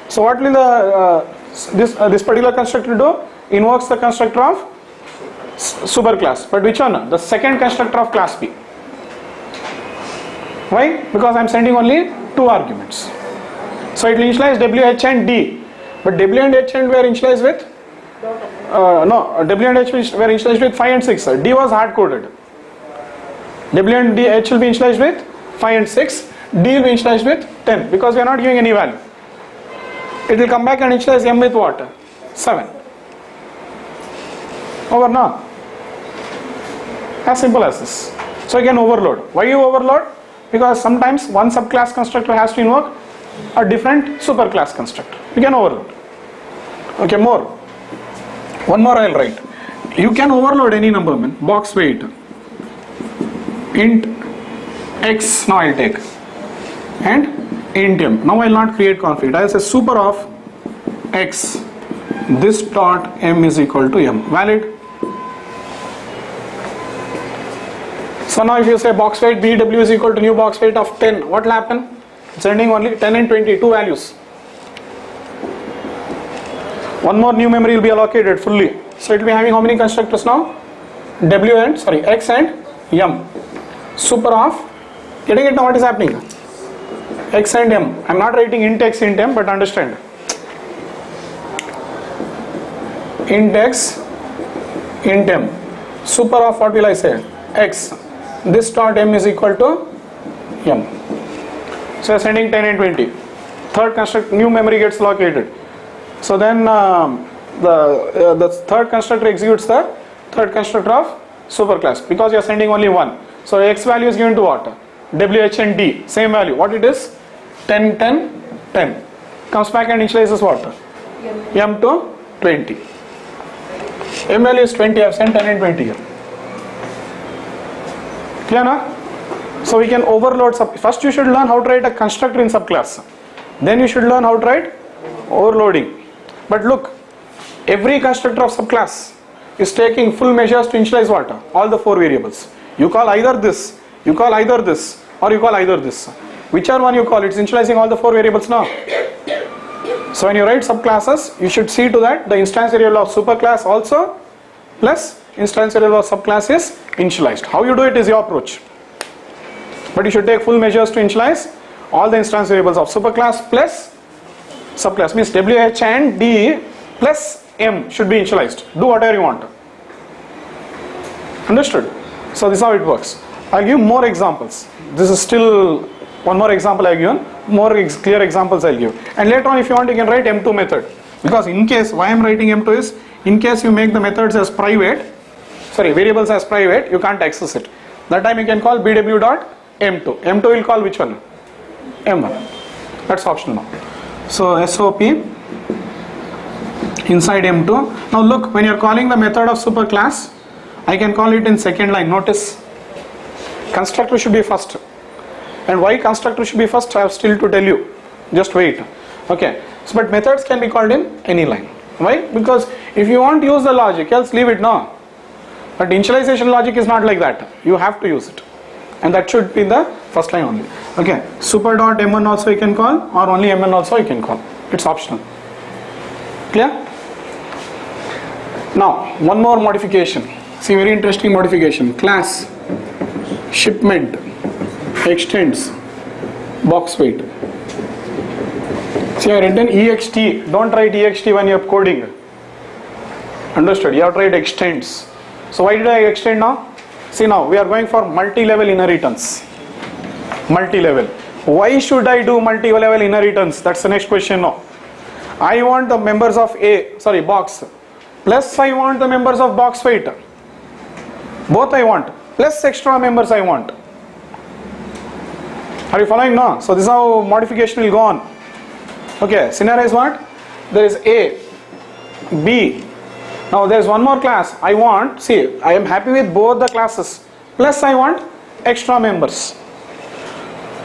So what will the this particular constructor do? Invokes the constructor of superclass. But which one? The second constructor of class B. Why? Because I am sending only 2 arguments. So it will initialize W, H and D. But W and H and were initialized with no, W and H were initialized with 5 and 6. D was hard coded. W and H will be initialized with 5 and 6. D will be initialized with 10 because we are not giving any value. It will come back and initialize M with what? 7. Over now. As simple as this. So you can overload. Why you overload? Because sometimes one subclass constructor has to invoke a different superclass constructor. You can overload. Okay, more. One more I will write. You can overload any number, man. Box weight. Int X now I will take. And int M. Now I will not create conflict. I will say super of X. This dot M is equal to M. Valid? So now if you say box weight BW is equal to new box weight of 10, what will happen? It's ending only 10 and 20, two values. One more new memory will be allocated fully. So it will be having how many constructors now? X and M. Super of, getting it now, what is happening? X and M. I am not writing int X, int M, but understand. Int X, int M. Super of what will I say? X. This dot M is equal to M. So you are sending 10 and 20. Third construct, new memory gets allocated. So then the third constructor executes the third constructor of superclass because you are sending only one. So X value is given to what? WH and D, same value. What it is? 10, 10, 10. Comes back and initializes what? M to 20. M value is 20, I have sent 10 and 20 here. Clear na? So we can overload. First you should learn how to write a constructor in subclass. Then you should learn how to write overloading. But look, every constructor of subclass is taking full measures to initialize what? All the 4 variables. You call either this, you call either this, or you call either this. Whichever one you call, it's initializing all the 4 variables now. So when you write subclasses, you should see to that the instance variable of superclass also plus instance variable of subclass is initialized. How you do it is your approach. But you should take full measures to initialize all the instance variables of superclass plus subclass. Means WH and D plus M should be initialized. Do whatever you want. Understood? So this is how it works. I'll give more examples. This is still one more example I've given. More clear examples I'll give. And later on if you want you can write M2 method. Because in case, why I'm writing M2 is, in case you make the methods as private, variables as private, you can't access it. That time you can call BW dot M2. M2 will call which one? M1. That's optional now. So SOP inside M2. Now look, when you're calling the method of superclass, I can call it in second line. Notice, constructor should be first. And why constructor should be first, I have still to tell you. Just wait. Okay. So, but methods can be called in any line. Why? Because if you want to use the logic, else leave it now. But initialization logic is not like that. You have to use it. And that should be in the first line only. Okay. Super dot M1 also you can call, or only M1 also you can call. It's optional. Clear? Now, one more modification. See, very interesting modification. Class shipment extends box weight. See, I written ext. Don't write ext when you are coding. Understood? You have to write extends. So why did I extend now? See, now we are going for multi-level inheritance. Multi-level. Why should I do multi-level inheritance? That's the next question now. I want the members of box. Plus I want the members of box weight. Both I want. Plus extra members I want. Are you following now? So this is how modification will go on. Okay, scenario is what? There is A, B. Now there is one more class. I want, see, I am happy with both the classes. Plus I want extra members.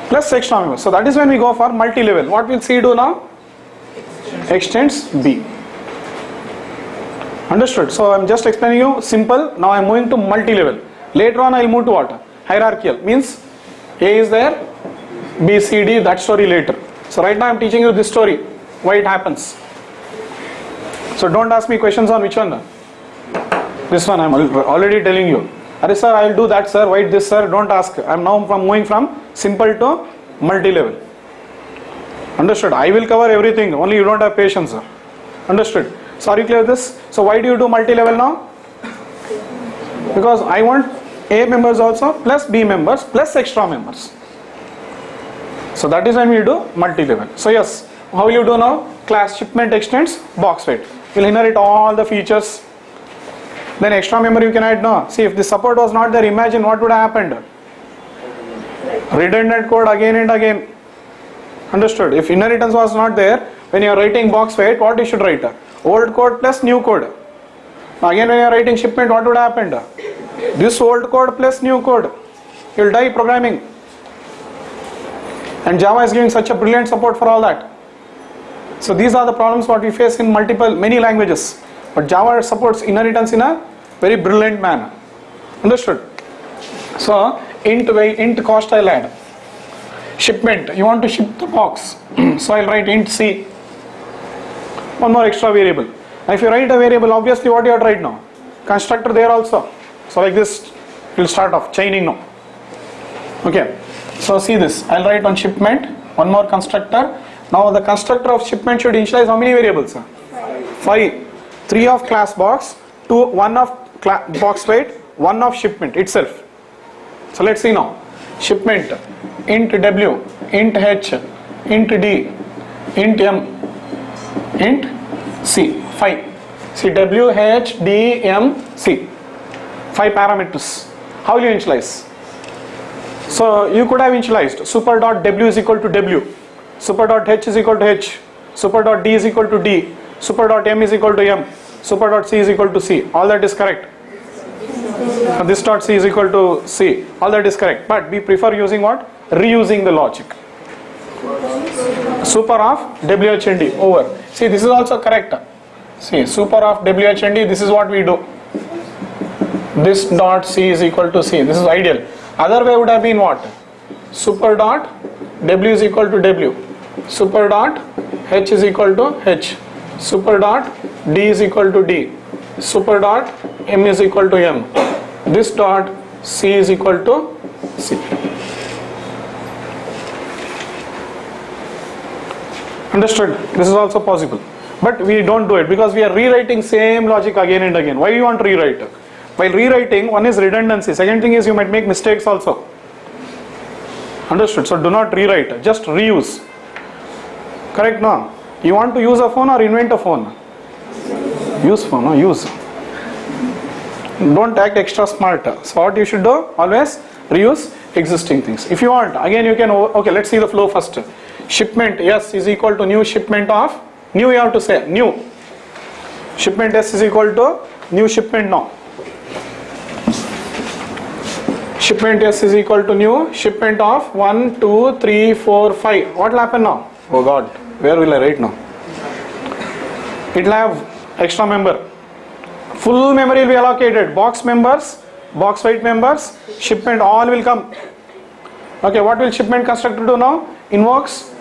Plus extra members. So that is when we go for multi-level. What will C do now? Extends B. Understood? So I am just explaining you simple. Now I am moving to multi-level. Later on I will move to what? Hierarchical. Means A is there, B, C, D, that story later. So right now I am teaching you this story, why it happens. So don't ask me questions on which one. This one I am already telling you. Are sir, I will do that sir, why this sir, don't ask. I am now moving from simple to multi-level. Understood? I will cover everything, only you don't have patience. Sir. Understood? So are you clear with this? So why do you do multi-level now? Because I want A members also plus B members plus extra members. So that is when we do multi-level. So yes, how will you do now? Class shipment extends box weight. You'll inherit all the features. Then extra memory you can add now. See, if the support was not there, imagine what would have happened. Redundant code again and again. Understood? If inheritance was not there, when you are writing box weight, what you should write? Old code plus new code. Again, when you are writing shipment, what would have happened? This old code plus new code. You will die programming. And Java is giving such a brilliant support for all that. So these are the problems what we face in many languages. But Java supports inheritance in a very brilliant manner. Understood? So int cost I'll add. Shipment, you want to ship the box. So I'll write int C. One more extra variable. Now if you write a variable, obviously what you have to write now? Constructor there also. So like this, we'll start off chaining now. Okay. So see this, I'll write on shipment, one more constructor. Now the constructor of shipment should initialize how many variables? 5. 3 of class box, 1 of box weight, 1 of shipment itself. So let's see now. Shipment, int W, int H, int D, int M, int C, 5. See W, H, D, M, C. 5 parameters. How will you initialize? So you could have initialized super.w is equal to w, super.h is equal to h, super.d is equal to d, super.m is equal to m, super.c is equal to c. All that is correct. This dot c is equal to c. All that is correct. But we prefer using what? Reusing the logic. Super of wh and d over. See, this is also correct. See, super of wh and d, this is what we do. This dot c is equal to c. This is ideal. Other way would have been what? Super dot w is equal to w, super dot h is equal to h, super dot d is equal to d, super dot m is equal to m, this dot c is equal to c. Understood? This is also possible, but we don't do it because we are rewriting same logic again and again. Why you want to rewrite? While rewriting, one is redundancy, second thing is you might make mistakes also. Understood? So do not rewrite, just reuse. Correct now? You want to use a phone or invent a phone? Use phone, no? Use. Don't act extra smart. So what you should do? Always reuse existing things. If you want, again you can, okay, let's see the flow first. Shipment S is equal to new shipment of, new you have to say, new. Shipment S is equal to new shipment now. Shipment S is equal to new shipment of 1, 2, 3, 4, 5. What will happen now? Oh God, where will I write now? It will have extra member. Full memory will be allocated. Box members, box weight members, shipment, all will come. Okay, what will shipment constructor do now? Invokes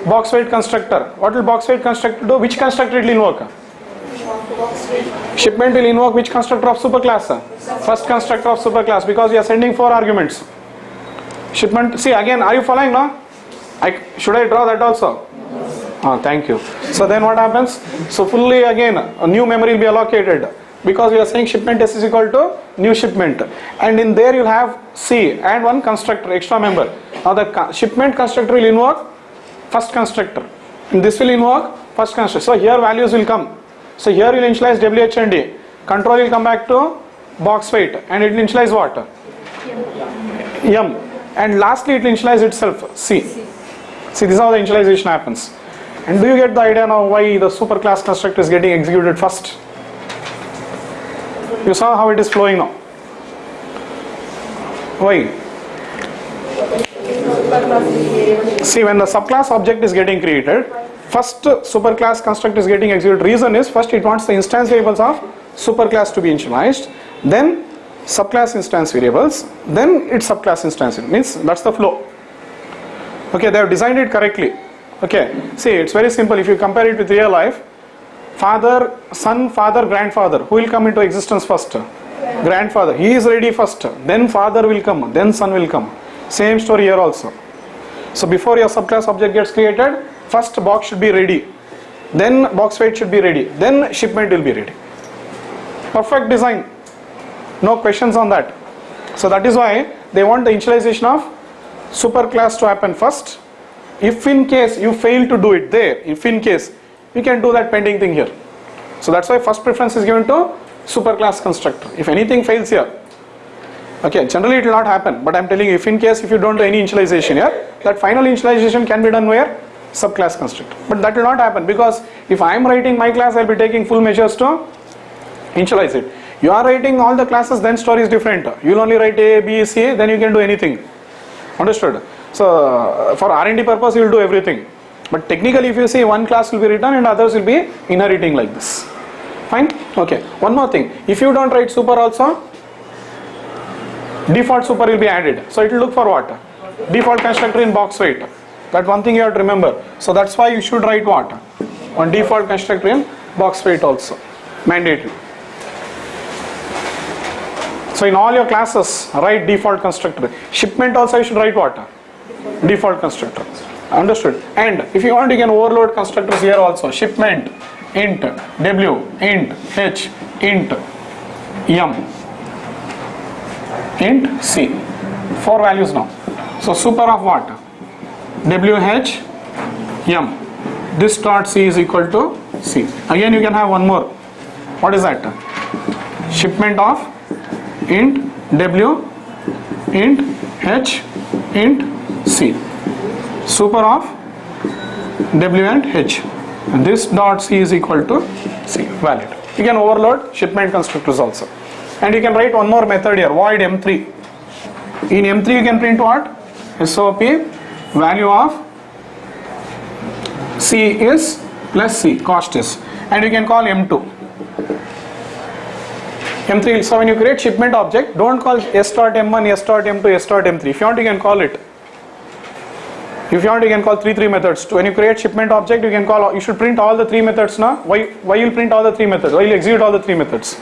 box weight constructor. What will box weight constructor do? Which constructor it will invoke? Shipment will invoke which constructor of superclass? First constructor of superclass, because we are sending 4 arguments. Shipment, see again, are you following now? Should I draw that also? Thank you. So then what happens? So fully again, a new memory will be allocated, because we are saying shipment S is equal to new shipment. And in there you'll have C and one constructor, extra member. Now the shipment constructor will invoke first constructor. And this will invoke first constructor. So here values will come. So here you will initialize WH and D. Control will come back to box weight and it will initialize what? M. And lastly it will initialize itself, C. See, this is how the initialization happens. And do you get the idea now why the superclass constructor is getting executed first? You saw how it is flowing now. Why? See, when the subclass object is getting created, first superclass construct is getting executed. Reason is, first it wants the instance variables of superclass to be initialized, then subclass instance variables, then its subclass instance. Means that's the flow. Okay, they have designed it correctly. Okay, see, it's very simple. If you compare it with real life, father, son, father, grandfather, who will come into existence first? Grandfather. He is ready first, then father will come, then son will come. Same story here also. So before your subclass object gets created, first box should be ready, then box weight should be ready, then shipment will be ready. Perfect design, no questions on that. So that is why they want the initialization of superclass to happen first, if in case you fail to do it there, if in case, we can do that pending thing here. So that's why first preference is given to superclass constructor. If anything fails here, okay, generally it will not happen, but I'm telling you, if in case if you don't do any initialization here, that final initialization can be done where? Subclass constructor. But that will not happen, because if I am writing my class, I'll be taking full measures to initialize it. You are writing all the classes, then story is different. You'll only write A, B, C, then you can do anything. Understood? So for R&D purpose, you will do everything. But technically, if you see, one class will be written and others will be inheriting like this. Fine? Okay. One more thing. If you don't write super also, default super will be added. So it will look for what? Default constructor in box weight. That one thing you have to remember. So that's why you should write what? On default constructor in box weight also. Mandatory. So in all your classes, write default constructor. Shipment also you should write what? Default constructor. Understood? And if you want, you can overload constructors here also. Shipment, int w, int h, int m, int c. 4 values now. So super of what? W, h, m. This dot c is equal to c. Again you can have one more. What is that? Shipment of int w, int h, int c. Super of w and h. And this dot c is equal to c. Valid. You can overload shipment constructors also. And you can write one more method here. Void m3. In m3 you can print what? SOP value of c is plus c. Cost is. And you can call m2. M3, so when you create shipment object, don't call s.m1, s.m2, s.m3. If you want, you can call it. If you want, you can call three methods. When you create shipment object, you can call, you should print all the 3 methods now. Why you'll print all the 3 methods? Why you'll execute all the 3 methods?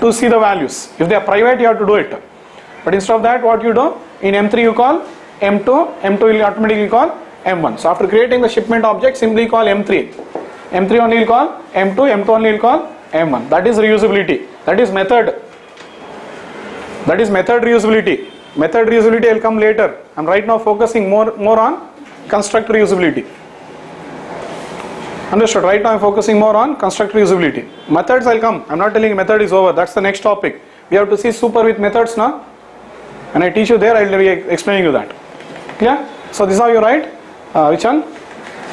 To see the values. If they are private, you have to do it. But instead of that, what you do? In M3 you call M2, M2 will automatically call M1. So after creating the shipment object, simply call M3. M3 only will call M2, M2 only will call M1. That is reusability. That is method. That is method reusability. Method reusability will come later. I'm right now focusing more on constructor reusability. Understood? Right now I'm focusing more on constructor reusability. Methods will come. I'm not telling you method is over. That's the next topic. We have to see super with methods now. When I teach you there, I'll be explaining you that. Yeah? So this is how you write which one?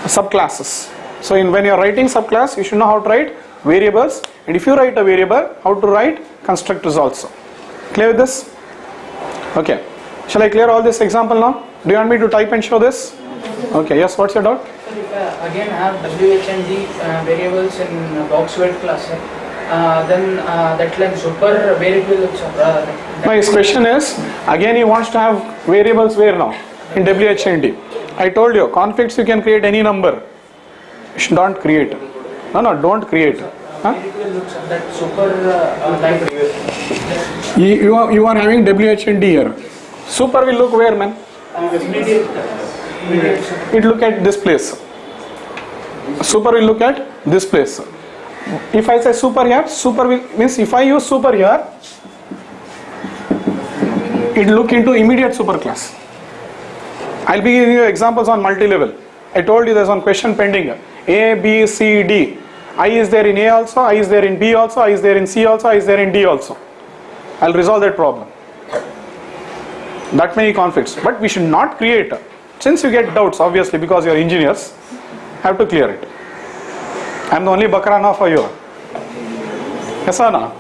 Subclasses. So when you are writing subclass, you should know how to write variables. And if you write a variable, how to write constructors also. Clear with this? Okay. Shall I clear all this example now? Do you want me to type and show this? Okay. Yes. What's your doubt? Sir, if I again have W, H and G variables in box weight class, then that like super variable. My question is, again he wants to have variables where now? In W, H and D. I told you, conflicts you can create any number. You should not create. No, don't create. Huh? That super library. You are having W, H and D here. Super will look where, man? It look at this place. Super will look at this place. If I say super here, super will means if I use super here, it look into immediate superclass. I'll be giving you examples on multi-level. I told you there's one question pending. A, B, C, D. I is there in A also, I is there in B also, I is there in C also, I is there in D also. I'll resolve that problem. That many conflicts. But we should not create. Since you get doubts, obviously, because you are engineers, have to clear it. I'm the only bakra now for you. Yes or no?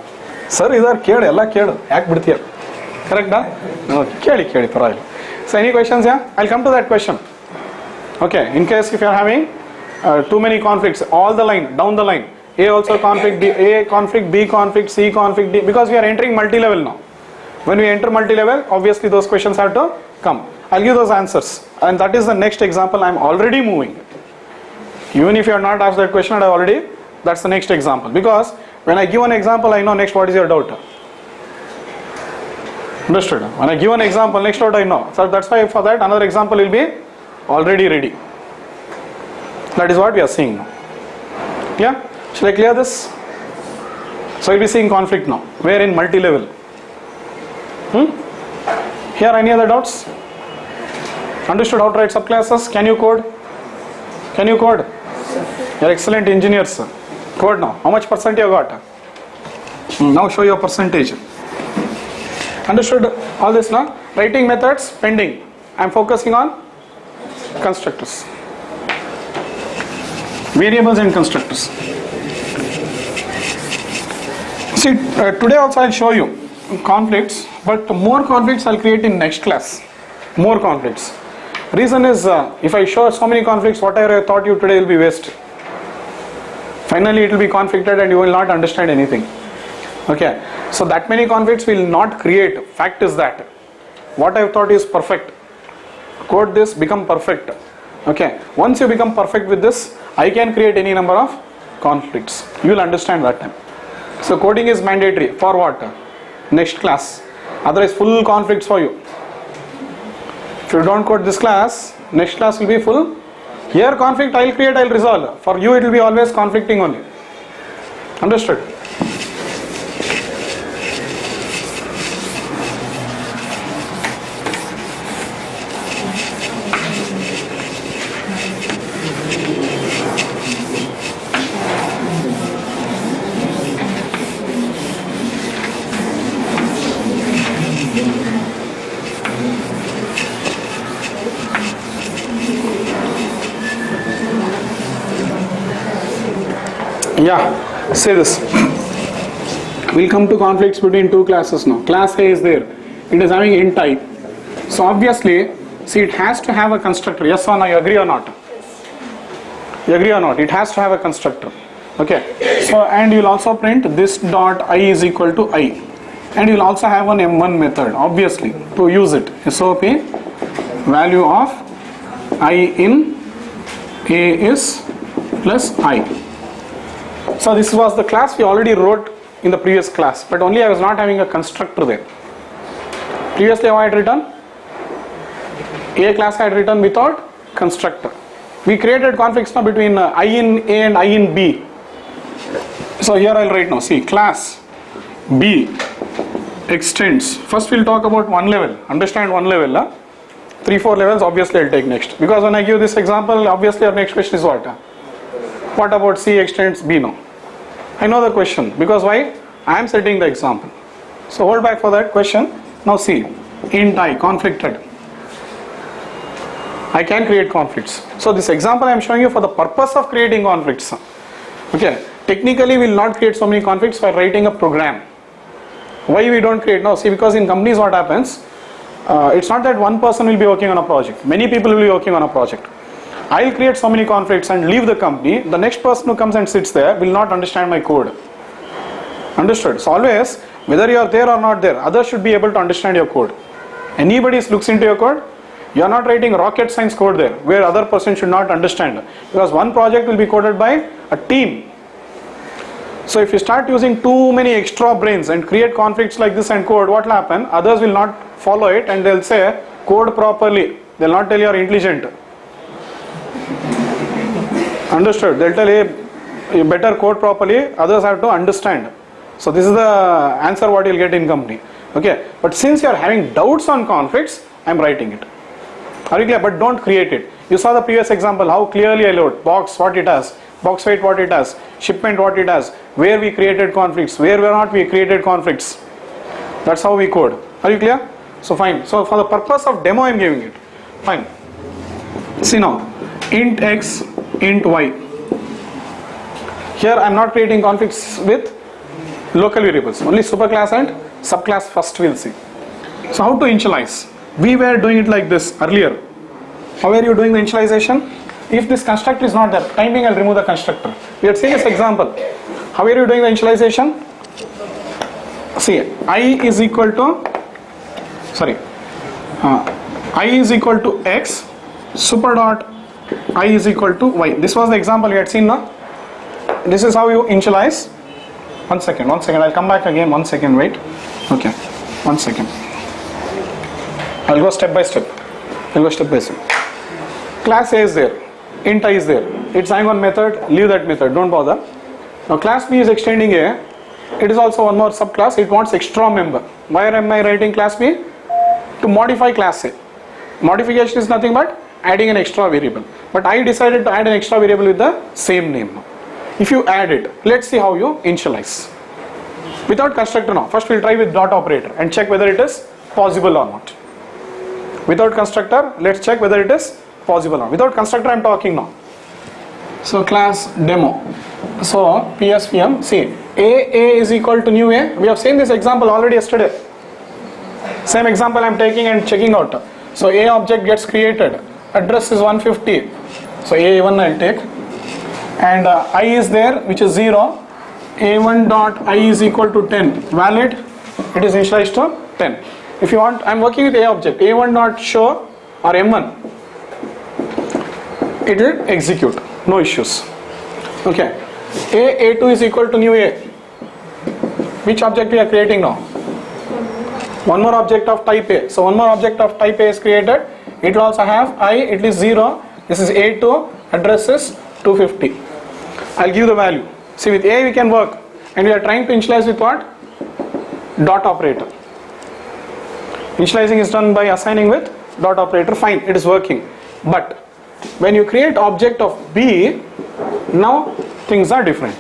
Sir, idhar ked, ella ked. Yak bidtiya. Correct, na? No, kedi, parayil. So any questions here? I'll come to that question. Okay, in case if you are having too many conflicts, all the line, down the line, A also conflict, B, A conflict, B conflict, C conflict, D, because we are entering multi-level now. When we enter multi-level, obviously those questions have to come. I'll give those answers, and that is the next example I'm already moving. Even if you are not asked that question, that's the next example. Because when I give an example, I know next what is your doubt. Understood? When I give an example, next doubt I know. So that's why for that another example will be already ready. That is what we are seeing now. Yeah? Shall I clear this? So we'll be seeing conflict now. Where in multi-level? Here any other doubts? Understood how to write subclasses? Can you code? Can you code? You're excellent engineers, sir. Code now. How much percent you got? Now show your percentage. Understood all this now? Writing methods pending. I'm focusing on constructors. Variables and constructors. See, today also I'll show you conflicts, but more conflicts I'll create in next class. More conflicts. Reason is, if I show so many conflicts, whatever I taught you today will be waste. Finally it will be conflicted and you will not understand anything. Okay, so that many conflicts will not create. Fact is that what I've taught is perfect. Code this, become perfect. Okay, once you become perfect with this, I can create any number of conflicts. You will understand that time. So coding is mandatory for what? Next class. Otherwise full conflicts for you. If you don't code this class, next class will be full. Here conflict I'll create, I'll resolve. For you it will be always conflicting only. Understood? Yeah, say this. We'll come to conflicts between two classes now. Class A is there. It is having int type. So obviously, see, it has to have a constructor. Yes or no? You agree or not? You agree or not? It has to have a constructor. Okay. So, and you'll also print this dot I is equal to I. And you'll also have an M1 method, obviously, to use it. SOP, value of I in A is plus I. So this was the class we already wrote in the previous class, but only I was not having a constructor there. Previously I had written A class, I had written without constructor. We created conflicts now between I in A and I in B. So here I'll write now, see, class B extends. First we'll talk about one level, understand one level. 3-4 levels obviously I'll take next, because when I give this example, obviously our next question is what? What about C extends B now? I know the question, because why? I am setting the example. So hold back for that question. Now see, int I, conflicted. I can create conflicts. So this example I am showing you for the purpose of creating conflicts. Okay, technically we will not create so many conflicts by writing a program. Why we don't create now? See, because in companies what happens, it's not that one person will be working on a project. Many people will be working on a project. I'll create so many conflicts and leave the company. The next person who comes and sits there will not understand my code. Understood? So always, whether you are there or not there, others should be able to understand your code. Anybody looks into your code, you are not writing rocket science code there, where other person should not understand. Because one project will be coded by a team. So if you start using too many extra brains and create conflicts like this and code, what will happen? Others will not follow it and they'll say, code properly. They'll not tell you are intelligent. Understood? They'll tell you better code properly, others have to understand. So this is the answer what you'll get in company. Okay, but since you are having doubts on conflicts, I am writing it. Are you clear? But don't create it. You saw the previous example, how clearly I wrote box what it has, box weight what it has, shipment what it has, where we created conflicts, where not we created conflicts. That's how we code. Are you clear? So fine. So for the purpose of demo I am giving it. Fine. See now, int x, int y. Here I am not creating conflicts with local variables, only superclass and subclass first we'll see. So how to initialize? We were doing it like this earlier. How are you doing the initialization? If this constructor is not there, timing I'll remove the constructor. We had seen this example. How are you doing the initialization? See, I is equal to, I is equal to x, super dot I is equal to y. This was the example you had seen now. This is how you initialize. One second, I'll come back again, 1 second, wait. Okay, 1 second. I'll go step by step. Class A is there, int I is there. It's having one method, leave that method, don't bother. Now class B is extending A. It is also one more subclass, it wants extra member. Why am I writing class B? To modify class A. Modification is nothing but adding an extra variable. But I decided to add an extra variable with the same name. If you add it, let's see how you initialize. Without constructor now. First we'll try with dot operator and check whether it is possible or not. Without constructor, let's check whether it is possible or not. Without constructor I'm talking now. So class demo. So PSVM, see, A is equal to new A. We have seen this example already yesterday. Same example I'm taking and checking out. So A object gets created. Address is 150. So A1 I'll take. And I is there, which is 0. A1 dot I is equal to 10. Valid. It is initialized to 10. If you want, I'm working with A object. A1 dot show or M1. It will execute. No issues. Okay. A2 is equal to new A. Which object we are creating now? One more object of type A. So one more object of type A is created. It will also have I, it is 0. This is A2, address is 250. I'll give the value. See, with A we can work. And we are trying to initialize with what? Dot operator. Initializing is done by assigning with dot operator. Fine, it is working. But when you create object of B, now things are different.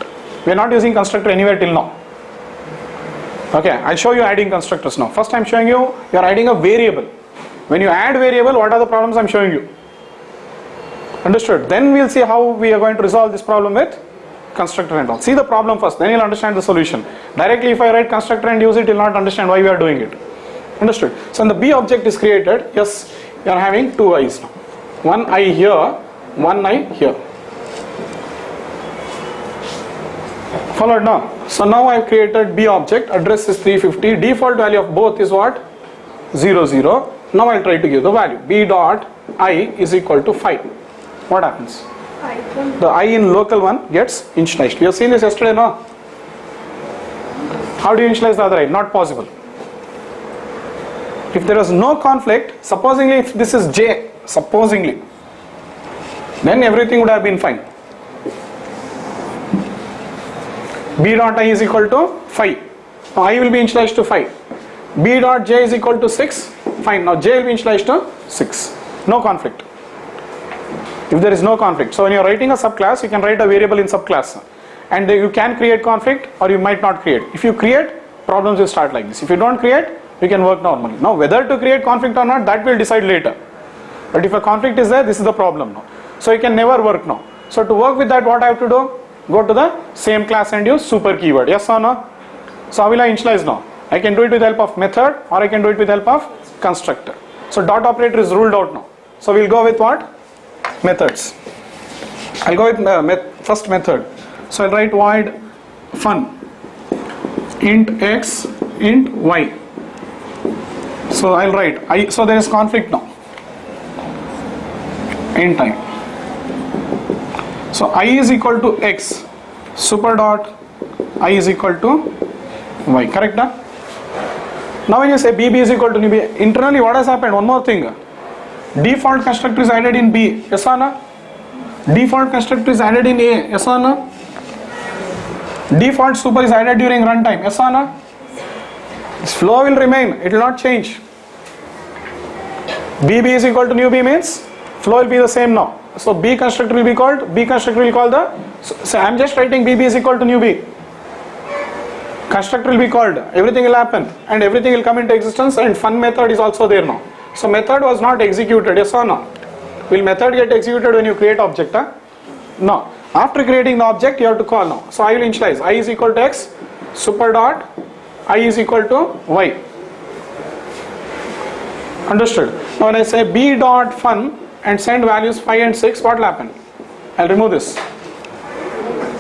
We are not using constructor anywhere till now. Okay, I'll show you adding constructors now. First I'm showing you are adding a variable. When you add variable, what are the problems I'm showing you? Understood? Then we'll see how we are going to resolve this problem with constructor and all. See the problem first, then you'll understand the solution. Directly if I write constructor and use it, you'll not understand why we are doing it. Understood? So when the B object is created, yes, you are having two I's now. One I here, one I here. Followed now. So now I have created B object, address is 350, default value of both is what? 0, 0. Now I'll try to give the value. B dot I is equal to 5. What happens? The I in local one gets initialized. We have seen this yesterday, no? How do you initialize the other I? Not possible. If there is no conflict, supposingly if this is J, supposingly, then everything would have been fine. B dot I is equal to 5. Now I will be initialized to 5. B dot J is equal to 6. Fine. Now J will be initialized to 6. No conflict. If there is no conflict. So when you are writing a subclass, you can write a variable in subclass. And you can create conflict or you might not create. If you create, problems will start like this. If you don't create, you can work normally. Now whether to create conflict or not, that will decide later. But if a conflict is there, this is the problem now. So you can never work now. So to work with that, what I have to do? Go to the same class and use super keyword. Yes or no? So how will I initialize now? I can do it with help of method or I can do it with help of constructor. So dot operator is ruled out now. So we'll go with what? Methods. I'll go with first method. So I'll write void fun int x int y. So I'll write I. So there is conflict now. Int I. So I is equal to x, super dot I is equal to y, correct? Huh? Now when you say BB is equal to B, internally what has happened? One more thing. Default constructor is added in B, yes or no? Default constructor is added in A, yes or no? Default super is added during runtime, yes or no? This flow will remain, it will not change. BB is equal to new B means flow will be the same now. So B constructor will be called, B constructor will call the, so I am just writing BB is equal to new B. Constructor will be called, everything will happen and everything will come into existence and fun method is also there now. So method was not executed, yes or no? Will method get executed when you create object? Huh? No. After creating the object you have to call now. So I will initialize I is equal to x, super dot I is equal to y. Understood? Now when I say B dot fun and send values 5 and 6, what will happen? I'll remove this.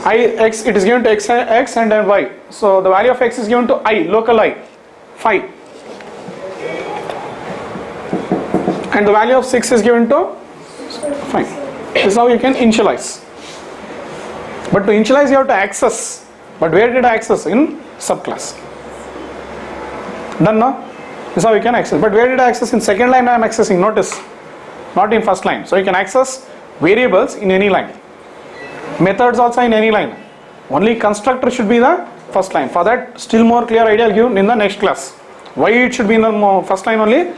X, it is given to x and then y. So the value of x is given to I, local I, 5. And the value of 6 is given to 5. This is how you can initialize. But to initialize you have to access. But where did I access? In subclass. Done now? This is how you can access. But where did I access? In second line I am accessing, notice. Not in first line. So you can access variables in any line. Methods also in any line. Only constructor should be the first line. For that still more clear idea I will give in the next class. Why it should be in the first line only?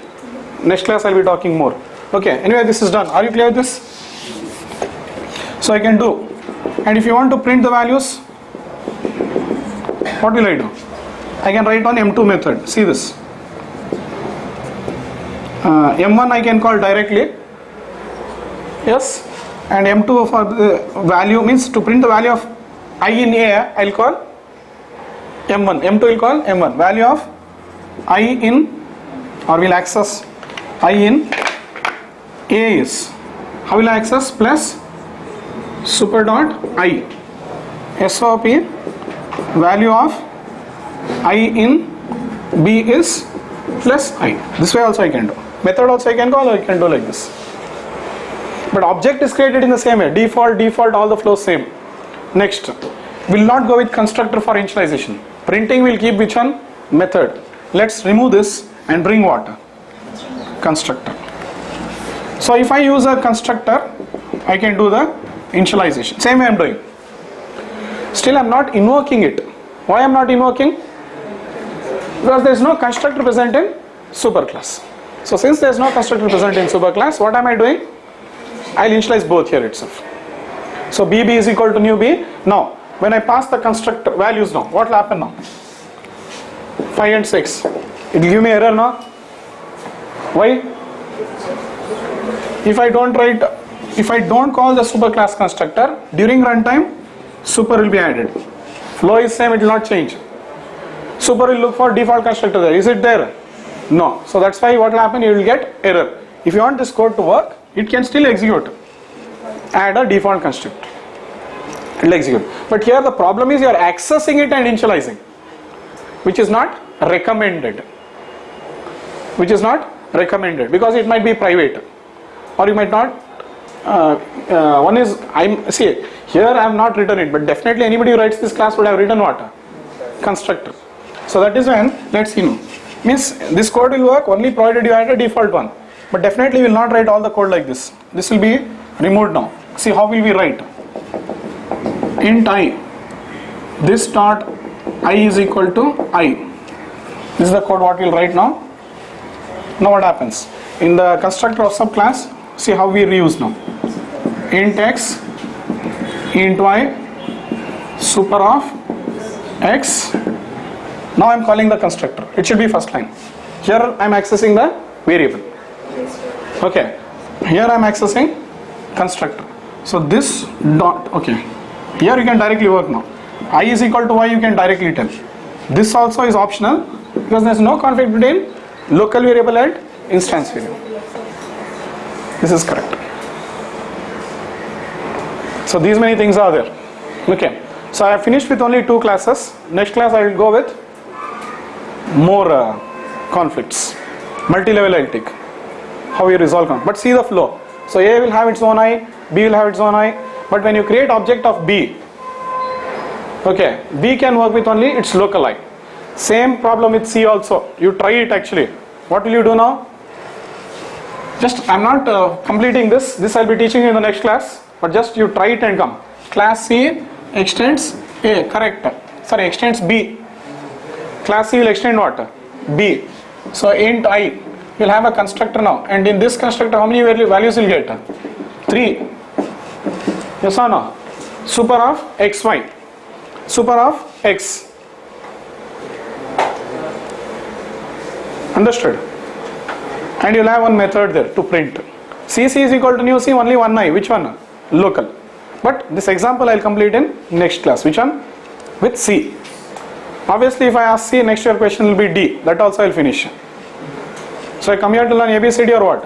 Next class I will be talking more. Okay, anyway, this is done. Are you clear with this? So I can do, and if you want to print the values, what will I do? I can write on M2 method. See this. M1 I can call directly. Yes, and M2 for the value means to print the value of I in A, I'll call M1. M2 will call M1. Value of I in, or will access I in A is, how will I access? Plus super dot I. SOP value of I in B is plus I. This way also I can do. Method also I can call, or I can do like this. But object is created in the same way. Default, all the flows same. Next, will not go with constructor for initialization. Printing will keep which one? Method. Let's remove this and bring what? Constructor. So if I use a constructor, I can do the initialization. Same way I am doing. Still I am not invoking it. Why I am not invoking? Because there is no constructor present in superclass. So since there is no constructor present in superclass, what am I doing? I will initialize both here itself. So BB is equal to new B. Now when I pass the constructor values now, what will happen now? 5 and 6. It will give me error now. Why? If I don't call the superclass constructor, during runtime, super will be added. Flow is same, it will not change. Super will look for default constructor there. Is it there? No. So that's why what will happen, you will get error. If you want this code to work, it can still execute. Add a default constructor. It will execute. But here the problem is you are accessing it and initializing, which is not recommended. Which is not recommended because it might be private, or you might not. One is see here I have not written it, but definitely anybody who writes this class would have written what? Constructor. So that is when, let's see now. Means this code will work only provided you add a default one. But definitely will not write all the code like this. This will be removed now. See how will we write? Int I. This dot I is equal to I. This is the code what we will write now. Now what happens? In the constructor of subclass, see how we reuse now. Int X, int Y, super of X. Now I am calling the constructor. It should be first line. Here I am accessing the variable. Okay. Here I am accessing constructor. So this dot, okay. Here you can directly work now. I is equal to Y, you can directly tell. This also is optional because there is no conflict between local variable and instance variable. This is correct. So these many things are there. Okay. So I have finished with only 2 classes. Next class I will go with more conflicts. Multi-level I will take. How we resolve conflict. But see the flow. So A will have its own I, B will have its own I. But when you create object of B, okay, B can work with only its local I. Same problem with C also. You try it actually. What will you do now? Just I am not completing this. This I will be teaching you in the next class. But just you try it and come. Class C extends A, correct. Sorry, extends B. Class C will extend what? B. So int I, you will have a constructor now. And in this constructor, how many values will get? 3. Yes or no? Super of xy. Super of x. Understood? And you will have one method there to print. CC is equal to new C, only one I. Which one? Local. But this example I will complete in next class. Which one? With C. Obviously if I ask C, next year question will be D. That also I will finish. So I come here to learn ABCD or what?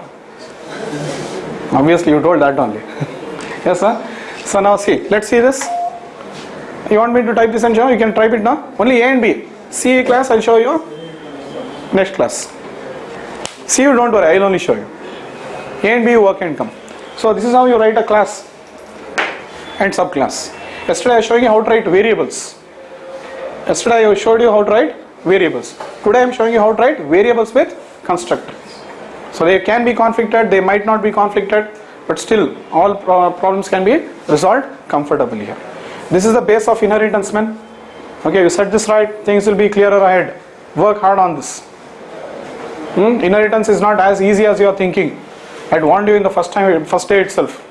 Obviously you told that only. Yes sir? So now see, let's see this. You want me to type this and show? You can type it now. Only A and B. C class I will show you next class. C you don't worry, I will only show you. A and B you work and come. So this is how you write a class and subclass. Yesterday I was showing you how to write variables. Yesterday I showed you how to write variables. Today I am showing you how to write variables with constructor. So they can be conflicted, they might not be conflicted, but still all problems can be resolved comfortably here. This is the base of inheritance, man. Okay, you set this right, things will be clearer ahead. Work hard on this. Inheritance is not as easy as you are thinking. I had warned you in the first day itself.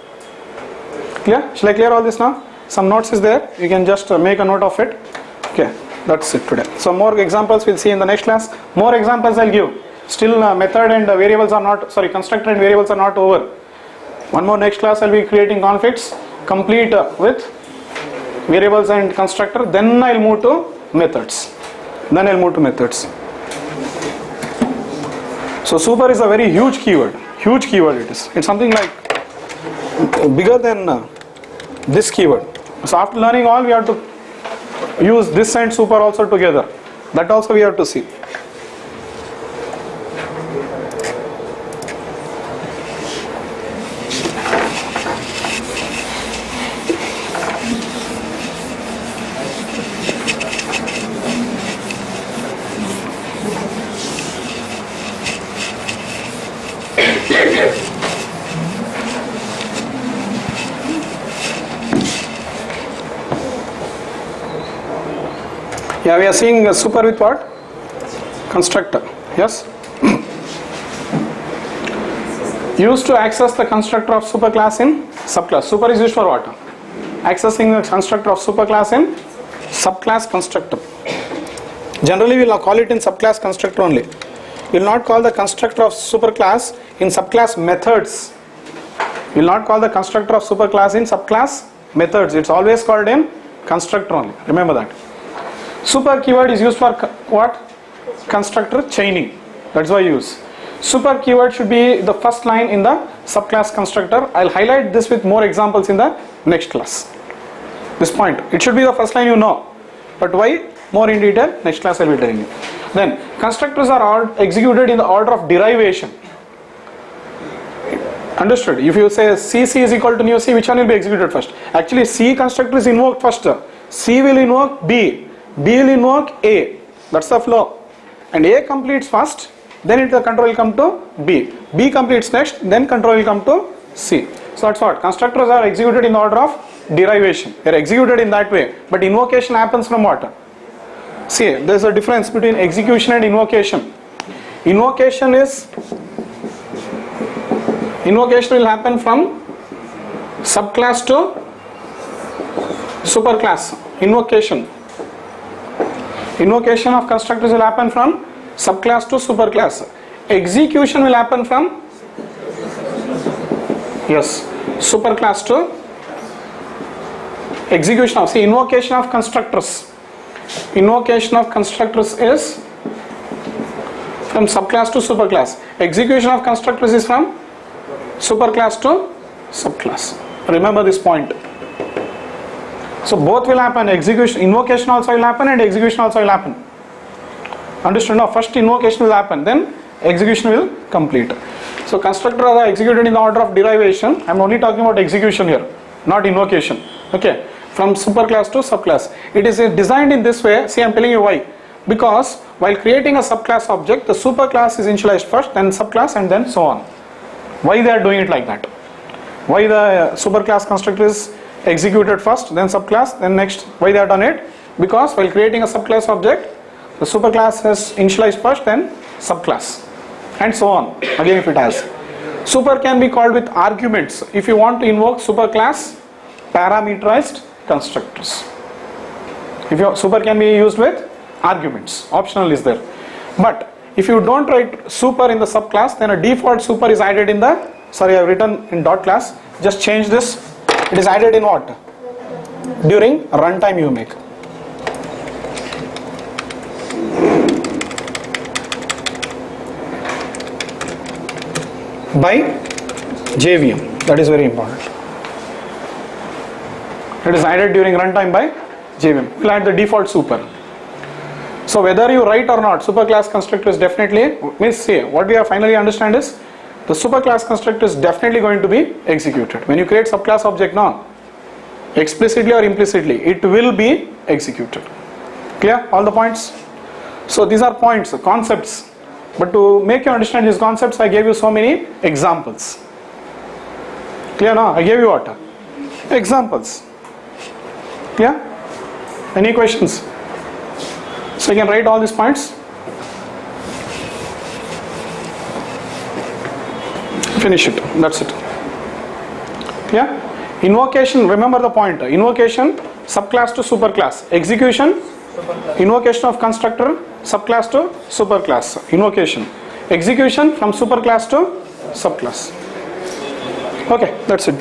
Clear? Shall I clear all this now? Some notes is there. You can just make a note of it. Okay, that's it today. So more examples we'll see in the next class. More examples I'll give. Still method and variables are not, sorry, constructor and variables are not over. One more next class I'll be creating conflicts, complete with variables and constructor. Then I'll move to methods. So super is a very huge keyword. Huge keyword it is. It's something like bigger than this keyword. So after learning all, we have to use this and super also together. That also we have to see. Yeah, we are seeing super with what? Constructor. Yes? Used to access the constructor of superclass in subclass. Super is used for what? Accessing the constructor of superclass in subclass constructor. Generally we will call it in subclass constructor only. We will not call the constructor of superclass in subclass methods. We will not call the constructor of superclass in subclass methods. It's always called in constructor only. Remember that. Super keyword is used for what? Constructor chaining. That's why I use. Super keyword should be the first line in the subclass constructor. I'll highlight this with more examples in the next class. This point. It should be the first line you know. But why? More in detail. Next class I'll be telling you. Then constructors are all executed in the order of derivation. Understood? If you say CC is equal to new C, which one will be executed first? Actually C constructor is invoked first. C will invoke B. B will invoke A. That's the flow. And A completes first, then the control will come to B. B completes next, then control will come to C. So that's what. Constructors are executed in the order of derivation. They are executed in that way. But invocation happens from what? See, there is a difference between execution and invocation. Invocation will happen from subclass to superclass. Invocation of constructors will happen from subclass to superclass. Execution will happen from superclass to execution of invocation of constructors. Invocation of constructors is from subclass to superclass. Execution of constructors is from superclass to subclass. Remember this point. So both will happen. Invocation also will happen and execution also will happen. Understood? Now first invocation will happen, then execution will complete. So constructors are executed in the order of derivation. I am only talking about execution here, not invocation. Okay, from superclass to subclass. It is designed in this way. See, I am telling you why. Because while creating a subclass object, the superclass is initialized first, then subclass, and then so on. Why they are doing it like that? Why the superclass constructor is executed first, then subclass, then next? Why they have done it? Because while creating a subclass object, the superclass has initialized first, then subclass, and so on. Again, if it has. Super can be called with arguments. If you want to invoke superclass parameterized constructors. Super can be used with arguments. Optional is there. But if you don't write super in the subclass, then a default super is added in the, sorry, I have written in dot class. Just change this. It is added in what? During runtime you make. By JVM. That is very important. It is added during runtime by JVM. We will add the default super. So whether you write or not, superclass constructor is definitely, means see, what we have finally understand is, the superclass constructor is definitely going to be executed. When you create subclass object now, explicitly or implicitly, it will be executed. Clear? All the points? So these are points, concepts. But to make you understand these concepts, I gave you so many examples. Clear now? I gave you what? Examples. Clear? Any questions? So you can write all these points. Finish it. That's it. Yeah. Invocation. Remember the point. Invocation subclass to superclass. Execution. Invocation of constructor subclass to superclass. Invocation. Execution from superclass to subclass. Okay. That's it.